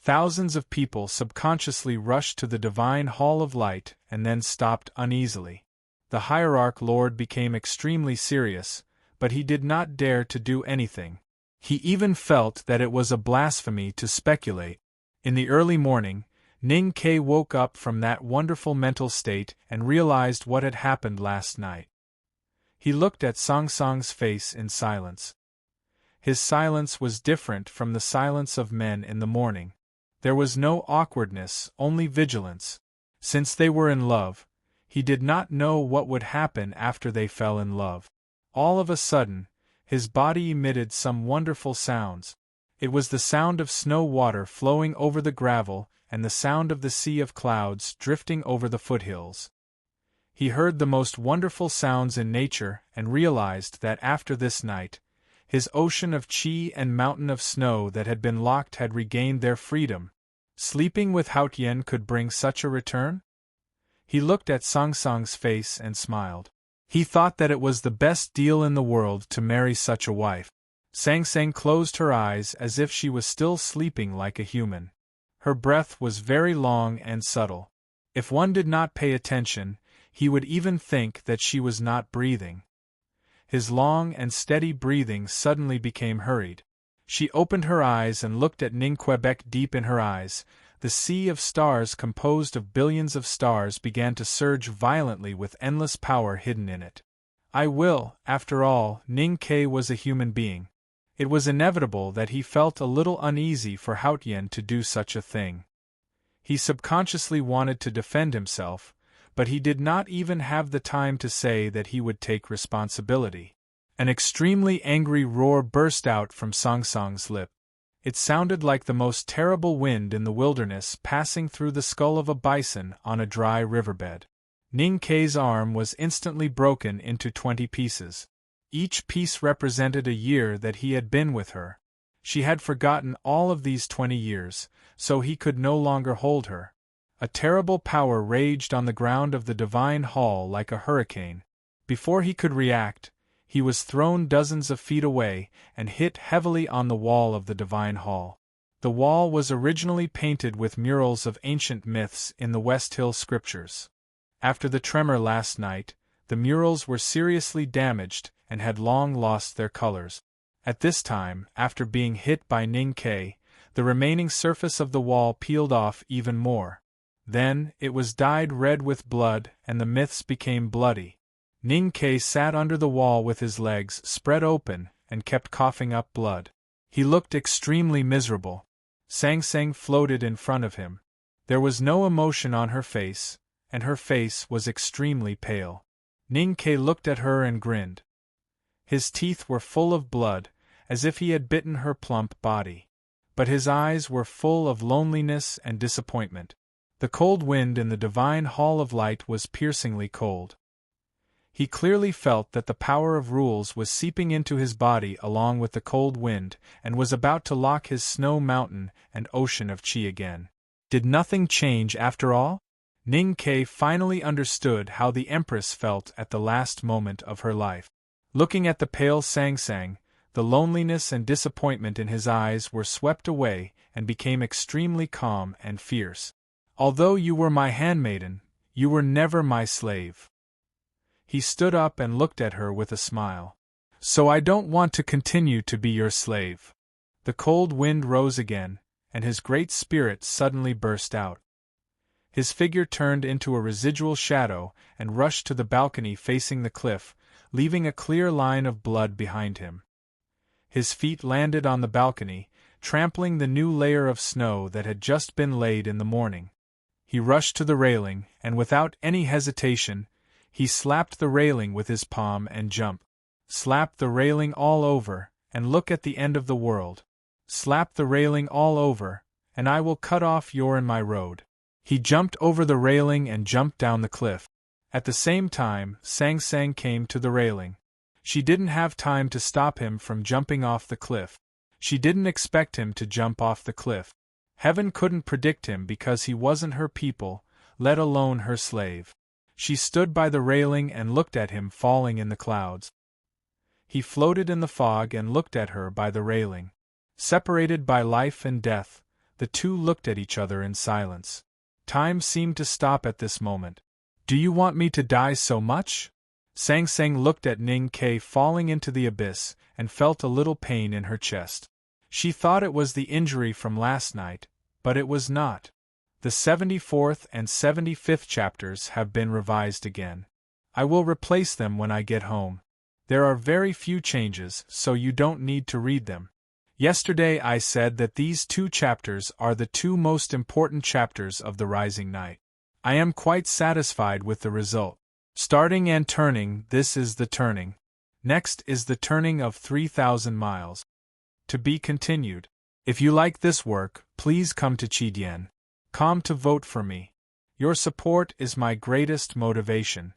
Thousands of people subconsciously rushed to the divine hall of light and then stopped uneasily. The hierarch lord became extremely serious, but he did not dare to do anything. He even felt that it was a blasphemy to speculate. In the early morning, Ning Ke woke up from that wonderful mental state and realized what had happened last night. He looked at Song Song's face in silence. His silence was different from the silence of men in the morning. There was no awkwardness, only vigilance. Since they were in love, he did not know what would happen after they fell in love. All of a sudden, his body emitted some wonderful sounds. It was the sound of snow water flowing over the gravel and the sound of the sea of clouds drifting over the foothills. He heard the most wonderful sounds in nature and realized that after this night, his ocean of chi and mountain of snow that had been locked had regained their freedom. Sleeping with Haotian could bring such a return? He looked at Song Song's face and smiled. He thought that it was the best deal in the world to marry such a wife. Sang Sang closed her eyes as if she was still sleeping like a human. Her breath was very long and subtle. If one did not pay attention, he would even think that she was not breathing. His long and steady breathing suddenly became hurried. She opened her eyes and looked at Ning Quebec deep in her eyes. The sea of stars composed of billions of stars began to surge violently with endless power hidden in it. I will, after all, Ning Ke was a human being. It was inevitable that he felt a little uneasy for Haotian to do such a thing. He subconsciously wanted to defend himself, but he did not even have the time to say that he would take responsibility. An extremely angry roar burst out from Song Song's lip. It sounded like the most terrible wind in the wilderness passing through the skull of a bison on a dry riverbed. Ning Ke's arm was instantly broken into 20 pieces. Each piece represented a year that he had been with her. She had forgotten all of these 20 years, so he could no longer hold her. A terrible power raged on the ground of the divine hall like a hurricane. Before he could react, he was thrown dozens of feet away and hit heavily on the wall of the divine hall. The wall was originally painted with murals of ancient myths in the West Hill scriptures. After the tremor last night, the murals were seriously damaged and had long lost their colors. At this time, after being hit by Ning Ke, the remaining surface of the wall peeled off even more. Then, it was dyed red with blood and the myths became bloody. Ning Ke sat under the wall with his legs spread open and kept coughing up blood. He looked extremely miserable. Sang Sang floated in front of him. There was no emotion on her face, and her face was extremely pale. Ning Ke looked at her and grinned. His teeth were full of blood, as if he had bitten her plump body. But his eyes were full of loneliness and disappointment. The cold wind in the divine hall of light was piercingly cold. He clearly felt that the power of rules was seeping into his body along with the cold wind, and was about to lock his snow mountain and ocean of chi again. Did nothing change after all? Ning Ke finally understood how the Empress felt at the last moment of her life. Looking at the pale Sang Sang, the loneliness and disappointment in his eyes were swept away and became extremely calm and fierce. Although you were my handmaiden, you were never my slave. He stood up and looked at her with a smile. So I don't want to continue to be your slave. The cold wind rose again, and his great spirit suddenly burst out. His figure turned into a residual shadow and rushed to the balcony facing the cliff, leaving a clear line of blood behind him. His feet landed on the balcony, trampling the new layer of snow that had just been laid in the morning. He rushed to the railing, and without any hesitation, he slapped the railing with his palm and jumped. Slap the railing all over, and look at the end of the world. Slap the railing all over, and I will cut off your and my road. He jumped over the railing and jumped down the cliff. At the same time, Sang Sang came to the railing. She didn't have time to stop him from jumping off the cliff. She didn't expect him to jump off the cliff. Heaven couldn't predict him because he wasn't her people, let alone her slave. She stood by the railing and looked at him falling in the clouds. He floated in the fog and looked at her by the railing. Separated by life and death, The two looked at each other in silence. Time seemed to stop at this moment. "Do you want me to die so much?" Sang Sang looked at Ning Ke falling into the abyss, and felt a little pain in her chest. She thought it was the injury from last night, but it was not. The 74th and 75th chapters have been revised again. I will replace them when I get home. There are very few changes, so you don't need to read them. Yesterday I said that these 2 chapters are the 2 most important chapters of The Rising Night. I am quite satisfied with the result. Starting and turning, this is the turning. Next is the turning of 3,000 miles. To be continued. If you like this work, please come to Chidien.com to vote for me. Your support is my greatest motivation.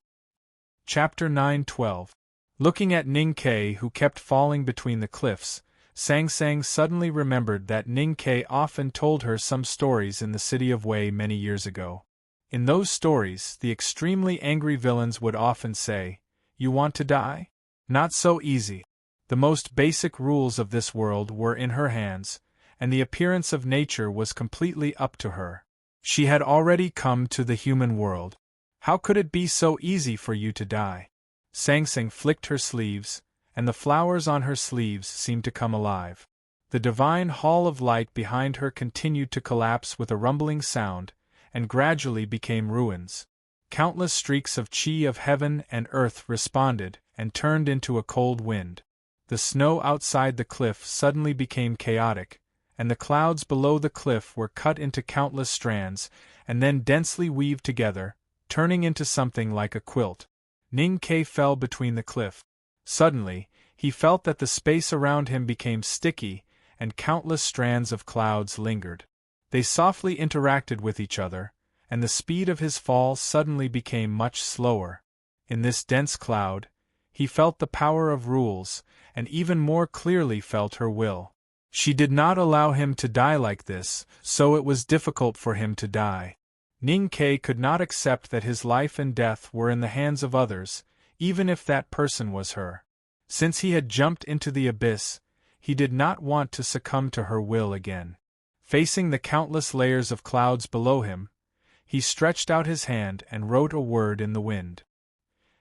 Chapter 9:12. Looking at Ning Ke, who kept falling between the cliffs, Sang Sang suddenly remembered that Ning Ke often told her some stories in the city of Wei many years ago. In those stories, the extremely angry villains would often say, "You want to die? Not so easy." The most basic rules of this world were in her hands, and the appearance of nature was completely up to her. She had already come to the human world. How could it be so easy for you to die? Sang Sang flicked her sleeves, and the flowers on her sleeves seemed to come alive. The divine hall of light behind her continued to collapse with a rumbling sound, and gradually became ruins. Countless streaks of chi of heaven and earth responded, and turned into a cold wind. The snow outside the cliff suddenly became chaotic, and the clouds below the cliff were cut into countless strands, and then densely weaved together, turning into something like a quilt. Ning Ke fell between the cliff. Suddenly, he felt that the space around him became sticky, and countless strands of clouds lingered. They softly interacted with each other, and the speed of his fall suddenly became much slower. In this dense cloud, he felt the power of rules, and even more clearly felt her will. She did not allow him to die like this, so it was difficult for him to die. Ning Ke could not accept that his life and death were in the hands of others, even if that person was her. Since he had jumped into the abyss, he did not want to succumb to her will again. Facing the countless layers of clouds below him, he stretched out his hand and wrote a word in the wind.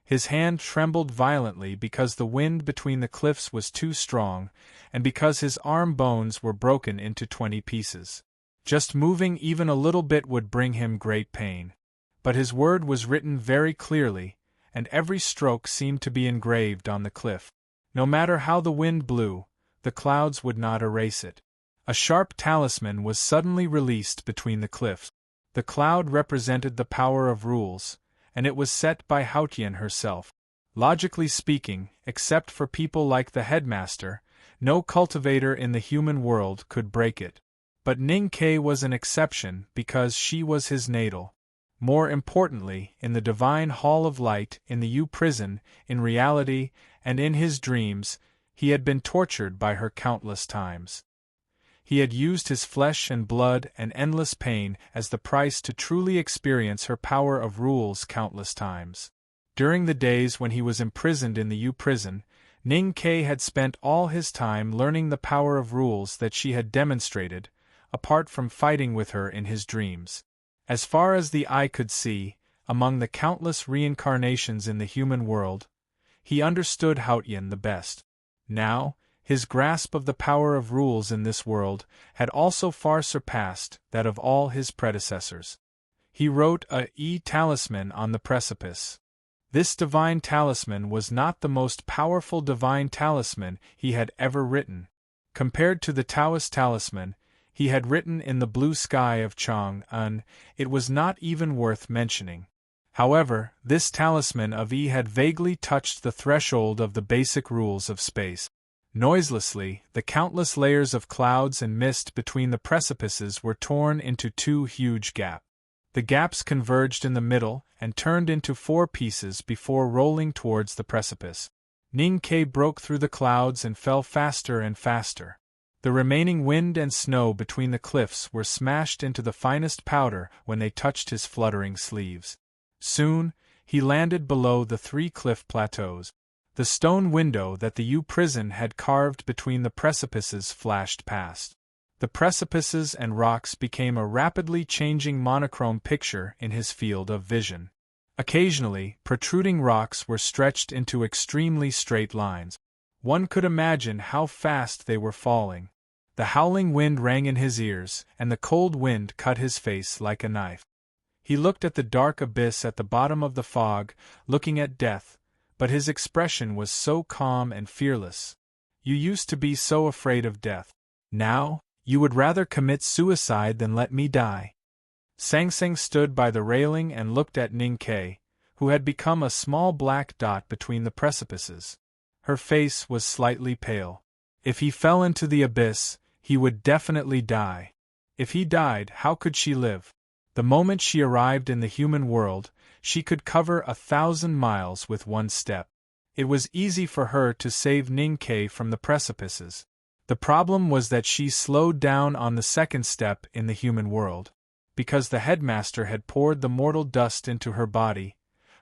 His hand trembled violently because the wind between the cliffs was too strong, and because his arm bones were broken into 20 pieces. Just moving even a little bit would bring him great pain. But his word was written very clearly, and every stroke seemed to be engraved on the cliff. No matter how the wind blew, the clouds would not erase it. A sharp talisman was suddenly released between the cliffs. The cloud represented the power of rules, and it was set by Haotian herself. Logically speaking, except for people like the headmaster, no cultivator in the human world could break it. But Ning Ke was an exception because she was his natal. More importantly, in the divine hall of light, in the U prison, in reality, and in his dreams, he had been tortured by her countless times. He had used his flesh and blood and endless pain as the price to truly experience her power of rules countless times. During the days when he was imprisoned in the U prison, Ning Ke had spent all his time learning the power of rules that she had demonstrated, apart from fighting with her in his dreams. As far as the eye could see, among the countless reincarnations in the human world, he understood Haotian the best. Now, his grasp of the power of rules in this world had also far surpassed that of all his predecessors. He wrote a talisman on the precipice. This divine talisman was not the most powerful divine talisman he had ever written. Compared to the Taoist talisman he had written in the blue sky of Chang'an, it was not even worth mentioning. However, this talisman of had vaguely touched the threshold of the basic rules of space. Noiselessly, the countless layers of clouds and mist between the precipices were torn into 2 huge gaps. The gaps converged in the middle and turned into 4 pieces before rolling towards the precipice. Ning Ke broke through the clouds and fell faster and faster. The remaining wind and snow between the cliffs were smashed into the finest powder when they touched his fluttering sleeves. Soon, he landed below the 3 cliff plateaus. The stone window that the U prison had carved between the precipices flashed past. The precipices and rocks became a rapidly changing monochrome picture in his field of vision. Occasionally, protruding rocks were stretched into extremely straight lines. One could imagine how fast they were falling. The howling wind rang in his ears, and the cold wind cut his face like a knife. He looked at the dark abyss at the bottom of the fog, looking at death, but his expression was so calm and fearless. You used to be so afraid of death. Now, you would rather commit suicide than let me die. Sang Sang stood by the railing and looked at Ning Ke, who had become a small black dot between the precipices. Her face was slightly pale. If he fell into the abyss, he would definitely die. If he died, how could she live? The moment she arrived in the human world, she could cover 1,000 miles with one step. It was easy for her to save Ning Ke from the precipices. The problem was that she slowed down on the second step in the human world. Because the headmaster had poured the mortal dust into her body,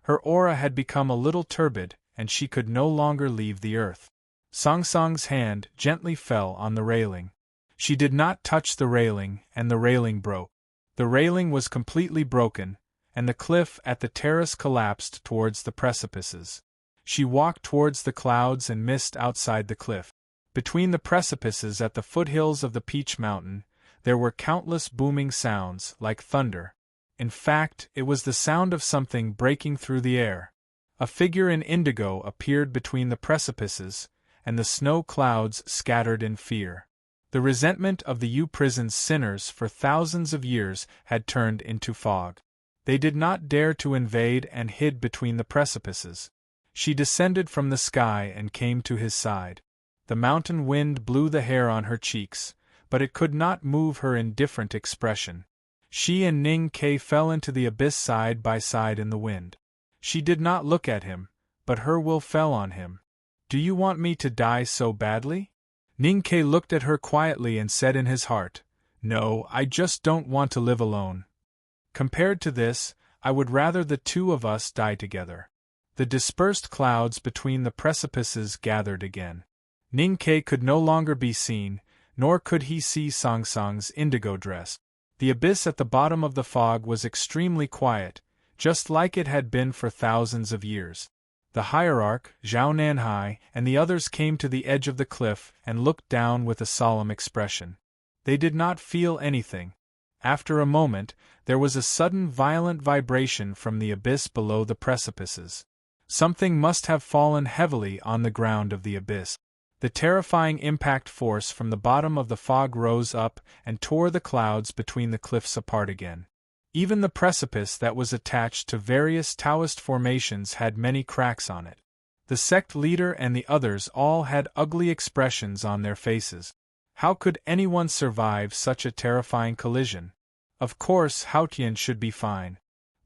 her aura had become a little turbid, and she could no longer leave the earth. Sang Sang's hand gently fell on the railing. She did not touch the railing, and the railing broke. The railing was completely broken, and the cliff at the terrace collapsed towards the precipices. She walked towards the clouds and mist outside the cliff. Between the precipices at the foothills of the Peach Mountain, there were countless booming sounds, like thunder. In fact, it was the sound of something breaking through the air. A figure in indigo appeared between the precipices, and the snow clouds scattered in fear. The resentment of the U prison's sinners for thousands of years had turned into fog. They did not dare to invade and hid between the precipices. She descended from the sky and came to his side. The mountain wind blew the hair on her cheeks, but it could not move her indifferent expression. She and Ning Ke fell into the abyss side by side in the wind. She did not look at him, but her will fell on him. "Do you want me to die so badly?" Ning Ke looked at her quietly and said in his heart, "No, I just don't want to live alone. Compared to this, I would rather the two of us die together." The dispersed clouds between the precipices gathered again. Ning Ke could no longer be seen, nor could he see Sang Sang's indigo dress. The abyss at the bottom of the fog was extremely quiet, just like it had been for thousands of years. The hierarch, Zhao Nanhai, and the others came to the edge of the cliff and looked down with a solemn expression. They did not feel anything. After a moment, there was a sudden violent vibration from the abyss below the precipices. Something must have fallen heavily on the ground of the abyss. The terrifying impact force from the bottom of the fog rose up and tore the clouds between the cliffs apart again. Even the precipice that was attached to various Taoist formations had many cracks on it. The sect leader and the others all had ugly expressions on their faces. How could anyone survive such a terrifying collision? Of course, Haotian should be fine.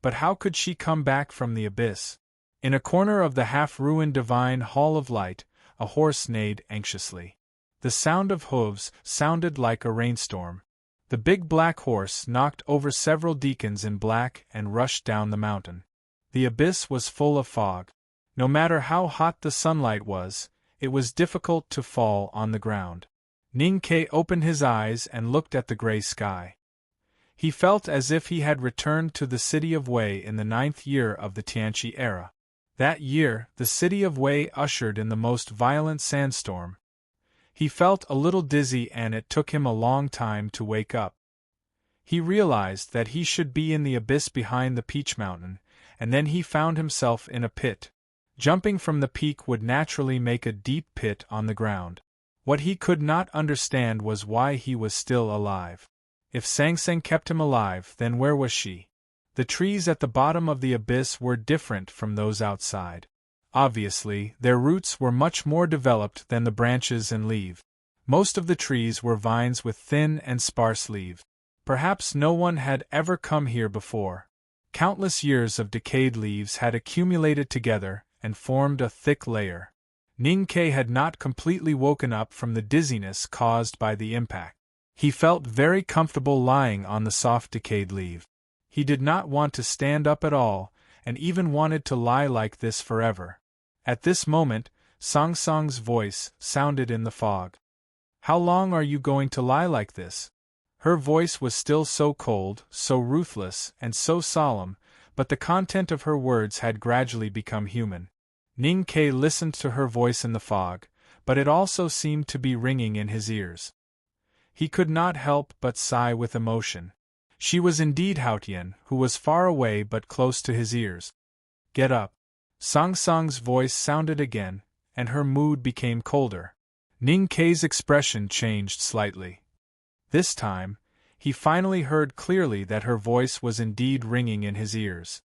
But how could she come back from the abyss? In a corner of the half-ruined divine hall of light, a horse neighed anxiously. The sound of hooves sounded like a rainstorm. The big black horse knocked over several deacons in black and rushed down the mountain. The abyss was full of fog. No matter how hot the sunlight was, it was difficult to fall on the ground. Ning Ke opened his eyes and looked at the gray sky. He felt as if he had returned to the city of Wei in the 9th year of the Tianqi era. That year, the city of Wei ushered in the most violent sandstorm. He felt a little dizzy and it took him a long time to wake up. He realized that he should be in the abyss behind the Peach Mountain, and then he found himself in a pit. Jumping from the peak would naturally make a deep pit on the ground. What he could not understand was why he was still alive. If Sang Sang kept him alive, then where was she? The trees at the bottom of the abyss were different from those outside. Obviously, their roots were much more developed than the branches and leaves. Most of the trees were vines with thin and sparse leaves. Perhaps no one had ever come here before. Countless years of decayed leaves had accumulated together and formed a thick layer. Ning Ke had not completely woken up from the dizziness caused by the impact. He felt very comfortable lying on the soft decayed leaves. He did not want to stand up at all, and even wanted to lie like this forever. At this moment, Sang Sang's voice sounded in the fog. How long are you going to lie like this? Her voice was still so cold, so ruthless, and so solemn, but the content of her words had gradually become human. Ning Ke listened to her voice in the fog, but it also seemed to be ringing in his ears. He could not help but sigh with emotion. She was indeed Haotian, who was far away but close to his ears. Get up. Song Song's voice sounded again, and her mood became colder. Ning Ke's expression changed slightly. This time, he finally heard clearly that her voice was indeed ringing in his ears.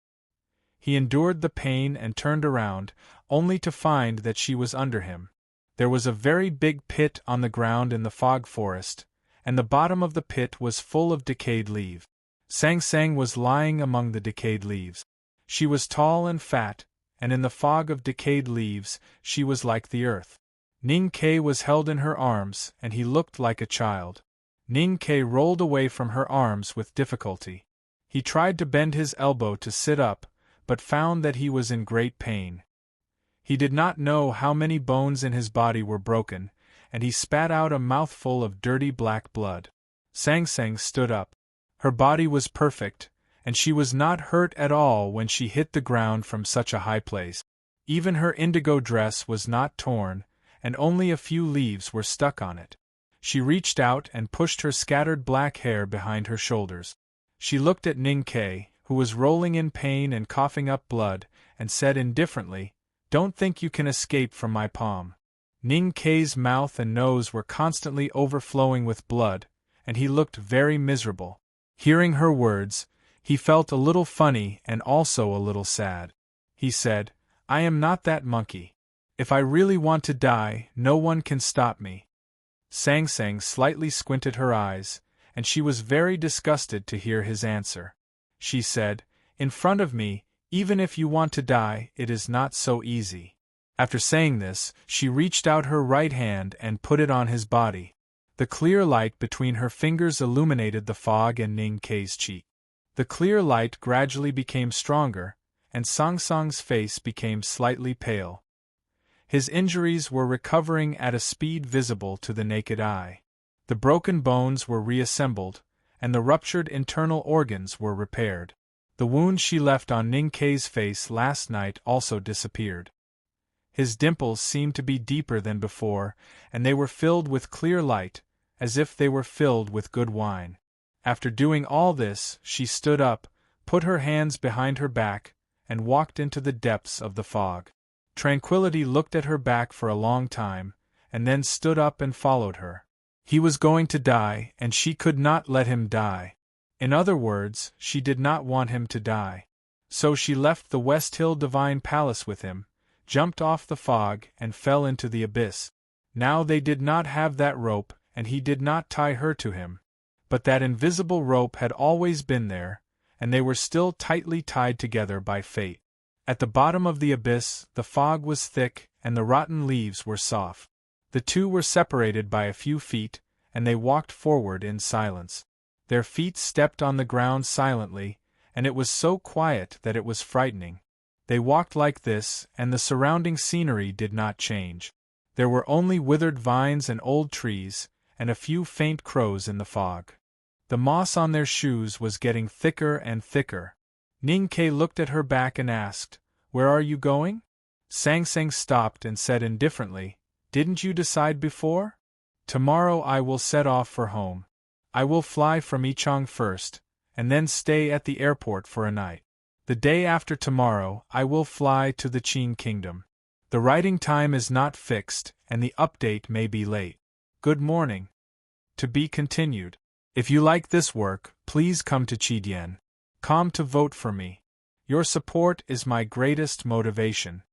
He endured the pain and turned around, only to find that she was under him. There was a very big pit on the ground in the fog forest, and the bottom of the pit was full of decayed leaves. Sang Sang was lying among the decayed leaves. She was tall and fat, and in the fog of decayed leaves, she was like the earth. Ning Ke was held in her arms, and he looked like a child. Ning Ke rolled away from her arms with difficulty. He tried to bend his elbow to sit up, but found that he was in great pain. He did not know how many bones in his body were broken, and he spat out a mouthful of dirty black blood. Sang Sang stood up. Her body was perfect, and she was not hurt at all when she hit the ground from such a high place. Even her indigo dress was not torn, and only a few leaves were stuck on it. She reached out and pushed her scattered black hair behind her shoulders. She looked at Ning Ke, who was rolling in pain and coughing up blood, and said indifferently, "Don't think you can escape from my palm." Ning Ke's mouth and nose were constantly overflowing with blood, and he looked very miserable. Hearing her words, he felt a little funny and also a little sad. He said, "I am not that monkey. If I really want to die, no one can stop me." Sang Sang slightly squinted her eyes, and she was very disgusted to hear his answer. She said, "In front of me, even if you want to die, it is not so easy." After saying this, she reached out her right hand and put it on his body. The clear light between her fingers illuminated the fog and Ning Ke's cheek. The clear light gradually became stronger, and Song Song's face became slightly pale. His injuries were recovering at a speed visible to the naked eye. The broken bones were reassembled, and the ruptured internal organs were repaired. The wound she left on Ning Ke's face last night also disappeared. His dimples seemed to be deeper than before, and they were filled with clear light, as if they were filled with good wine. After doing all this, she stood up, put her hands behind her back, and walked into the depths of the fog. Tranquility looked at her back for a long time, and then stood up and followed her. He was going to die, and she could not let him die. In other words, she did not want him to die. So she left the West Hill Divine Palace with him, jumped off the fog, and fell into the abyss. Now they did not have that rope, and he did not tie her to him. But that invisible rope had always been there, and they were still tightly tied together by fate. At the bottom of the abyss, the fog was thick, and the rotten leaves were soft. The two were separated by a few feet, and they walked forward in silence. Their feet stepped on the ground silently, and it was so quiet that it was frightening. They walked like this, and the surrounding scenery did not change. There were only withered vines and old trees, and a few faint crows in the fog. The moss on their shoes was getting thicker and thicker. Ning Ke looked at her back and asked, "Where are you going?" Sang Sang stopped and said indifferently, "Didn't you decide before? Tomorrow I will set off for home. I will fly from Ichang first, and then stay at the airport for a night. The day after tomorrow I will fly to the Qin Kingdom. The writing time is not fixed, and the update may be late. Good morning. To be continued. If you like this work, please come to Qidien.com to vote for me. Your support is my greatest motivation."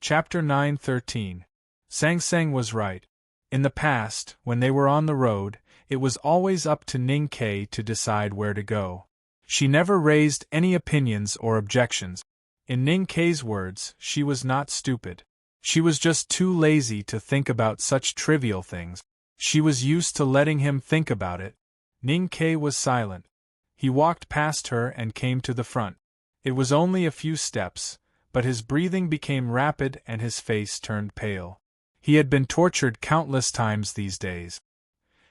Chapter 9:13. Sang Sang was right. In the past, when they were on the road, it was always up to Ning Ke to decide where to go. She never raised any opinions or objections. In Ning Ke's words, she was not stupid. She was just too lazy to think about such trivial things. She was used to letting him think about it. Ning Ke was silent. He walked past her and came to the front. It was only a few steps, but his breathing became rapid and his face turned pale. He had been tortured countless times these days.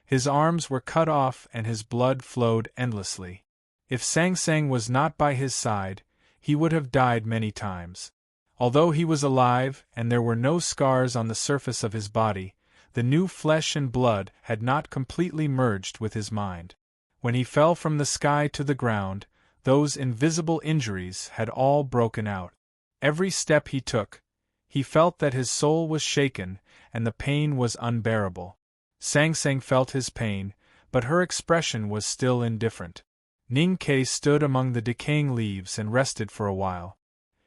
His arms were cut off and his blood flowed endlessly. If Sang Sang was not by his side, he would have died many times. Although he was alive and there were no scars on the surface of his body, the new flesh and blood had not completely merged with his mind. When he fell from the sky to the ground, those invisible injuries had all broken out. Every step he took, he felt that his soul was shaken and the pain was unbearable. Sang Sang felt his pain, but her expression was still indifferent. Ning Ke stood among the decaying leaves and rested for a while.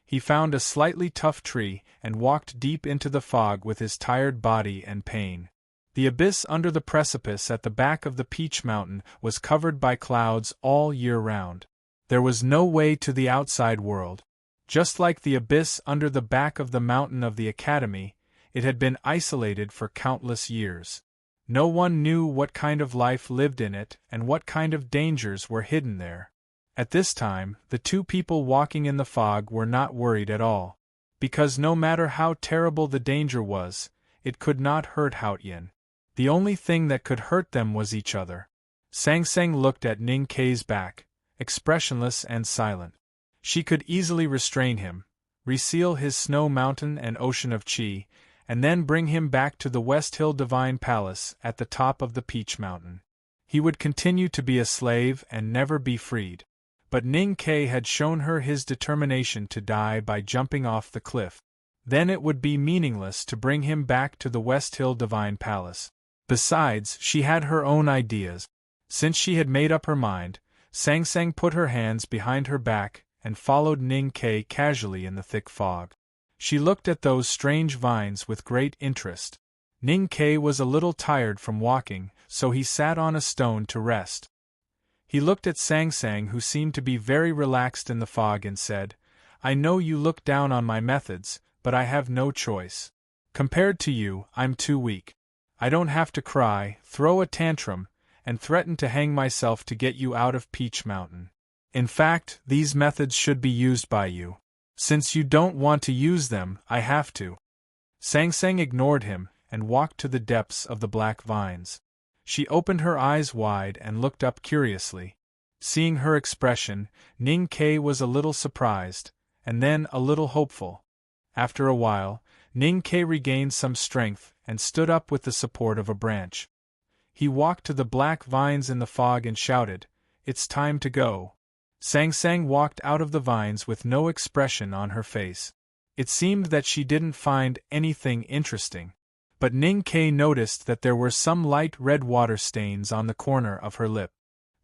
He found a slightly tough tree and walked deep into the fog with his tired body and pain. The abyss under the precipice at the back of the Peach Mountain was covered by clouds all year round. There was no way to the outside world. Just like the abyss under the back of the mountain of the Academy, it had been isolated for countless years. No one knew what kind of life lived in it and what kind of dangers were hidden there. At this time, the two people walking in the fog were not worried at all, because no matter how terrible the danger was, it could not hurt Haotian. The only thing that could hurt them was each other. Sang Sang looked at Ning Ke's back, expressionless and silent. She could easily restrain him, reseal his snow mountain and ocean of Qi, and then bring him back to the West Hill Divine Palace at the top of the Peach Mountain. He would continue to be a slave and never be freed. But Ning Ke had shown her his determination to die by jumping off the cliff. Then it would be meaningless to bring him back to the West Hill Divine Palace. Besides, she had her own ideas. Since she had made up her mind, Sang Sang put her hands behind her back and followed Ning Ke casually in the thick fog. She looked at those strange vines with great interest. Ning Ke was a little tired from walking, so he sat on a stone to rest. He looked at Sang Sang, who seemed to be very relaxed in the fog, and said, "I know you look down on my methods, but I have no choice. Compared to you, I'm too weak. I don't have to cry, throw a tantrum, and threaten to hang myself to get you out of Peach Mountain. In fact, these methods should be used by you. Since you don't want to use them, I have to." Sang Sang ignored him and walked to the depths of the black vines. She opened her eyes wide and looked up curiously. Seeing her expression, Ning Ke was a little surprised, and then a little hopeful. After a while, Ning Ke regained some strength and stood up with the support of a branch. He walked to the black vines in the fog and shouted, "It's time to go." Sang Sang walked out of the vines with no expression on her face. It seemed that she didn't find anything interesting. But Ning Ke noticed that there were some light red water stains on the corner of her lip.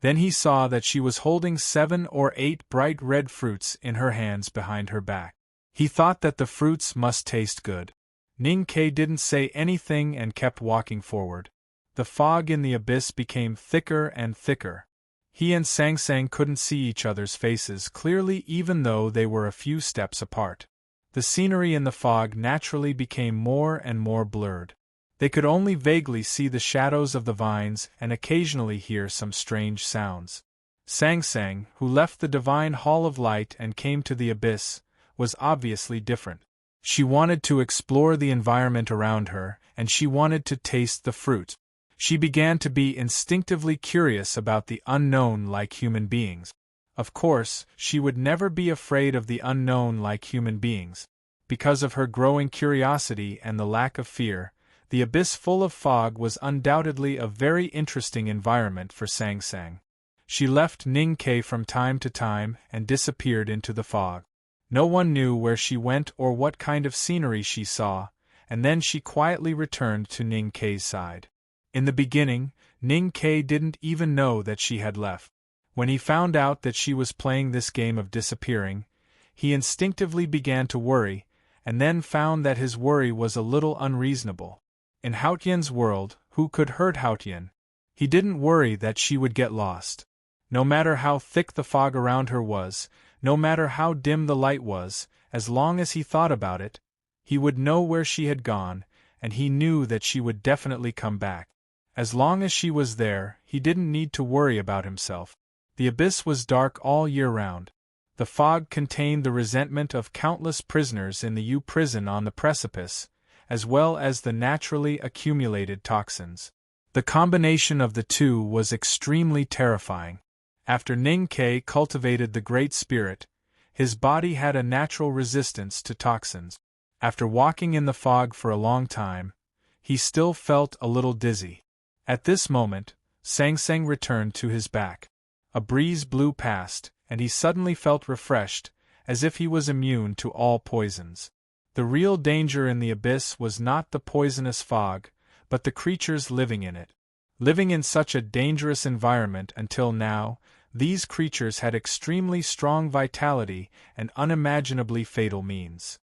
Then he saw that she was holding 7 or 8 bright red fruits in her hands behind her back. He thought that the fruits must taste good. Ning Ke didn't say anything and kept walking forward. The fog in the abyss became thicker and thicker. He and Sang Sang couldn't see each other's faces clearly even though they were a few steps apart. The scenery in the fog naturally became more and more blurred. They could only vaguely see the shadows of the vines and occasionally hear some strange sounds. Sang Sang, who left the divine hall of light and came to the abyss, was obviously different. She wanted to explore the environment around her, and she wanted to taste the fruit. She began to be instinctively curious about the unknown like human beings. Of course, she would never be afraid of the unknown like human beings. Because of her growing curiosity and the lack of fear, the abyss full of fog was undoubtedly a very interesting environment for Sang Sang. She left Ning Ke from time to time and disappeared into the fog. No one knew where she went or what kind of scenery she saw, and then she quietly returned to Ning Ke's side. In the beginning, Ning Ke didn't even know that she had left. When he found out that she was playing this game of disappearing, he instinctively began to worry, and then found that his worry was a little unreasonable. In Haotian's world, who could hurt Haotian? He didn't worry that she would get lost. No matter how thick the fog around her was, no matter how dim the light was, as long as he thought about it, he would know where she had gone, and he knew that she would definitely come back. As long as she was there, he didn't need to worry about himself. The abyss was dark all year round. The fog contained the resentment of countless prisoners in the U prison on the precipice, as well as the naturally accumulated toxins. The combination of the two was extremely terrifying. After Ning Ke cultivated the Great Spirit, his body had a natural resistance to toxins. After walking in the fog for a long time, he still felt a little dizzy. At this moment, Sang Sang returned to his back. A breeze blew past, and he suddenly felt refreshed, as if he was immune to all poisons. The real danger in the abyss was not the poisonous fog, but the creatures living in it. Living in such a dangerous environment until now, these creatures had extremely strong vitality and unimaginably fatal means.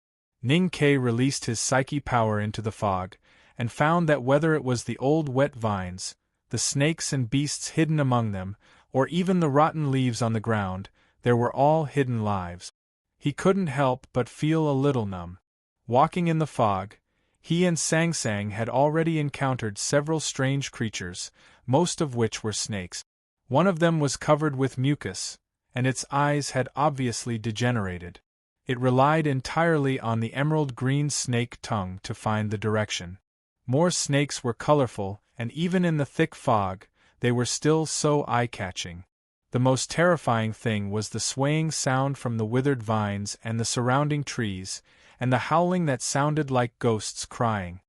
Ning Ke released his psyche power into the fog, and found that whether it was the old wet vines, the snakes and beasts hidden among them, or even the rotten leaves on the ground, there were all hidden lives. He couldn't help but feel a little numb. Walking in the fog, he and Sang Sang had already encountered several strange creatures, most of which were snakes. One of them was covered with mucus, and its eyes had obviously degenerated. It relied entirely on the emerald green snake tongue to find the direction. More snakes were colorful, and even in the thick fog, they were still so eye-catching. The most terrifying thing was the swaying sound from the withered vines and the surrounding trees, and the howling that sounded like ghosts crying.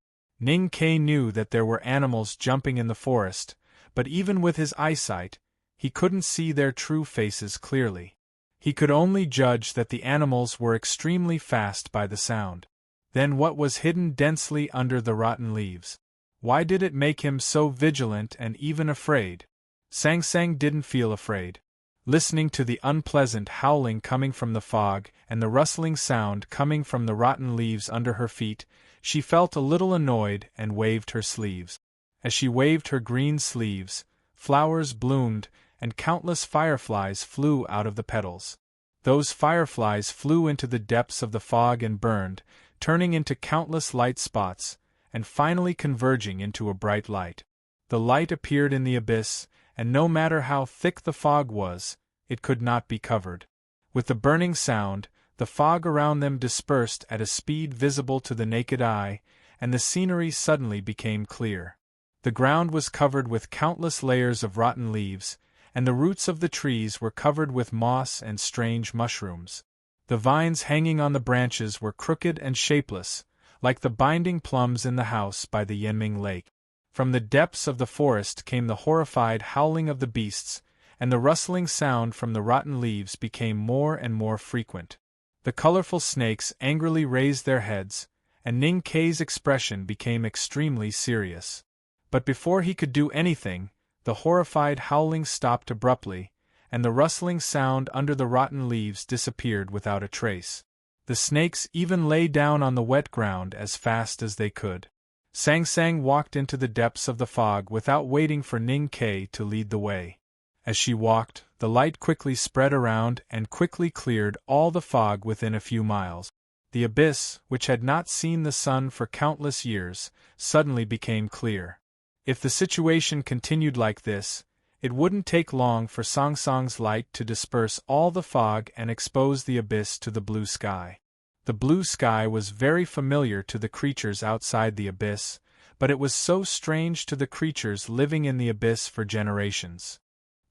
Ning Ke knew that there were animals jumping in the forest, but even with his eyesight, he couldn't see their true faces clearly. He could only judge that the animals were extremely fast by the sound. Then what was hidden densely under the rotten leaves? Why did it make him so vigilant and even afraid? Sang Sang didn't feel afraid. Listening to the unpleasant howling coming from the fog and the rustling sound coming from the rotten leaves under her feet, she felt a little annoyed and waved her sleeves. As she waved her green sleeves, flowers bloomed and countless fireflies flew out of the petals. Those fireflies flew into the depths of the fog and burned, turning into countless light spots, and finally converging into a bright light. The light appeared in the abyss, and no matter how thick the fog was, it could not be covered. With the burning sound, the fog around them dispersed at a speed visible to the naked eye, and the scenery suddenly became clear. The ground was covered with countless layers of rotten leaves, and the roots of the trees were covered with moss and strange mushrooms. The vines hanging on the branches were crooked and shapeless, like the binding plums in the house by the Yenming Lake. From the depths of the forest came the horrified howling of the beasts, and the rustling sound from the rotten leaves became more and more frequent. The colorful snakes angrily raised their heads, and Ning Ke's expression became extremely serious. But before he could do anything, the horrified howling stopped abruptly, and the rustling sound under the rotten leaves disappeared without a trace. The snakes even lay down on the wet ground as fast as they could. Sang Sang walked into the depths of the fog without waiting for Ning Ke to lead the way. As she walked, the light quickly spread around and quickly cleared all the fog within a few miles. The abyss, which had not seen the sun for countless years, suddenly became clear. If the situation continued like this, it wouldn't take long for Sang Sang's light to disperse all the fog and expose the abyss to the blue sky. The blue sky was very familiar to the creatures outside the abyss, but it was so strange to the creatures living in the abyss for generations.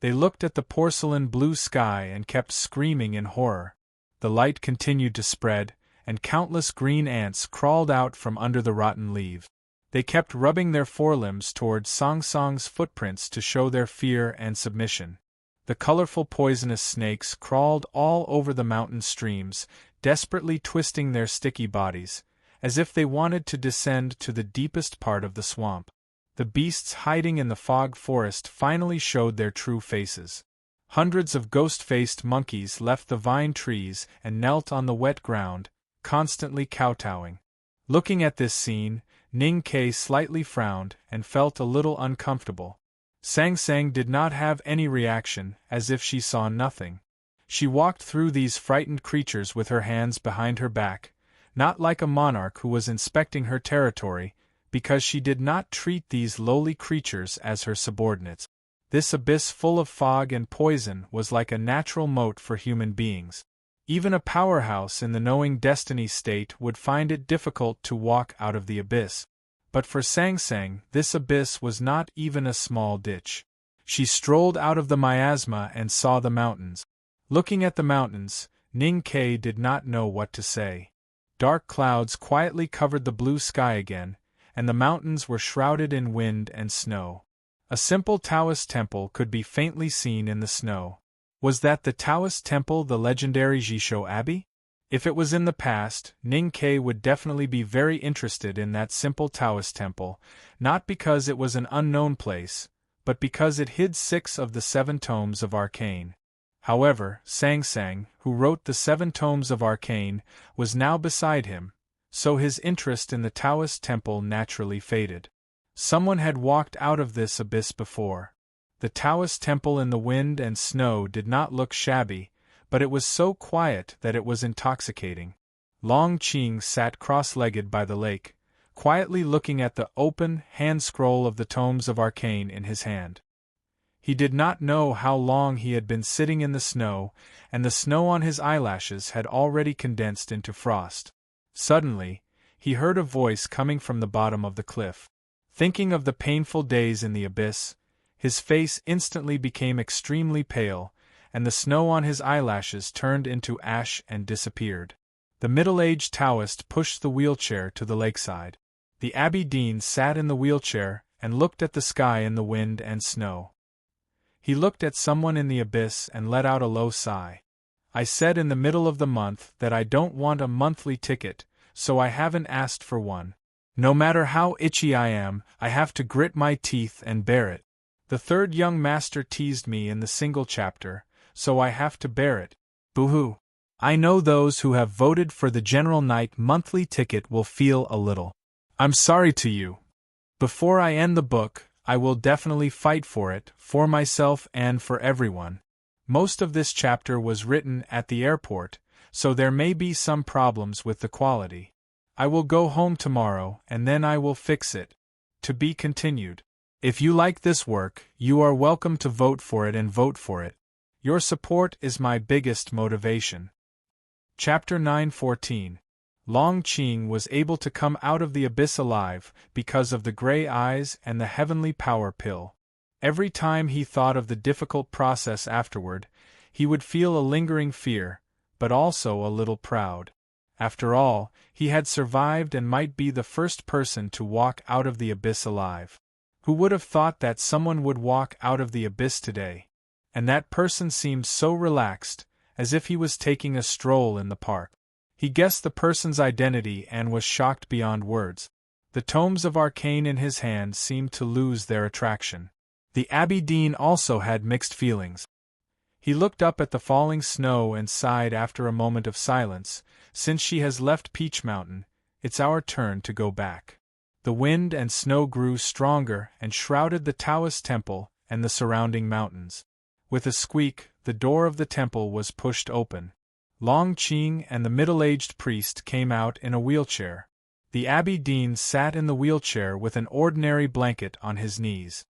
They looked at the porcelain blue sky and kept screaming in horror. The light continued to spread, and countless green ants crawled out from under the rotten leaves. They kept rubbing their forelimbs toward Sang Sang's footprints to show their fear and submission. The colorful poisonous snakes crawled all over the mountain streams, desperately twisting their sticky bodies, as if they wanted to descend to the deepest part of the swamp. The beasts hiding in the fog forest finally showed their true faces. Hundreds of ghost-faced monkeys left the vine trees and knelt on the wet ground, constantly kowtowing. Looking at this scene, Ning Ke slightly frowned and felt a little uncomfortable. Sang Sang did not have any reaction, as if she saw nothing. She walked through these frightened creatures with her hands behind her back, not like a monarch who was inspecting her territory, because she did not treat these lowly creatures as her subordinates. This abyss full of fog and poison was like a natural moat for human beings. Even a powerhouse in the knowing destiny state would find it difficult to walk out of the abyss. But for Sang Sang, this abyss was not even a small ditch. She strolled out of the miasma and saw the mountains. Looking at the mountains, Ning Ke did not know what to say. Dark clouds quietly covered the blue sky again, and the mountains were shrouded in wind and snow. A simple Taoist temple could be faintly seen in the snow. Was that the Taoist temple, the legendary Jisho Abbey? If it was in the past, Ning Ke would definitely be very interested in that simple Taoist temple, not because it was an unknown place, but because it hid 6 of the 7 tomes of arcane. However, Sang Sang, who wrote the 7 tomes of arcane, was now beside him, so his interest in the Taoist temple naturally faded. Someone had walked out of this abyss before. The Taoist temple in the wind and snow did not look shabby, but it was so quiet that it was intoxicating. Long Qing sat cross-legged by the lake, quietly looking at the open hand scroll of the tomes of arcane in his hand. He did not know how long he had been sitting in the snow, and the snow on his eyelashes had already condensed into frost. Suddenly, he heard a voice coming from the bottom of the cliff. Thinking of the painful days in the abyss, his face instantly became extremely pale, and the snow on his eyelashes turned into ash and disappeared. The middle-aged Taoist pushed the wheelchair to the lakeside. The Abbey Dean sat in the wheelchair and looked at the sky in the wind and snow. He looked at someone in the abyss and let out a low sigh. I said in the middle of the month that I don't want a monthly ticket, so I haven't asked for one. No matter how itchy I am, I have to grit my teeth and bear it. The third young master teased me in the single chapter, so I have to bear it. Boo-hoo. I know those who have voted for the General Knight monthly ticket will feel a little. I'm sorry to you. Before I end the book, I will definitely fight for it, for myself and for everyone. Most of this chapter was written at the airport, so there may be some problems with the quality. I will go home tomorrow and then I will fix it. To be continued. If you like this work, you are welcome to vote for it and vote for it. Your support is my biggest motivation. Chapter 9:14. Long Qing was able to come out of the abyss alive because of the gray eyes and the heavenly power pill. Every time he thought of the difficult process afterward, he would feel a lingering fear, but also a little proud. After all, he had survived and might be the first person to walk out of the abyss alive. Who would have thought that someone would walk out of the abyss today? And that person seemed so relaxed, as if he was taking a stroll in the park. He guessed the person's identity and was shocked beyond words. The tomes of arcane in his hand seemed to lose their attraction. The Abbey Dean also had mixed feelings. He looked up at the falling snow and sighed after a moment of silence. Since she has left Peach Mountain, it's our turn to go back. The wind and snow grew stronger and shrouded the Taoist temple and the surrounding mountains. With a squeak, the door of the temple was pushed open. Long Qing and the middle-aged priest came out in a wheelchair. The Abbey Dean sat in the wheelchair with an ordinary blanket on his knees.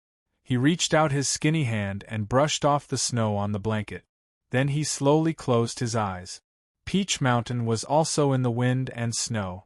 He reached out his skinny hand and brushed off the snow on the blanket. Then he slowly closed his eyes. Peach Mountain was also in the wind and snow.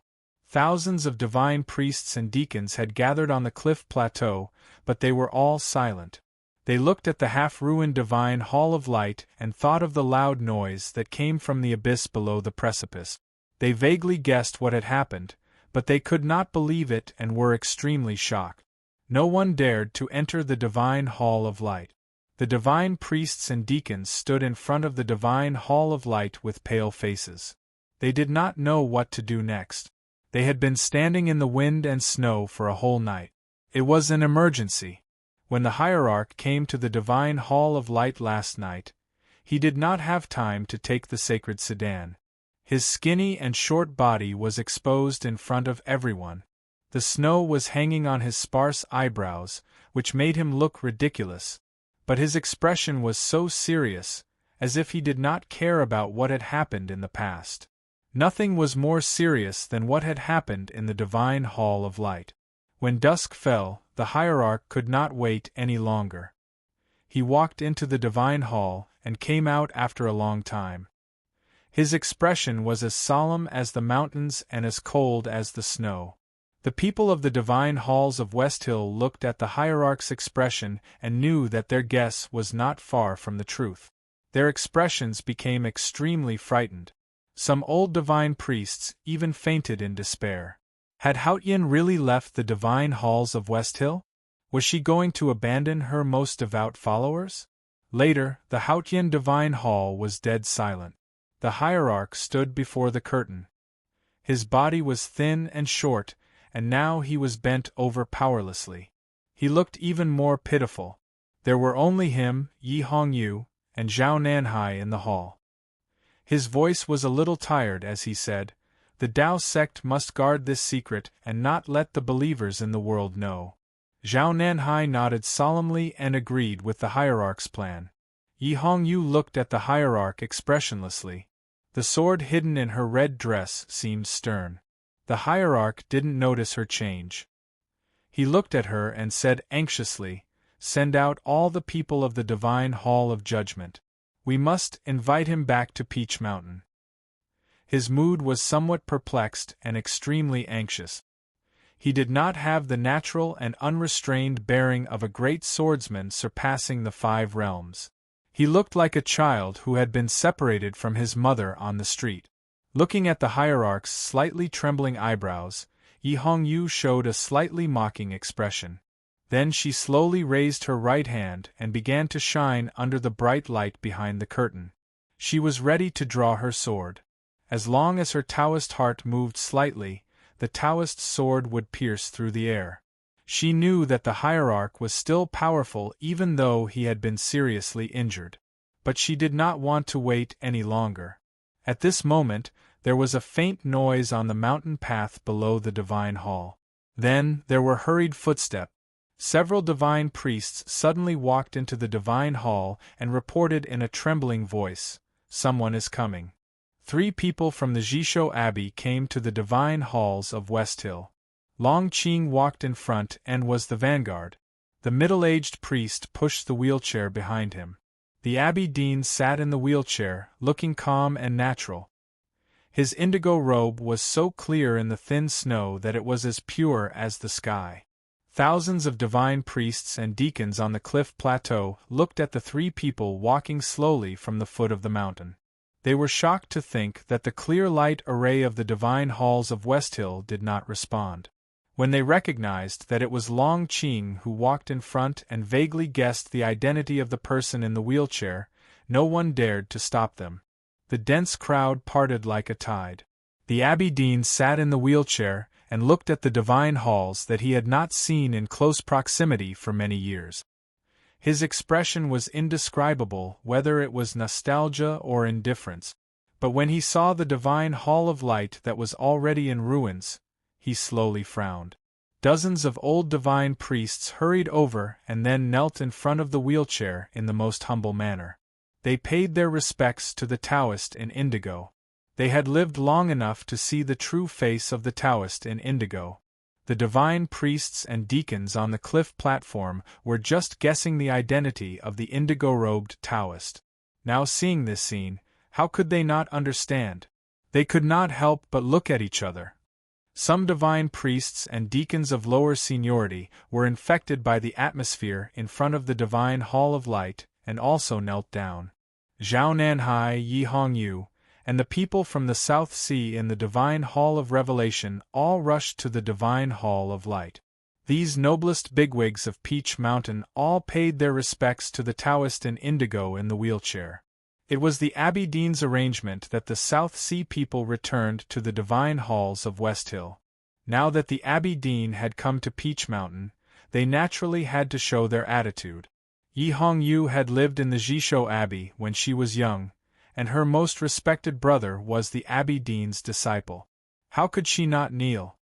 Thousands of divine priests and deacons had gathered on the cliff plateau, but they were all silent. They looked at the half-ruined divine hall of light and thought of the loud noise that came from the abyss below the precipice. They vaguely guessed what had happened, but they could not believe it and were extremely shocked. No one dared to enter the divine hall of light. The divine priests and deacons stood in front of the divine hall of light with pale faces. They did not know what to do next. They had been standing in the wind and snow for a whole night. It was an emergency. When the hierarch came to the divine hall of light last night, he did not have time to take the sacred sedan. His skinny and short body was exposed in front of everyone. The snow was hanging on his sparse eyebrows, which made him look ridiculous, but his expression was so serious, as if he did not care about what had happened in the past. Nothing was more serious than what had happened in the divine hall of light. When dusk fell, the hierarch could not wait any longer. He walked into the divine hall and came out after a long time. His expression was as solemn as the mountains and as cold as the snow. The people of the divine halls of Westhill looked at the hierarch's expression and knew that their guess was not far from the truth. Their expressions became extremely frightened. Some old divine priests even fainted in despair. Had Haotian really left the divine halls of Westhill? Was she going to abandon her most devout followers? Later, the Haotian divine hall was dead silent. The hierarch stood before the curtain. His body was thin and short, and now he was bent over powerlessly. He looked even more pitiful. There were only him, Yi Hongyu, and Zhao Nanhai in the hall. His voice was a little tired as he said, "The Tao sect must guard this secret and not let the believers in the world know." Zhao Nanhai nodded solemnly and agreed with the hierarch's plan. Yi Hongyu looked at the hierarch expressionlessly. The sword hidden in her red dress seemed stern. The hierarch didn't notice her change. He looked at her and said anxiously, "Send out all the people of the Divine Hall of Judgment. We must invite him back to Peach Mountain." His mood was somewhat perplexed and extremely anxious. He did not have the natural and unrestrained bearing of a great swordsman surpassing the 5 realms. He looked like a child who had been separated from his mother on the street. Looking at the hierarch's slightly trembling eyebrows, Yi Hongyu showed a slightly mocking expression. Then she slowly raised her right hand and began to shine under the bright light behind the curtain. She was ready to draw her sword. As long as her Taoist heart moved slightly, the Taoist sword would pierce through the air. She knew that the hierarch was still powerful even though he had been seriously injured. But she did not want to wait any longer. At this moment, there was a faint noise on the mountain path below the divine hall. Then, there were hurried footsteps. Several divine priests suddenly walked into the divine hall and reported in a trembling voice, "Someone is coming." 3 people from the Jisho Abbey came to the divine halls of Westhill. Long Qing walked in front and was the vanguard. The middle-aged priest pushed the wheelchair behind him. The Abbey Dean sat in the wheelchair, looking calm and natural. His indigo robe was so clear in the thin snow that it was as pure as the sky. Thousands of divine priests and deacons on the cliff plateau looked at the 3 people walking slowly from the foot of the mountain. They were shocked to think that the clear light array of the divine halls of Westhill did not respond. When they recognized that it was Long Qing who walked in front and vaguely guessed the identity of the person in the wheelchair, no one dared to stop them. The dense crowd parted like a tide. The Abbey Dean sat in the wheelchair and looked at the divine halls that he had not seen in close proximity for many years. His expression was indescribable, whether it was nostalgia or indifference. But when he saw the divine hall of light that was already in ruins, he slowly frowned. Dozens of old divine priests hurried over and then knelt in front of the wheelchair in the most humble manner. They paid their respects to the Taoist in indigo. They had lived long enough to see the true face of the Taoist in indigo. The divine priests and deacons on the cliff platform were just guessing the identity of the indigo-robed Taoist. Now seeing this scene, how could they not understand? They could not help but look at each other. Some divine priests and deacons of lower seniority were infected by the atmosphere in front of the divine hall of light and also knelt down. Zhao Nanhai, Yi Hongyu, and the people from the South Sea in the divine hall of revelation all rushed to the divine hall of light. These noblest bigwigs of Peach Mountain all paid their respects to the Taoist in indigo in the wheelchair. It was the Abbey Dean's arrangement that the South Sea people returned to the divine halls of Westhill. Now that the Abbey Dean had come to Peach Mountain, they naturally had to show their attitude. Yi Hongyu had lived in the Jisho Abbey when she was young, and her most respected brother was the Abbey Dean's disciple. How could she not kneel?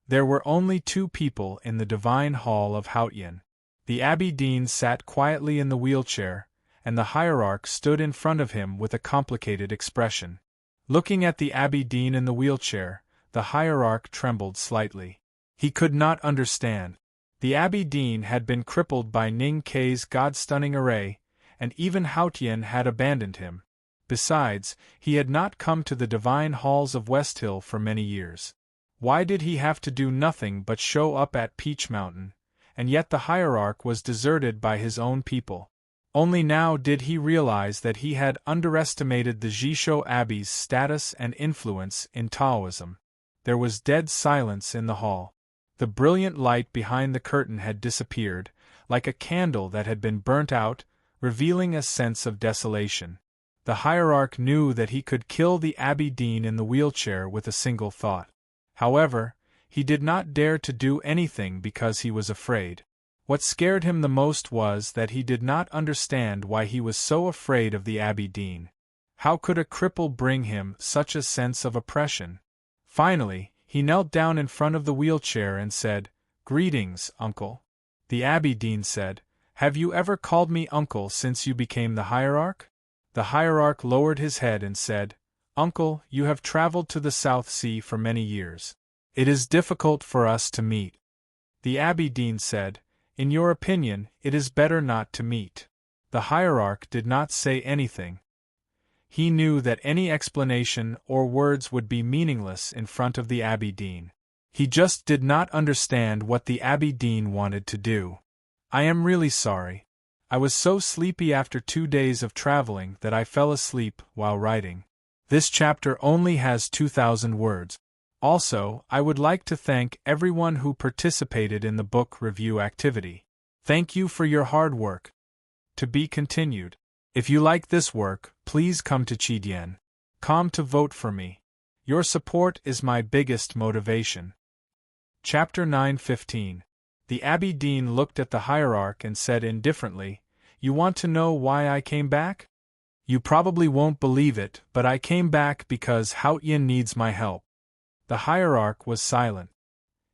There were only 2 people in the divine hall of Haotian. The Abbey Dean sat quietly in the wheelchair, and the hierarch stood in front of him with a complicated expression. Looking at the Abbey Dean in the wheelchair, the hierarch trembled slightly. He could not understand. The Abbey Dean had been crippled by Ning Kei's god-stunning array, and even Haotian had abandoned him. Besides, he had not come to the divine halls of Westhill for many years. Why did he have to do nothing but show up at Peach Mountain? And yet the hierarch was deserted by his own people. Only now did he realize that he had underestimated the Jisho Abbey's status and influence in Taoism. There was dead silence in the hall. The brilliant light behind the curtain had disappeared, like a candle that had been burnt out, revealing a sense of desolation. The hierarch knew that he could kill the abbey dean in the wheelchair with a single thought. However, he did not dare to do anything because he was afraid. What scared him the most was that he did not understand why he was so afraid of the abbey dean. How could a cripple bring him such a sense of oppression? Finally, he knelt down in front of the wheelchair and said, "Greetings, uncle." The abbey dean said, "Have you ever called me uncle since you became the hierarch?" The hierarch lowered his head and said, "Uncle, you have traveled to the South Sea for many years. It is difficult for us to meet." The abbey dean said, "In your opinion, it is better not to meet." The hierarch did not say anything. He knew that any explanation or words would be meaningless in front of the abbey dean. He just did not understand what the abbey dean wanted to do. "I am really sorry. I was so sleepy after 2 days of traveling that I fell asleep while writing. This chapter only has 2,000 words. Also, I would like to thank everyone who participated in the book review activity. Thank you for your hard work. To be continued. If you like this work, please come to Chidien.com to vote for me. Your support is my biggest motivation." Chapter 9:15. The abbey dean looked at the hierarch and said indifferently, "You want to know why I came back? You probably won't believe it, but I came back because Haotian needs my help." The hierarch was silent.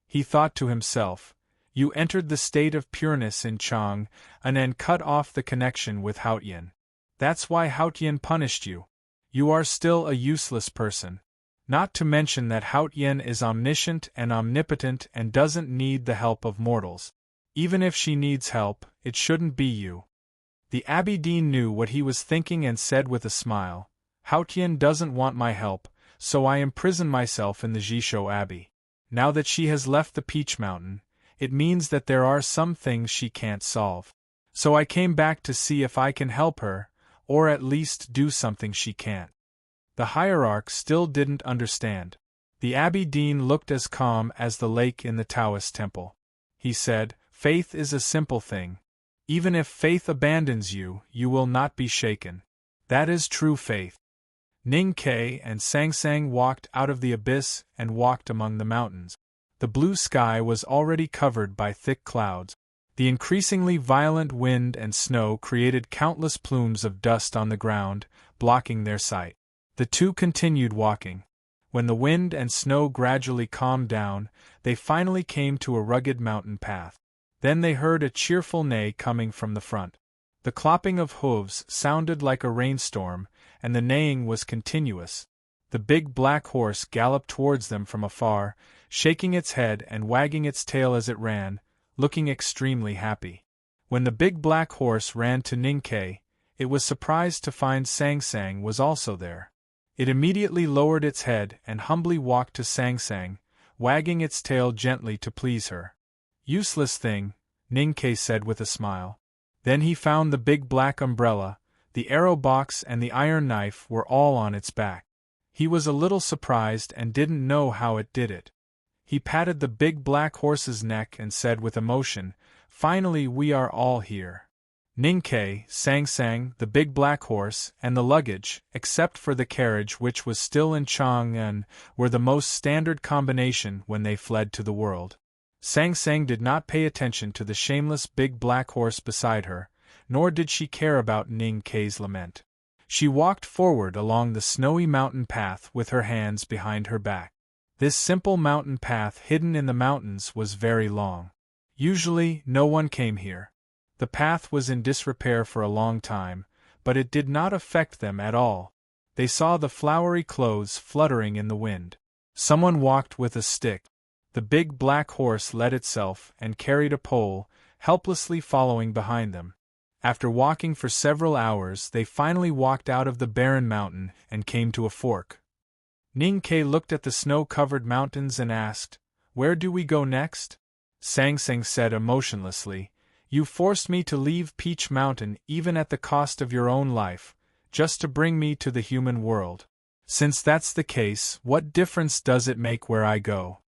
He thought to himself, "You entered the state of pureness in Chang and cut off the connection with Haotian. That's why Haotian punished you. You are still a useless person. Not to mention that Haotian is omniscient and omnipotent and doesn't need the help of mortals. Even if she needs help, it shouldn't be you." The abbey dean knew what he was thinking and said with a smile, "Haotian doesn't want my help, so I imprison myself in the Jisho Abbey. Now that she has left the Peach Mountain, it means that there are some things she can't solve. So I came back to see if I can help her, or at least do something she can't." The hierarch still didn't understand. The abbey dean looked as calm as the lake in the Taoist temple. He said, "Faith is a simple thing. Even if faith abandons you, you will not be shaken. That is true faith." Ning Ke and Sang Sang walked out of the abyss and walked among the mountains. The blue sky was already covered by thick clouds. The increasingly violent wind and snow created countless plumes of dust on the ground, blocking their sight. The two continued walking. When the wind and snow gradually calmed down, they finally came to a rugged mountain path. Then they heard a cheerful neigh coming from the front. The clopping of hooves sounded like a rainstorm, and the neighing was continuous. The big black horse galloped towards them from afar, shaking its head and wagging its tail as it ran, looking extremely happy. When the big black horse ran to Ning Ke, it was surprised to find Sang Sang was also there. It immediately lowered its head and humbly walked to Sang Sang, wagging its tail gently to please her. "Useless thing," Ning Ke said with a smile. Then he found the big black umbrella, the arrow box and the iron knife were all on its back. He was a little surprised and didn't know how it did it. He patted the big black horse's neck and said with emotion, "Finally we are all here." Ning Ke, Sang Sang, the big black horse, and the luggage, except for the carriage which was still in Chang'an, were the most standard combination when they fled to the world. Sang Sang did not pay attention to the shameless big black horse beside her, nor did she care about Ning Ke's lament. She walked forward along the snowy mountain path with her hands behind her back. This simple mountain path hidden in the mountains was very long. Usually, no one came here. The path was in disrepair for a long time, but it did not affect them at all. They saw the flowery clothes fluttering in the wind. Someone walked with a stick. The big black horse led itself and carried a pole, helplessly following behind them. After walking for several hours, they finally walked out of the barren mountain and came to a fork. Ning Ke looked at the snow-covered mountains and asked, "Where do we go next?" Sang Sang said emotionlessly, "You forced me to leave Peach Mountain even at the cost of your own life, just to bring me to the human world. Since that's the case, what difference does it make where I go?"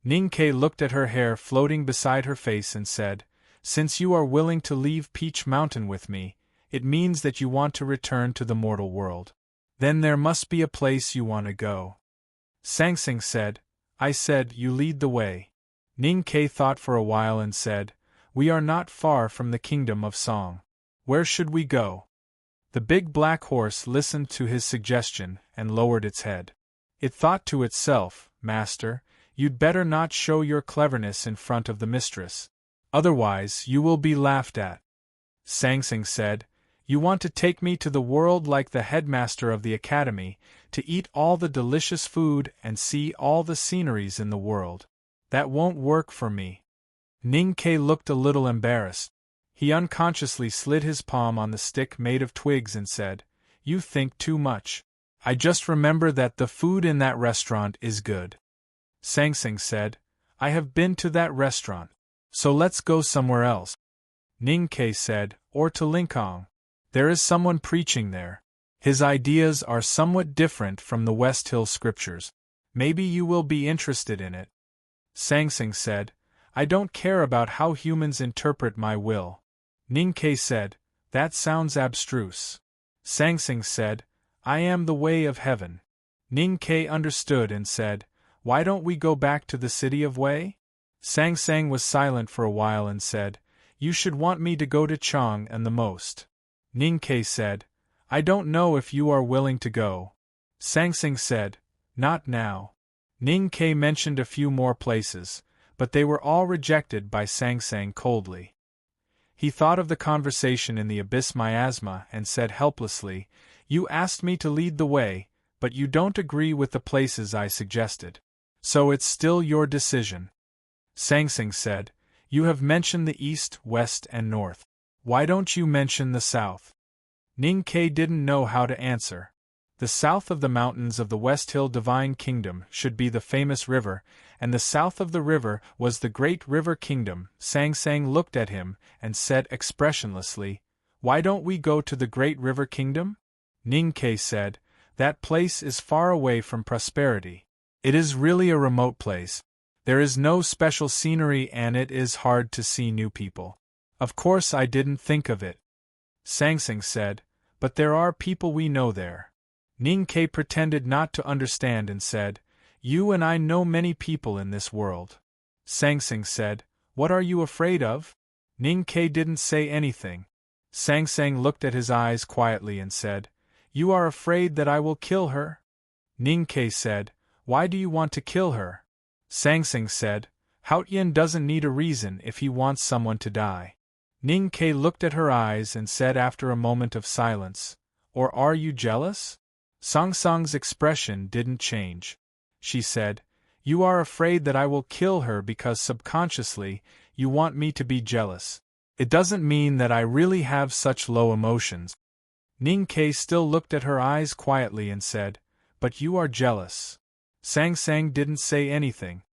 Ning Ke looked at her hair floating beside her face and said, "Since you are willing to leave Peach Mountain with me, it means that you want to return to the mortal world. Then there must be a place you want to go." Sang Sang said, "I said, you lead the way." Ning Ke thought for a while and said, "We are not far from the kingdom of Song. Where should we go?" The big black horse listened to his suggestion and lowered its head. It thought to itself, "Master, you'd better not show your cleverness in front of the mistress. Otherwise, you will be laughed at." Sang Sang said, "You want to take me to the world like the headmaster of the academy, to eat all the delicious food and see all the sceneries in the world. That won't work for me." Ning Ke looked a little embarrassed. He unconsciously slid his palm on the stick made of twigs and said, "You think too much. I just remember that the food in that restaurant is good." Sang Sang said, "I have been to that restaurant. So let's go somewhere else." Ning Ke said, "Or to Linkong. There is someone preaching there. His ideas are somewhat different from the West Hill scriptures. Maybe you will be interested in it." Sang Sang said, "I don't care about how humans interpret my will." Ning Ke said, "That sounds abstruse." Sang Sang said, "I am the way of heaven." Ning Ke understood and said, "Why don't we go back to the city of Wei?" Sang Sang was silent for a while and said, "You should want me to go to Chang and the most." Ning Ke said, "I don't know if you are willing to go." Sang Sang said, "Not now." Ning Ke mentioned a few more places, but they were all rejected by Sang Sang coldly. He thought of the conversation in the abyss miasma and said helplessly, "You asked me to lead the way, but you don't agree with the places I suggested. So it's still your decision." Sang Sang said, "You have mentioned the east, west and north. Why don't you mention the south?" Ning Ke didn't know how to answer. The south of the mountains of the West Hill Divine Kingdom should be the famous river, and the south of the river was the Great River Kingdom. Sang Sang looked at him and said expressionlessly, "Why don't we go to the Great River Kingdom?" Ning Ke said, "That place is far away from prosperity. It is really a remote place. There is no special scenery and it is hard to see new people. Of course I didn't think of it." Sang Sang said, "But there are people we know there." Ning Ke pretended not to understand and said, "You and I know many people in this world." Sang Sang said, "What are you afraid of?" Ning Ke didn't say anything. Sang Sang looked at his eyes quietly and said, "You are afraid that I will kill her?" Ning Ke said, "Why do you want to kill her?" Sang Sang said, "Haotian doesn't need a reason if he wants someone to die." Ning Ke looked at her eyes and said after a moment of silence, "Or are you jealous?" Song Song's expression didn't change. She said, "You are afraid that I will kill her because subconsciously, you want me to be jealous. It doesn't mean that I really have such low emotions." Ning Ke still looked at her eyes quietly and said, "But you are jealous." Sang Sang didn't say anything.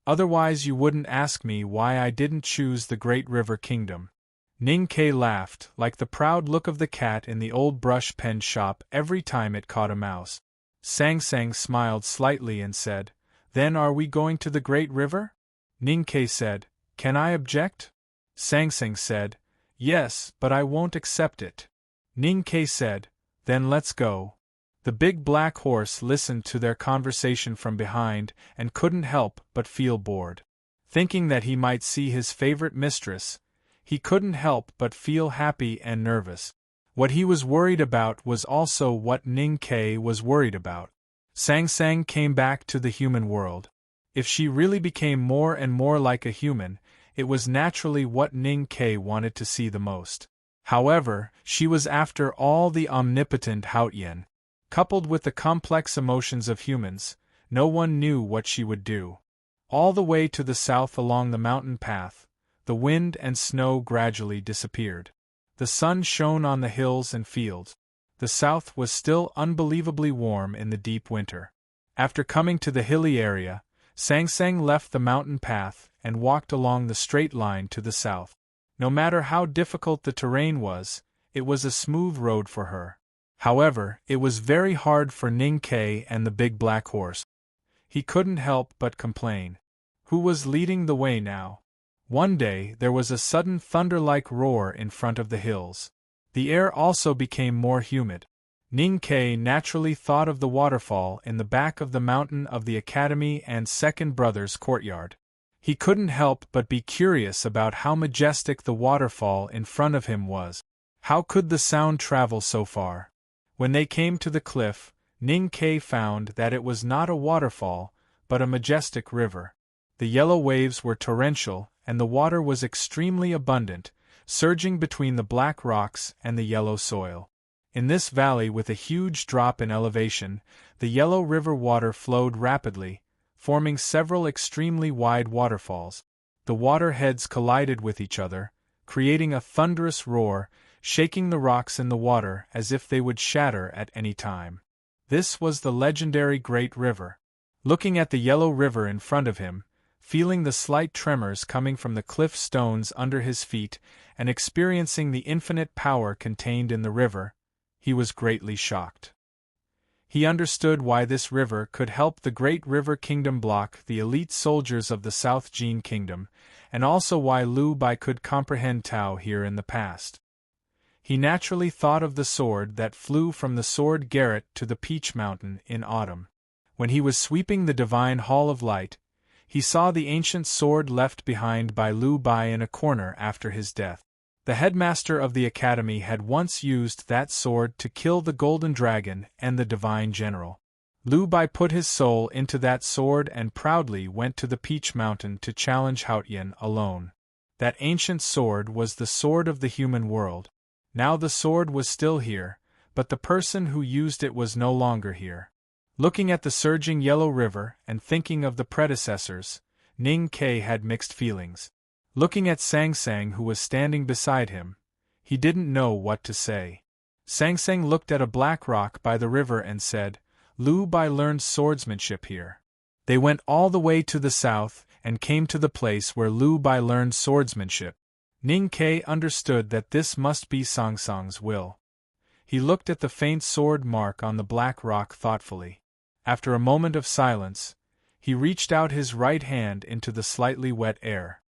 "Otherwise you wouldn't ask me why I didn't choose the Great River Kingdom." Ning Ke laughed, like the proud look of the cat in the old brush pen shop every time it caught a mouse. Sang Sang smiled slightly and said, "Then are we going to the Great River?" Ning Ke said, "Can I object?" Sang Sang said, "Yes, but I won't accept it." Ning Ke said, "Then let's go." The big black horse listened to their conversation from behind and couldn't help but feel bored. Thinking that he might see his favorite mistress, he couldn't help but feel happy and nervous. What he was worried about was also what Ning Ke was worried about. Sang Sang came back to the human world. If she really became more and more like a human, it was naturally what Ning Ke wanted to see the most. However, she was after all the omnipotent Haotian. Coupled with the complex emotions of humans, no one knew what she would do. All the way to the south along the mountain path, the wind and snow gradually disappeared. The sun shone on the hills and fields. The south was still unbelievably warm in the deep winter. After coming to the hilly area, Sang Sang left the mountain path and walked along the straight line to the south. No matter how difficult the terrain was, it was a smooth road for her. However, it was very hard for Ning Ke and the big black horse. He couldn't help but complain. Who was leading the way now? One day there was a sudden thunder-like roar in front of the hills. The air also became more humid. Ning Ke naturally thought of the waterfall in the back of the mountain of the Academy and Second Brother's courtyard. He couldn't help but be curious about how majestic the waterfall in front of him was. How could the sound travel so far? When they came to the cliff, Ning Ke found that it was not a waterfall, but a majestic river. The yellow waves were torrential, and the water was extremely abundant, surging between the black rocks and the yellow soil. In this valley with a huge drop in elevation, the yellow river water flowed rapidly, forming several extremely wide waterfalls. The water heads collided with each other, creating a thunderous roar, shaking the rocks in the water as if they would shatter at any time. This was the legendary Great River. Looking at the yellow river in front of him, feeling the slight tremors coming from the cliff stones under his feet, and experiencing the infinite power contained in the river, he was greatly shocked. He understood why this river could help the Great River Kingdom block the elite soldiers of the South Jin Kingdom, and also why Lu Bai could comprehend Tao here in the past. He naturally thought of the sword that flew from the sword garret to the Peach Mountain in autumn. When he was sweeping the Divine Hall of Light, he saw the ancient sword left behind by Lu Bai in a corner after his death. The headmaster of the academy had once used that sword to kill the Golden Dragon and the Divine General. Lu Bai put his soul into that sword and proudly went to the Peach Mountain to challenge Haotian alone. That ancient sword was the sword of the human world. Now the sword was still here, but the person who used it was no longer here. Looking at the surging yellow river and thinking of the predecessors, Ning Ke had mixed feelings. Looking at Sang Sang who was standing beside him, he didn't know what to say. Sang Sang looked at a black rock by the river and said, Lu Bai learned swordsmanship here. They went all the way to the south and came to the place where Lu Bai learned swordsmanship. Ning Ke understood that this must be Sang Sang's will. He looked at the faint sword mark on the black rock thoughtfully. After a moment of silence, he reached out his right hand into the slightly wet air.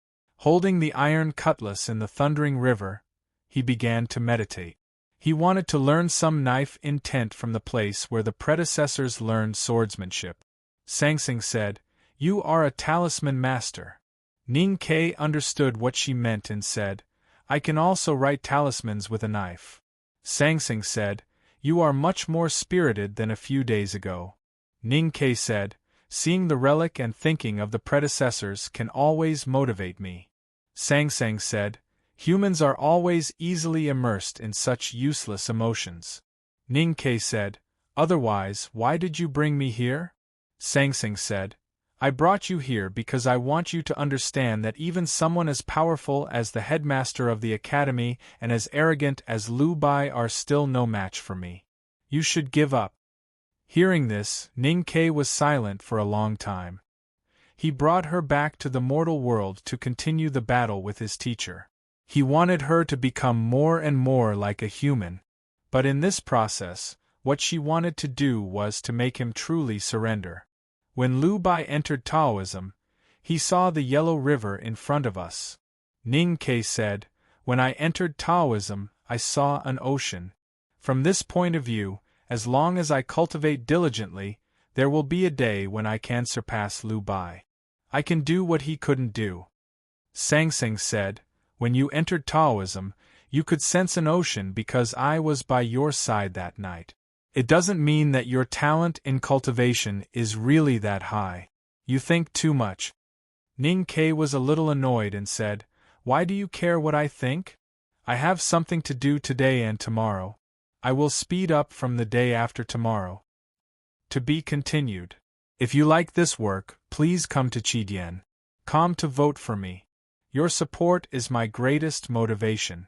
Holding the iron cutlass in the thundering river, he began to meditate. He wanted to learn some knife intent from the place where the predecessors learned swordsmanship. Sang Sang said, "You are a talisman master." Ning Ke understood what she meant and said, "I can also write talismans with a knife." Sang Sang said, "You are much more spirited than a few days ago." Ning Ke said, "Seeing the relic and thinking of the predecessors can always motivate me." Sang Sang said, "Humans are always easily immersed in such useless emotions." Ning Ke said, "Otherwise, why did you bring me here?" Sang Sang said, "I brought you here because I want you to understand that even someone as powerful as the headmaster of the academy and as arrogant as Lu Bai are still no match for me. You should give up." Hearing this, Ning Ke was silent for a long time. He brought her back to the mortal world to continue the battle with his teacher. He wanted her to become more and more like a human. But in this process, what she wanted to do was to make him truly surrender. When Lu Bai entered Taoism, he saw the yellow river in front of us. Ning Ke said, "When I entered Taoism, I saw an ocean. From this point of view, as long as I cultivate diligently, there will be a day when I can surpass Lu Bai. I can do what he couldn't do." Sang Sang said, "When you entered Taoism, you could sense an ocean because I was by your side that night. It doesn't mean that your talent in cultivation is really that high. You think too much." Ning Ke was a little annoyed and said, "Why do you care what I think? I have something to do today and tomorrow. I will speed up from the day after tomorrow." To be continued. If you like this work, please come to Chidian.com to vote for me. Your support is my greatest motivation.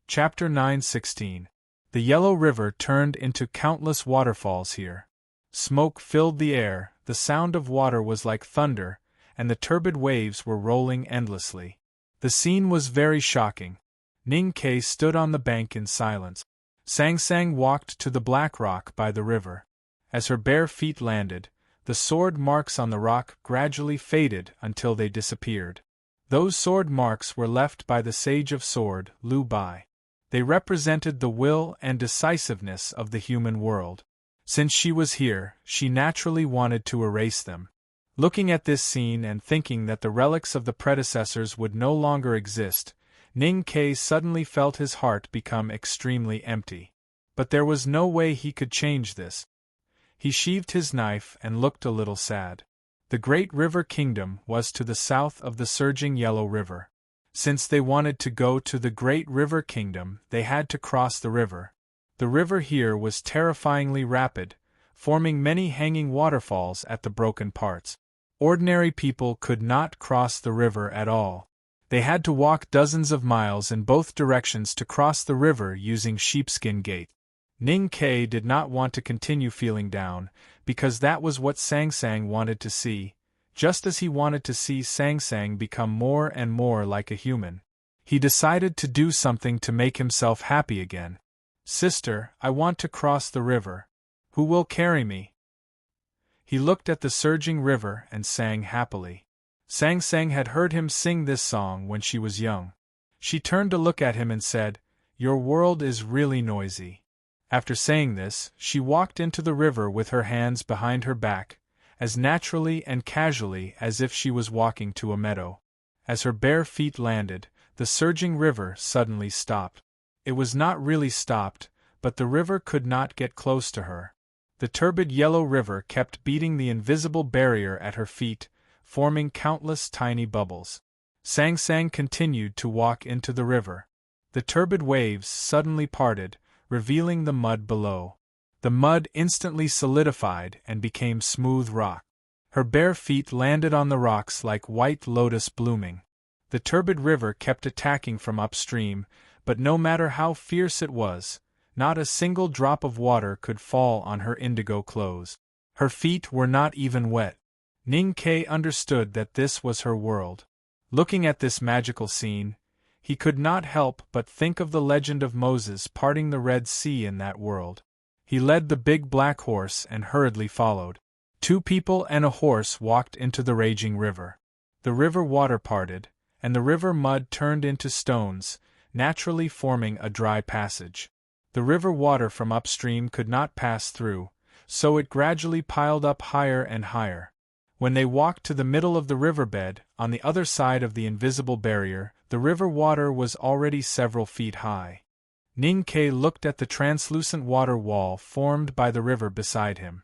Chapter 9:16. The Yellow River turned into countless waterfalls here. Smoke filled the air, the sound of water was like thunder, and the turbid waves were rolling endlessly. The scene was very shocking. Ning Ke stood on the bank in silence. Sang Sang walked to the black rock by the river. As her bare feet landed, the sword marks on the rock gradually faded until they disappeared. Those sword marks were left by the Sage of Sword, Lu Bai. They represented the will and decisiveness of the human world. Since she was here, she naturally wanted to erase them. Looking at this scene and thinking that the relics of the predecessors would no longer exist, Ning Ke suddenly felt his heart become extremely empty. But there was no way he could change this. He sheathed his knife and looked a little sad. The Great River Kingdom was to the south of the surging Yellow River. Since they wanted to go to the Great River Kingdom, they had to cross the river. The river here was terrifyingly rapid, forming many hanging waterfalls at the broken parts. Ordinary people could not cross the river at all. They had to walk dozens of miles in both directions to cross the river using sheepskin gate. Ning Ke did not want to continue feeling down, because that was what Sang Sang wanted to see, just as he wanted to see Sang Sang become more and more like a human. He decided to do something to make himself happy again. "Sister, I want to cross the river. Who will carry me?" He looked at the surging river and sang happily. Sang Sang had heard him sing this song when she was young. She turned to look at him and said, "Your world is really noisy." After saying this, she walked into the river with her hands behind her back, as naturally and casually as if she was walking to a meadow. As her bare feet landed, the surging river suddenly stopped. It was not really stopped, but the river could not get close to her. The turbid Yellow River kept beating the invisible barrier at her feet, forming countless tiny bubbles. Sang Sang continued to walk into the river. The turbid waves suddenly parted, revealing the mud below. The mud instantly solidified and became smooth rock. Her bare feet landed on the rocks like white lotus blooming. The turbid river kept attacking from upstream, but no matter how fierce it was, not a single drop of water could fall on her indigo clothes. Her feet were not even wet. Ning Ke understood that this was her world. Looking at this magical scene, he could not help but think of the legend of Moses parting the Red Sea in that world. He led the big black horse and hurriedly followed. 2 people and a horse walked into the raging river. The river water parted, and the river mud turned into stones, naturally forming a dry passage. The river water from upstream could not pass through, so it gradually piled up higher and higher. When they walked to the middle of the riverbed, on the other side of the invisible barrier, the river water was already several feet high. Ning Ke looked at the translucent water wall formed by the river beside him.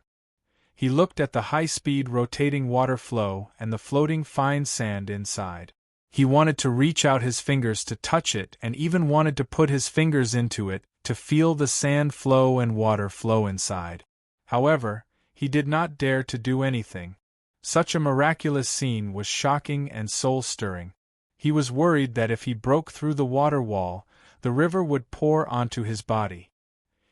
He looked at the high-speed rotating water flow and the floating fine sand inside. He wanted to reach out his fingers to touch it and even wanted to put his fingers into it to feel the sand flow and water flow inside. However, he did not dare to do anything. Such a miraculous scene was shocking and soul-stirring. He was worried that if he broke through the water wall, the river would pour onto his body.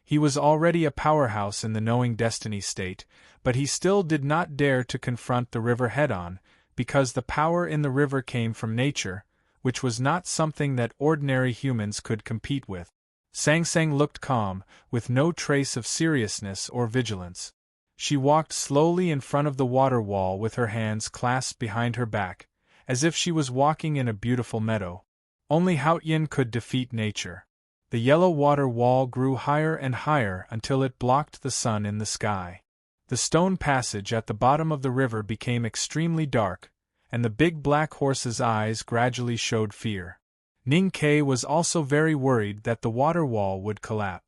He was already a powerhouse in the knowing destiny state, but he still did not dare to confront the river head-on, because the power in the river came from nature, which was not something that ordinary humans could compete with. Sang Sang looked calm, with no trace of seriousness or vigilance. She walked slowly in front of the water wall with her hands clasped behind her back, as if she was walking in a beautiful meadow. Only Haotian could defeat nature. The yellow water wall grew higher and higher until it blocked the sun in the sky. The stone passage at the bottom of the river became extremely dark, and the big black horse's eyes gradually showed fear. Ning Ke was also very worried that the water wall would collapse.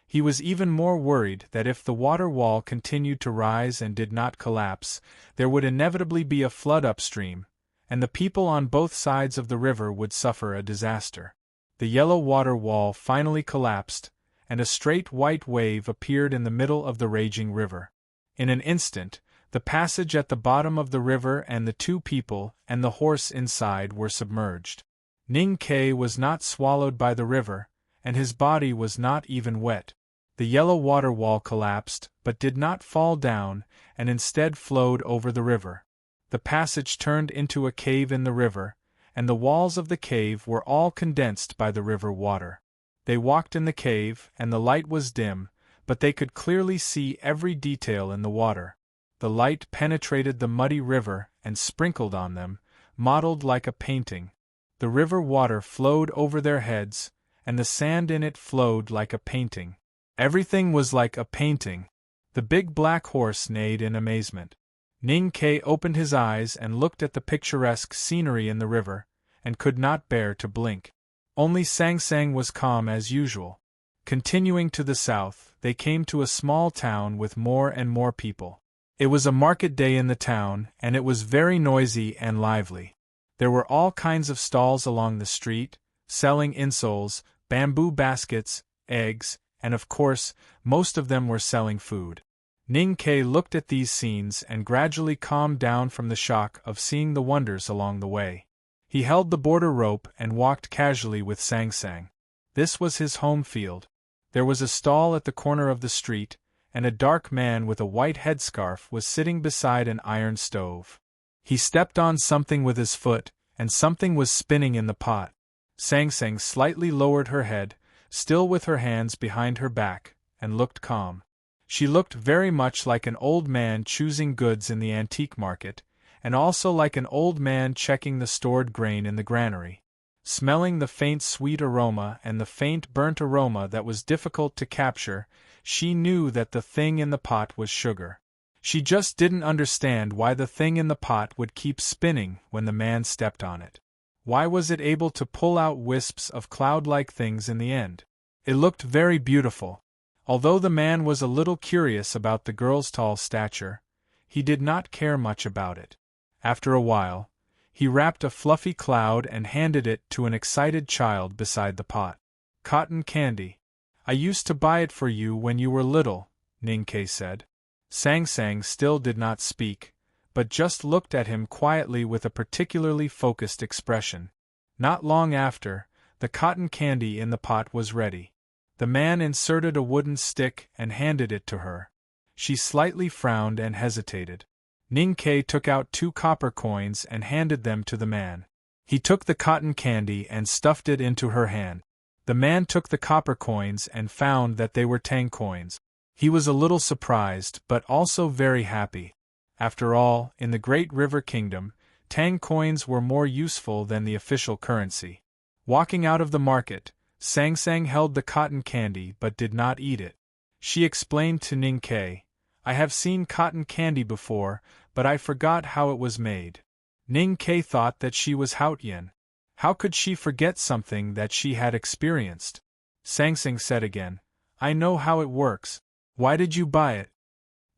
He was even more worried that if the water wall continued to rise and did not collapse, there would inevitably be a flood upstream, and the people on both sides of the river would suffer a disaster. The yellow water wall finally collapsed, and a straight white wave appeared in the middle of the raging river. In an instant, the passage at the bottom of the river and the 2 people and the horse inside were submerged. Ning Ke was not swallowed by the river, and his body was not even wet. The yellow water wall collapsed, but did not fall down, and instead flowed over the river. The passage turned into a cave in the river, and the walls of the cave were all condensed by the river water. They walked in the cave, and the light was dim, but they could clearly see every detail in the water. The light penetrated the muddy river and sprinkled on them, modeled like a painting. The river water flowed over their heads, and the sand in it flowed like a painting. Everything was like a painting. The big black horse neighed in amazement. Ning Ke opened his eyes and looked at the picturesque scenery in the river, and could not bear to blink. Only Sang Sang was calm as usual. Continuing to the south, they came to a small town with more and more people. It was a market day in the town, and it was very noisy and lively. There were all kinds of stalls along the street, selling insoles, bamboo baskets, eggs, and of course, most of them were selling food. Ning Ke looked at these scenes and gradually calmed down from the shock of seeing the wonders along the way. He held the border rope and walked casually with Sang Sang. This was his home field. There was a stall at the corner of the street, and a dark man with a white headscarf was sitting beside an iron stove. He stepped on something with his foot, and something was spinning in the pot. Sang Sang slightly lowered her head, still with her hands behind her back, and looked calm. She looked very much like an old man choosing goods in the antique market, and also like an old man checking the stored grain in the granary. Smelling the faint sweet aroma and the faint burnt aroma that was difficult to capture, she knew that the thing in the pot was sugar. She just didn't understand why the thing in the pot would keep spinning when the man stepped on it. Why was it able to pull out wisps of cloud-like things in the end? It looked very beautiful. Although the man was a little curious about the girl's tall stature, he did not care much about it. After a while, he wrapped a fluffy cloud and handed it to an excited child beside the pot. "Cotton candy. I used to buy it for you when you were little," Ning Ke said. Sang Sang still did not speak, but just looked at him quietly with a particularly focused expression. Not long after, the cotton candy in the pot was ready. The man inserted a wooden stick and handed it to her. She slightly frowned and hesitated. Ning Ke took out 2 copper coins and handed them to the man. He took the cotton candy and stuffed it into her hand. The man took the copper coins and found that they were tang coins. He was a little surprised, but also very happy. After all, in the Great River Kingdom, tang coins were more useful than the official currency. Walking out of the market, Sang Sang held the cotton candy but did not eat it. She explained to Ning Ke, "I have seen cotton candy before, but I forgot how it was made." Ning Ke thought that she was Haotian. How could she forget something that she had experienced? Sang Sang said again, "I know how it works. Why did you buy it?"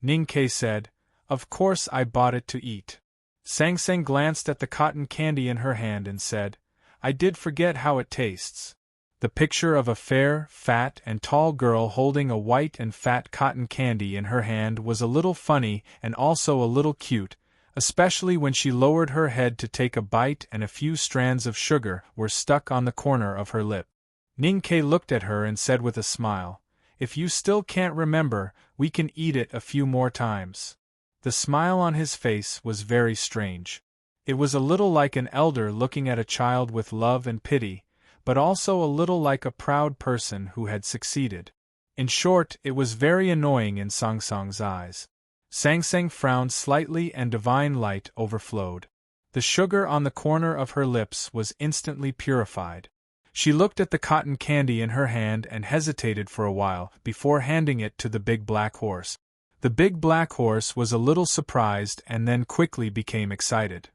Ning Ke said, "Of course I bought it to eat." Sang Sang glanced at the cotton candy in her hand and said, "I did forget how it tastes." The picture of a fair, fat, and tall girl holding a white and fat cotton candy in her hand was a little funny and also a little cute, especially when she lowered her head to take a bite and a few strands of sugar were stuck on the corner of her lip. Ning Ke looked at her and said with a smile, "If you still can't remember, we can eat it a few more times." The smile on his face was very strange. It was a little like an elder looking at a child with love and pity, but also a little like a proud person who had succeeded. In short, it was very annoying in Sang Sang's eyes. Sang Sang frowned slightly and divine light overflowed. The sugar on the corner of her lips was instantly purified. She looked at the cotton candy in her hand and hesitated for a while before handing it to the big black horse. The big black horse was a little surprised and then quickly became excited.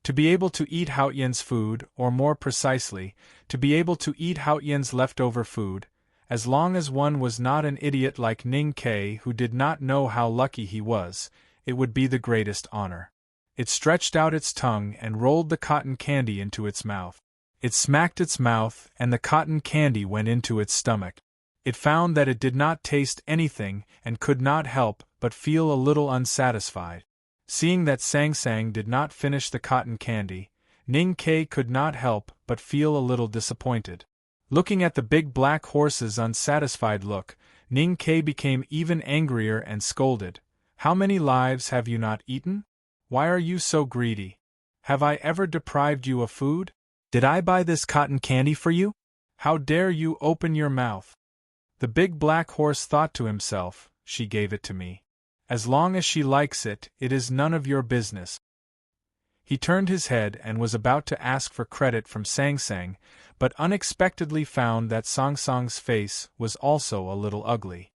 To be able to eat Haotian's food, or more precisely, to be able to eat Haotian's leftover food, as long as one was not an idiot like Ning Ke who did not know how lucky he was, it would be the greatest honor. It stretched out its tongue and rolled the cotton candy into its mouth. It smacked its mouth and the cotton candy went into its stomach. It found that it did not taste anything and could not help but feel a little unsatisfied. Seeing that Sang Sang did not finish the cotton candy, Ning Ke could not help but feel a little disappointed. Looking at the big black horse's unsatisfied look, Ning Ke became even angrier and scolded. How many lives have you not eaten? Why are you so greedy? Have I ever deprived you of food? Did I buy this cotton candy for you? How dare you open your mouth? The big black horse thought to himself, she gave it to me. As long as she likes it, it is none of your business. He turned his head and was about to ask for credit from Sang Sang, but unexpectedly found that Song Song's face was also a little ugly.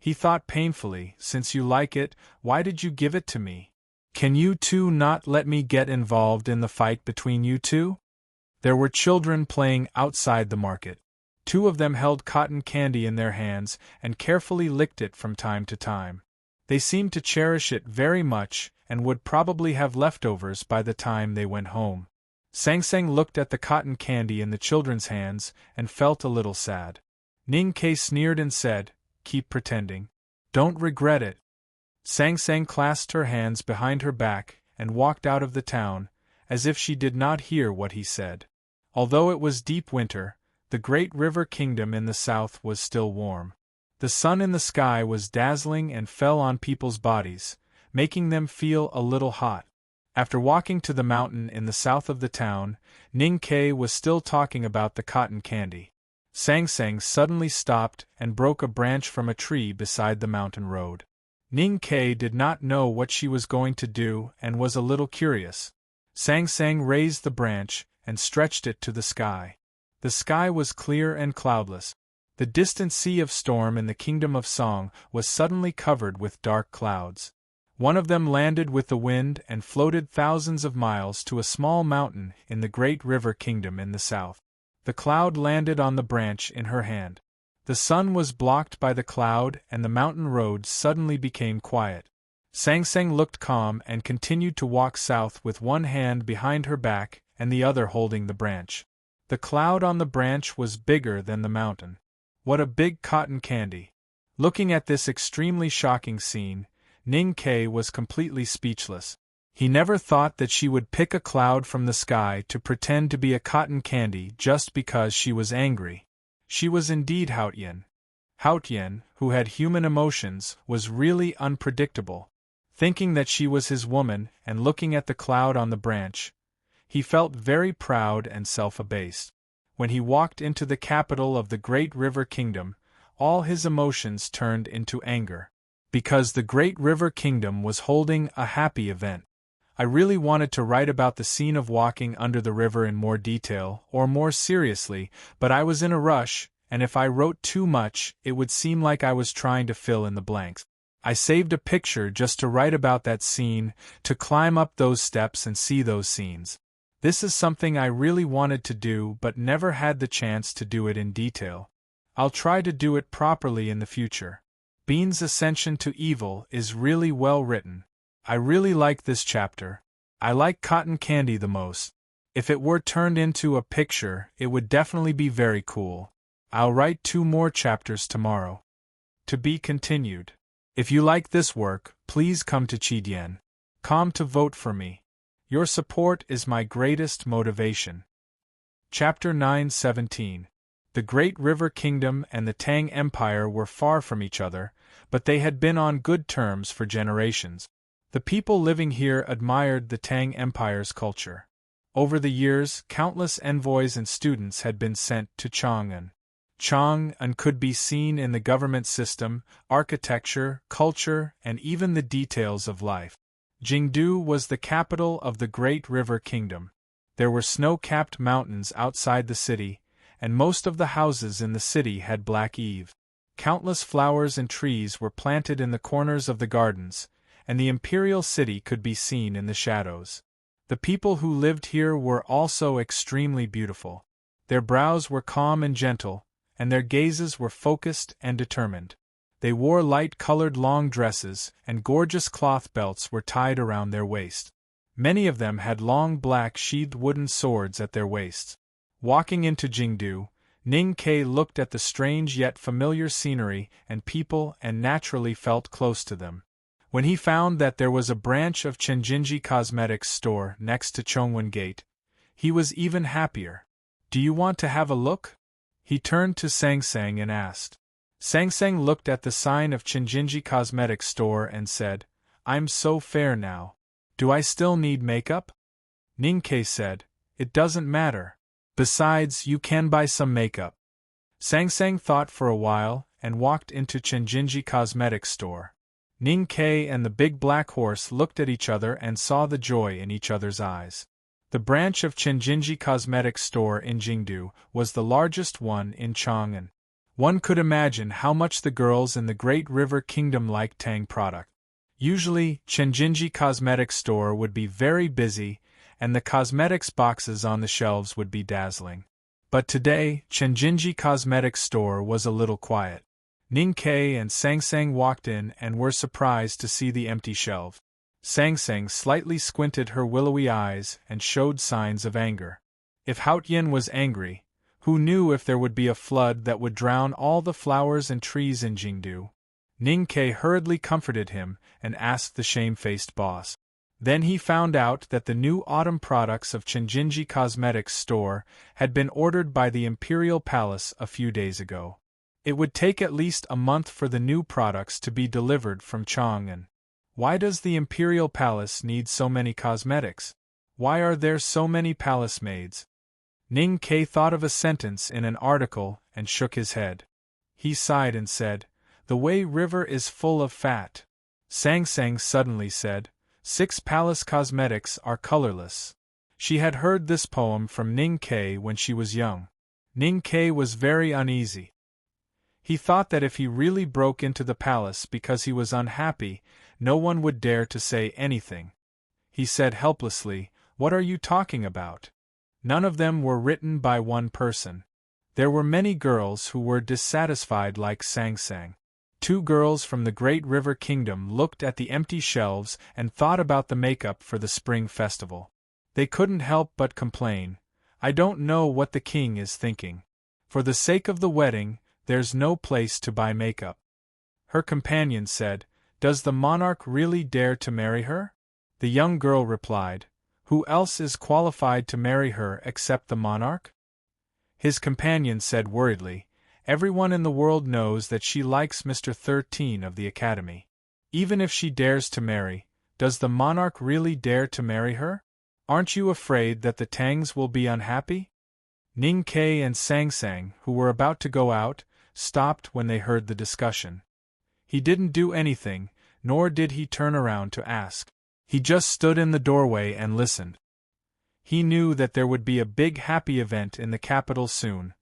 He thought painfully, since you like it, why did you give it to me? Can you two not let me get involved in the fight between you two? There were children playing outside the market. Two of them held cotton candy in their hands and carefully licked it from time to time. They seemed to cherish it very much and would probably have leftovers by the time they went home. Sang Sang looked at the cotton candy in the children's hands and felt a little sad. Ning Ke sneered and said, "Keep pretending. Don't regret it." Sang Sang clasped her hands behind her back and walked out of the town, as if she did not hear what he said. Although it was deep winter, the great river kingdom in the south was still warm. The sun in the sky was dazzling and fell on people's bodies, making them feel a little hot. After walking to the mountain in the south of the town, Ning Ke was still talking about the cotton candy. Sang Sang suddenly stopped and broke a branch from a tree beside the mountain road. Ning Ke did not know what she was going to do and was a little curious. Sang Sang raised the branch and stretched it to the sky. The sky was clear and cloudless. The distant sea of storm in the kingdom of song was suddenly covered with dark clouds. One of them landed with the wind and floated thousands of miles to a small mountain in the great river kingdom in the south. The cloud landed on the branch in her hand. The sun was blocked by the cloud and the mountain road suddenly became quiet. Sang Sang looked calm and continued to walk south with one hand behind her back and the other holding the branch. The cloud on the branch was bigger than the mountain. What a big cotton candy! Looking at this extremely shocking scene, Ning Ke was completely speechless. He never thought that she would pick a cloud from the sky to pretend to be a cotton candy just because she was angry. She was indeed Haotian. Haotian, who had human emotions, was really unpredictable. Thinking that she was his woman and looking at the cloud on the branch, he felt very proud and self-abased. When he walked into the capital of the great river kingdom, all his emotions turned into anger. Because the great river kingdom was holding a happy event. I really wanted to write about the scene of walking under the river in more detail, or more seriously, but I was in a rush, and if I wrote too much, it would seem like I was trying to fill in the blanks. I saved a picture just to write about that scene, to climb up those steps and see those scenes. This is something I really wanted to do but never had the chance to do it in detail. I'll try to do it properly in the future. Bean's ascension to evil is really well written. I really like this chapter. I like cotton candy the most. If it were turned into a picture, it would definitely be very cool. I'll write 2 more chapters tomorrow. To be continued. If you like this work, please come to Chidien.com to vote for me. Your support is my greatest motivation. Chapter 9:17. The Great River Kingdom and the Tang Empire were far from each other, but they had been on good terms for generations. The people living here admired the Tang Empire's culture. Over the years, countless envoys and students had been sent to Chang'an. Chang'an could be seen in the government system, architecture, culture, and even the details of life. Jingdu was the capital of the Great River Kingdom. There were snow-capped mountains outside the city, and most of the houses in the city had black eaves. Countless flowers and trees were planted in the corners of the gardens, and the imperial city could be seen in the shadows. The people who lived here were also extremely beautiful. Their brows were calm and gentle, and their gazes were focused and determined. They wore light-colored long dresses, and gorgeous cloth belts were tied around their waist. Many of them had long black sheathed wooden swords at their waists. Walking into Jingdu, Ning Ke looked at the strange yet familiar scenery and people and naturally felt close to them. When he found that there was a branch of Chenjinji Cosmetics store next to Chongwen Gate, he was even happier. "Do you want to have a look?" He turned to Sang Sang and asked. Sang Sang looked at the sign of Chinjinji Cosmetics Store and said, I'm so fair now. Do I still need makeup? Ning Ke said, It doesn't matter. Besides, you can buy some makeup. Sang Sang thought for a while and walked into Chinjinji Cosmetics Store. Ning Ke and the big black horse looked at each other and saw the joy in each other's eyes. The branch of Chinjinji Cosmetics Store in Jingdu was the largest one in Chang'an. One could imagine how much the girls in the Great River Kingdom liked Tang product. Usually, Chinjinji Cosmetics Store would be very busy, and the cosmetics boxes on the shelves would be dazzling. But today, Chinjinji Cosmetics Store was a little quiet. Ning Ke and Sang Sang walked in and were surprised to see the empty shelves. Sang Sang slightly squinted her willowy eyes and showed signs of anger. If Haotian was angry, who knew if there would be a flood that would drown all the flowers and trees in Jingdu? Ning Ke hurriedly comforted him and asked the shamefaced boss. Then he found out that the new autumn products of Chinjinji Cosmetics Store had been ordered by the Imperial Palace a few days ago. It would take at least a month for the new products to be delivered from Chang'an. Why does the Imperial Palace need so many cosmetics? Why are there so many palace maids? Ning Ke thought of a sentence in an article and shook his head. He sighed and said, The Wei River is full of fat. Sang Sang suddenly said, 6 palace cosmetics are colorless. She had heard this poem from Ning Ke when she was young. Ning Ke was very uneasy. He thought that if he really broke into the palace because he was unhappy, no one would dare to say anything. He said helplessly, What are you talking about? None of them were written by one person. There were many girls who were dissatisfied like Sang Sang. 2 girls from the Great River Kingdom looked at the empty shelves and thought about the makeup for the spring festival. They couldn't help but complain, I don't know what the king is thinking. For the sake of the wedding, there's no place to buy makeup. Her companion said, Does the monarch really dare to marry her? The young girl replied, Who else is qualified to marry her except the monarch? His companion said worriedly, Everyone in the world knows that she likes Mr. 13 of the academy. Even if she dares to marry, does the monarch really dare to marry her? Aren't you afraid that the Tangs will be unhappy? Ning Ke and Sang Sang, who were about to go out, stopped when they heard the discussion. He didn't do anything, nor did he turn around to ask. He just stood in the doorway and listened. He knew that there would be a big happy event in the capital soon.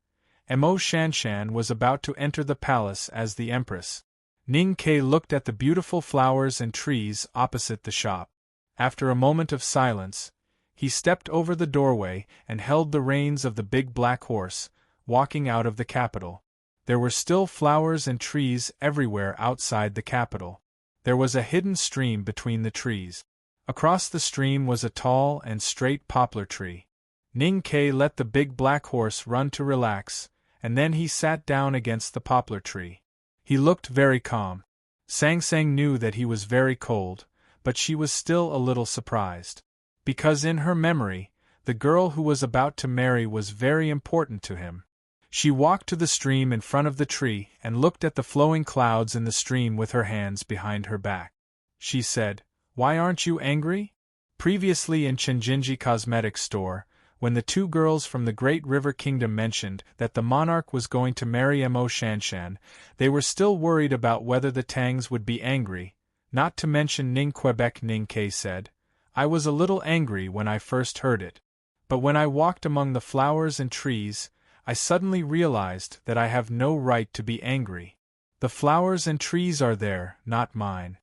Mo Shanshan was about to enter the palace as the empress. Ning Ke looked at the beautiful flowers and trees opposite the shop. After a moment of silence, he stepped over the doorway and held the reins of the big black horse, walking out of the capital. There were still flowers and trees everywhere outside the capital. There was a hidden stream between the trees. Across the stream was a tall and straight poplar tree. Ning Ke let the big black horse run to relax, and then he sat down against the poplar tree. He looked very calm. Sang Sang knew that he was very cold, but she was still a little surprised. Because in her memory, the girl who was about to marry was very important to him. She walked to the stream in front of the tree and looked at the flowing clouds in the stream with her hands behind her back. She said, Why aren't you angry? Previously in Chinjinji Cosmetics Store, when the 2 girls from the Great River Kingdom mentioned that the monarch was going to marry Mo Shanshan, they were still worried about whether the Tangs would be angry, not to mention Ning Quebec. Ning Ke said, I was a little angry when I first heard it. But when I walked among the flowers and trees, I suddenly realized that I have no right to be angry. The flowers and trees are there, not mine.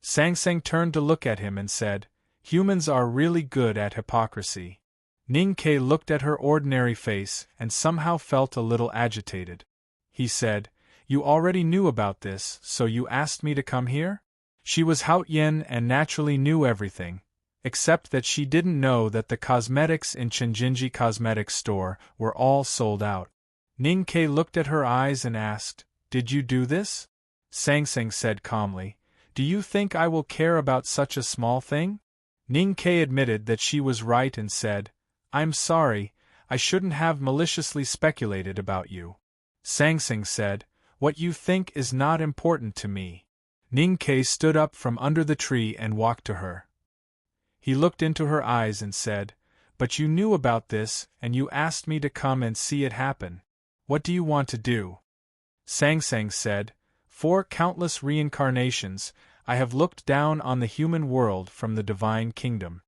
Sang Sang turned to look at him and said, Humans are really good at hypocrisy. Ning Ke looked at her ordinary face and somehow felt a little agitated. He said, You already knew about this, so you asked me to come here? She was Haotian and naturally knew everything, except that she didn't know that the cosmetics in Chinjinji Cosmetics Store were all sold out. Ning Ke looked at her eyes and asked, Did you do this? Sang Sang said calmly, Do you think I will care about such a small thing? Ning Ke admitted that she was right and said, I'm sorry, I shouldn't have maliciously speculated about you. Sangsang said, What you think is not important to me. Ning Ke stood up from under the tree and walked to her. He looked into her eyes and said, But you knew about this, and you asked me to come and see it happen. What do you want to do? Sangsang said, For countless reincarnations, I have looked down on the human world from the divine kingdom.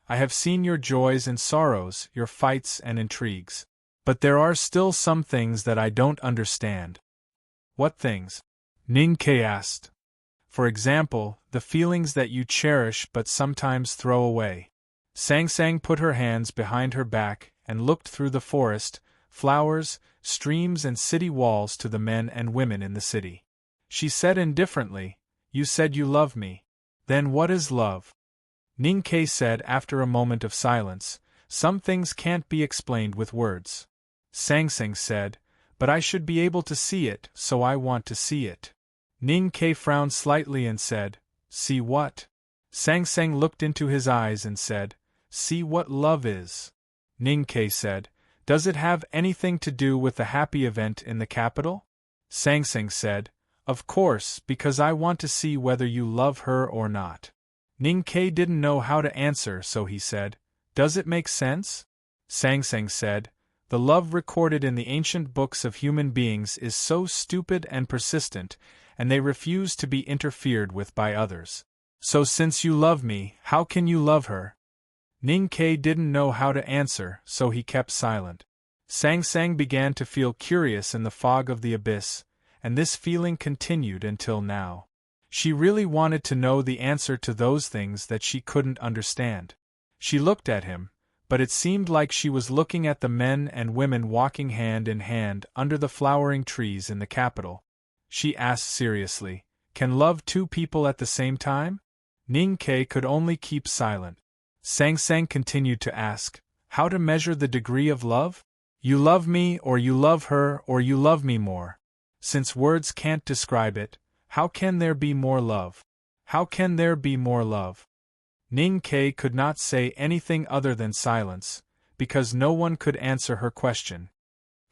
I have seen your joys and sorrows, your fights and intrigues. But there are still some things that I don't understand. What things? Ning Ke asked. For example, the feelings that you cherish but sometimes throw away. Sangsang put her hands behind her back and looked through the forest, flowers, streams and city walls to the men and women in the city. She said indifferently, You said you love me. Then what is love? Ning Ke said after a moment of silence, Some things can't be explained with words. Sangsang said, But I should be able to see it, so I want to see it. Ning Ke frowned slightly and said, See what? Sangsang looked into his eyes and said, See what love is. Ning Ke said, Does it have anything to do with the happy event in the capital? Sangsang said, Of course, because I want to see whether you love her or not. Ning Ke didn't know how to answer, so he said, Does it make sense? Sangsang said, The love recorded in the ancient books of human beings is so stupid and persistent, and they refuse to be interfered with by others. So since you love me, how can you love her? Ning Ke didn't know how to answer, so he kept silent. Sangsang began to feel curious in the fog of the abyss, and this feeling continued until now. She really wanted to know the answer to those things that she couldn't understand. She looked at him, but it seemed like she was looking at the men and women walking hand in hand under the flowering trees in the capital. She asked seriously, Can love two people at the same time? Ning Ke could only keep silent. Sangsang continued to ask, How to measure the degree of love? You love me, or you love her, or you love me more. Since words can't describe it, how can there be more love? How can there be more love? Ning Ke could not say anything other than silence, because no one could answer her question.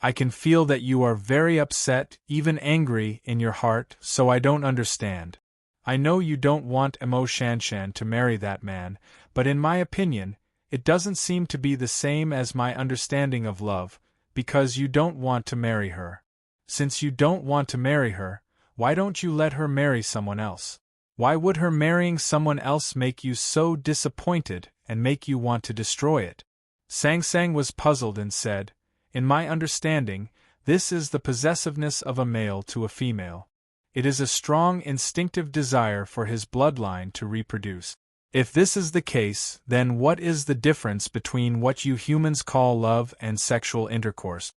I can feel that you are very upset, even angry, in your heart, so I don't understand. I know you don't want Emo Shanshan to marry that man, but in my opinion, it doesn't seem to be the same as my understanding of love, because you don't want to marry her. Since you don't want to marry her, why don't you let her marry someone else? Why would her marrying someone else make you so disappointed and make you want to destroy it? Sangsang was puzzled and said, In my understanding, this is the possessiveness of a male to a female. It is a strong instinctive desire for his bloodline to reproduce. If this is the case, then what is the difference between what you humans call love and sexual intercourse?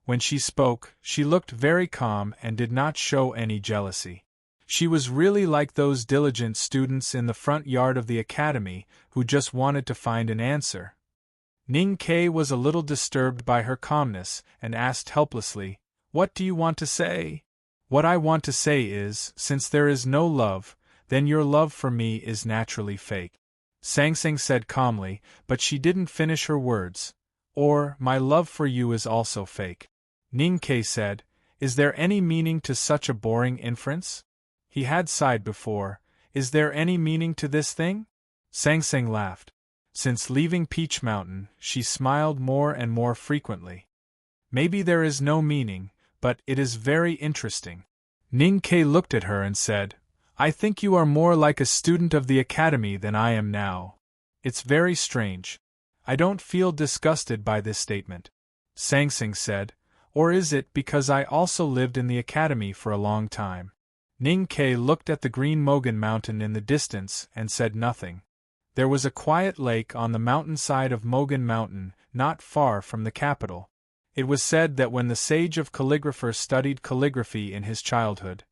When she spoke, she looked very calm and did not show any jealousy. She was really like those diligent students in the front yard of the academy who just wanted to find an answer. Ning Ke was a little disturbed by her calmness and asked helplessly, What do you want to say? What I want to say is, since there is no love, then your love for me is naturally fake. Sangsang said calmly, but she didn't finish her words. Or, my love for you is also fake. Ning Ke said, Is there any meaning to such a boring inference? He had sighed before. Is there any meaning to this thing? Sangsang laughed. Since leaving Peach Mountain, she smiled more and more frequently. Maybe there is no meaning, but it is very interesting. Ning Ke looked at her and said, I think you are more like a student of the academy than I am now. It's very strange. I don't feel disgusted by this statement. Sangsang said, Or is it because I also lived in the academy for a long time? Ning Ke looked at the green Mogan mountain in the distance and said nothing. There was a quiet lake on the mountainside of Mogan Mountain, not far from the capital. It was said that when the sage of calligrapher studied calligraphy in his childhood,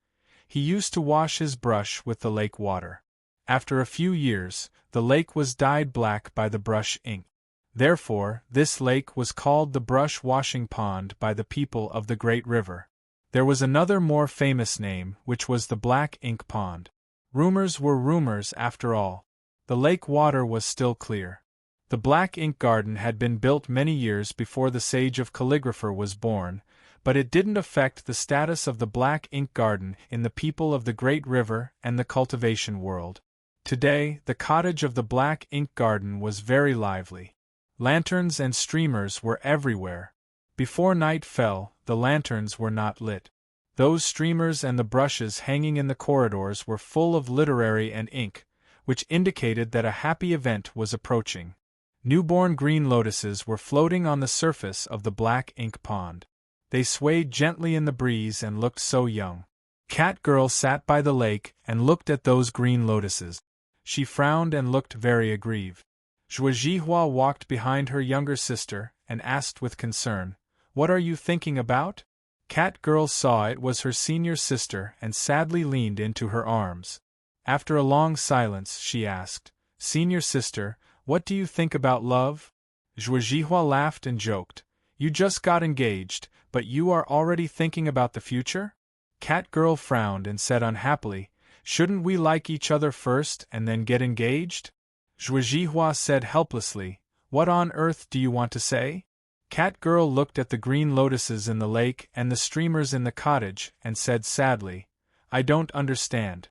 he used to wash his brush with the lake water. After a few years, the lake was dyed black by the brush ink. Therefore, this lake was called the brush washing pond by the people of the great river. There was another more famous name, which was the black ink pond. Rumors were rumors after all. The lake water was still clear. The Black Ink Garden had been built many years before the Sage of Calligrapher was born, but it didn't affect the status of the Black Ink Garden in the people of the Great River and the cultivation world. Today, the cottage of the Black Ink Garden was very lively. Lanterns and streamers were everywhere. Before night fell, the lanterns were not lit. Those streamers and the brushes hanging in the corridors were full of literary and ink, which indicated that a happy event was approaching. Newborn green lotuses were floating on the surface of the black ink pond. They swayed gently in the breeze and looked so young. Cat Girl sat by the lake and looked at those green lotuses. She frowned and looked very aggrieved. Zhuozhihua walked behind her younger sister and asked with concern, "What are you thinking about?" Cat Girl saw it was her senior sister and sadly leaned into her arms. After a long silence, she asked, "Senior sister, what do you think about love?" Zhuozhihua laughed and joked, "You just got engaged, but you are already thinking about the future?" Cat Girl frowned and said unhappily, "Shouldn't we like each other first and then get engaged?" Zhuozhihua said helplessly, "What on earth do you want to say?" Cat Girl looked at the green lotuses in the lake and the streamers in the cottage and said sadly, "I don't understand.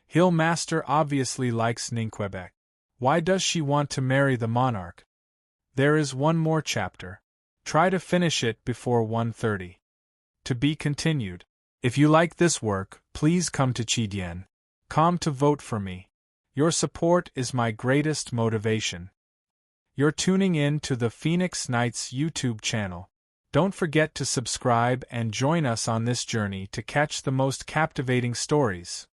Hill Master obviously likes Ninquebec. Why does she want to marry the monarch?" There is one more chapter. Try to finish it before 1:30. To be continued. If you like this work, please come to Chidian.com to vote for me. Your support is my greatest motivation. You're tuning in to the Phoenix Nights YouTube channel. Don't forget to subscribe and join us on this journey to catch the most captivating stories.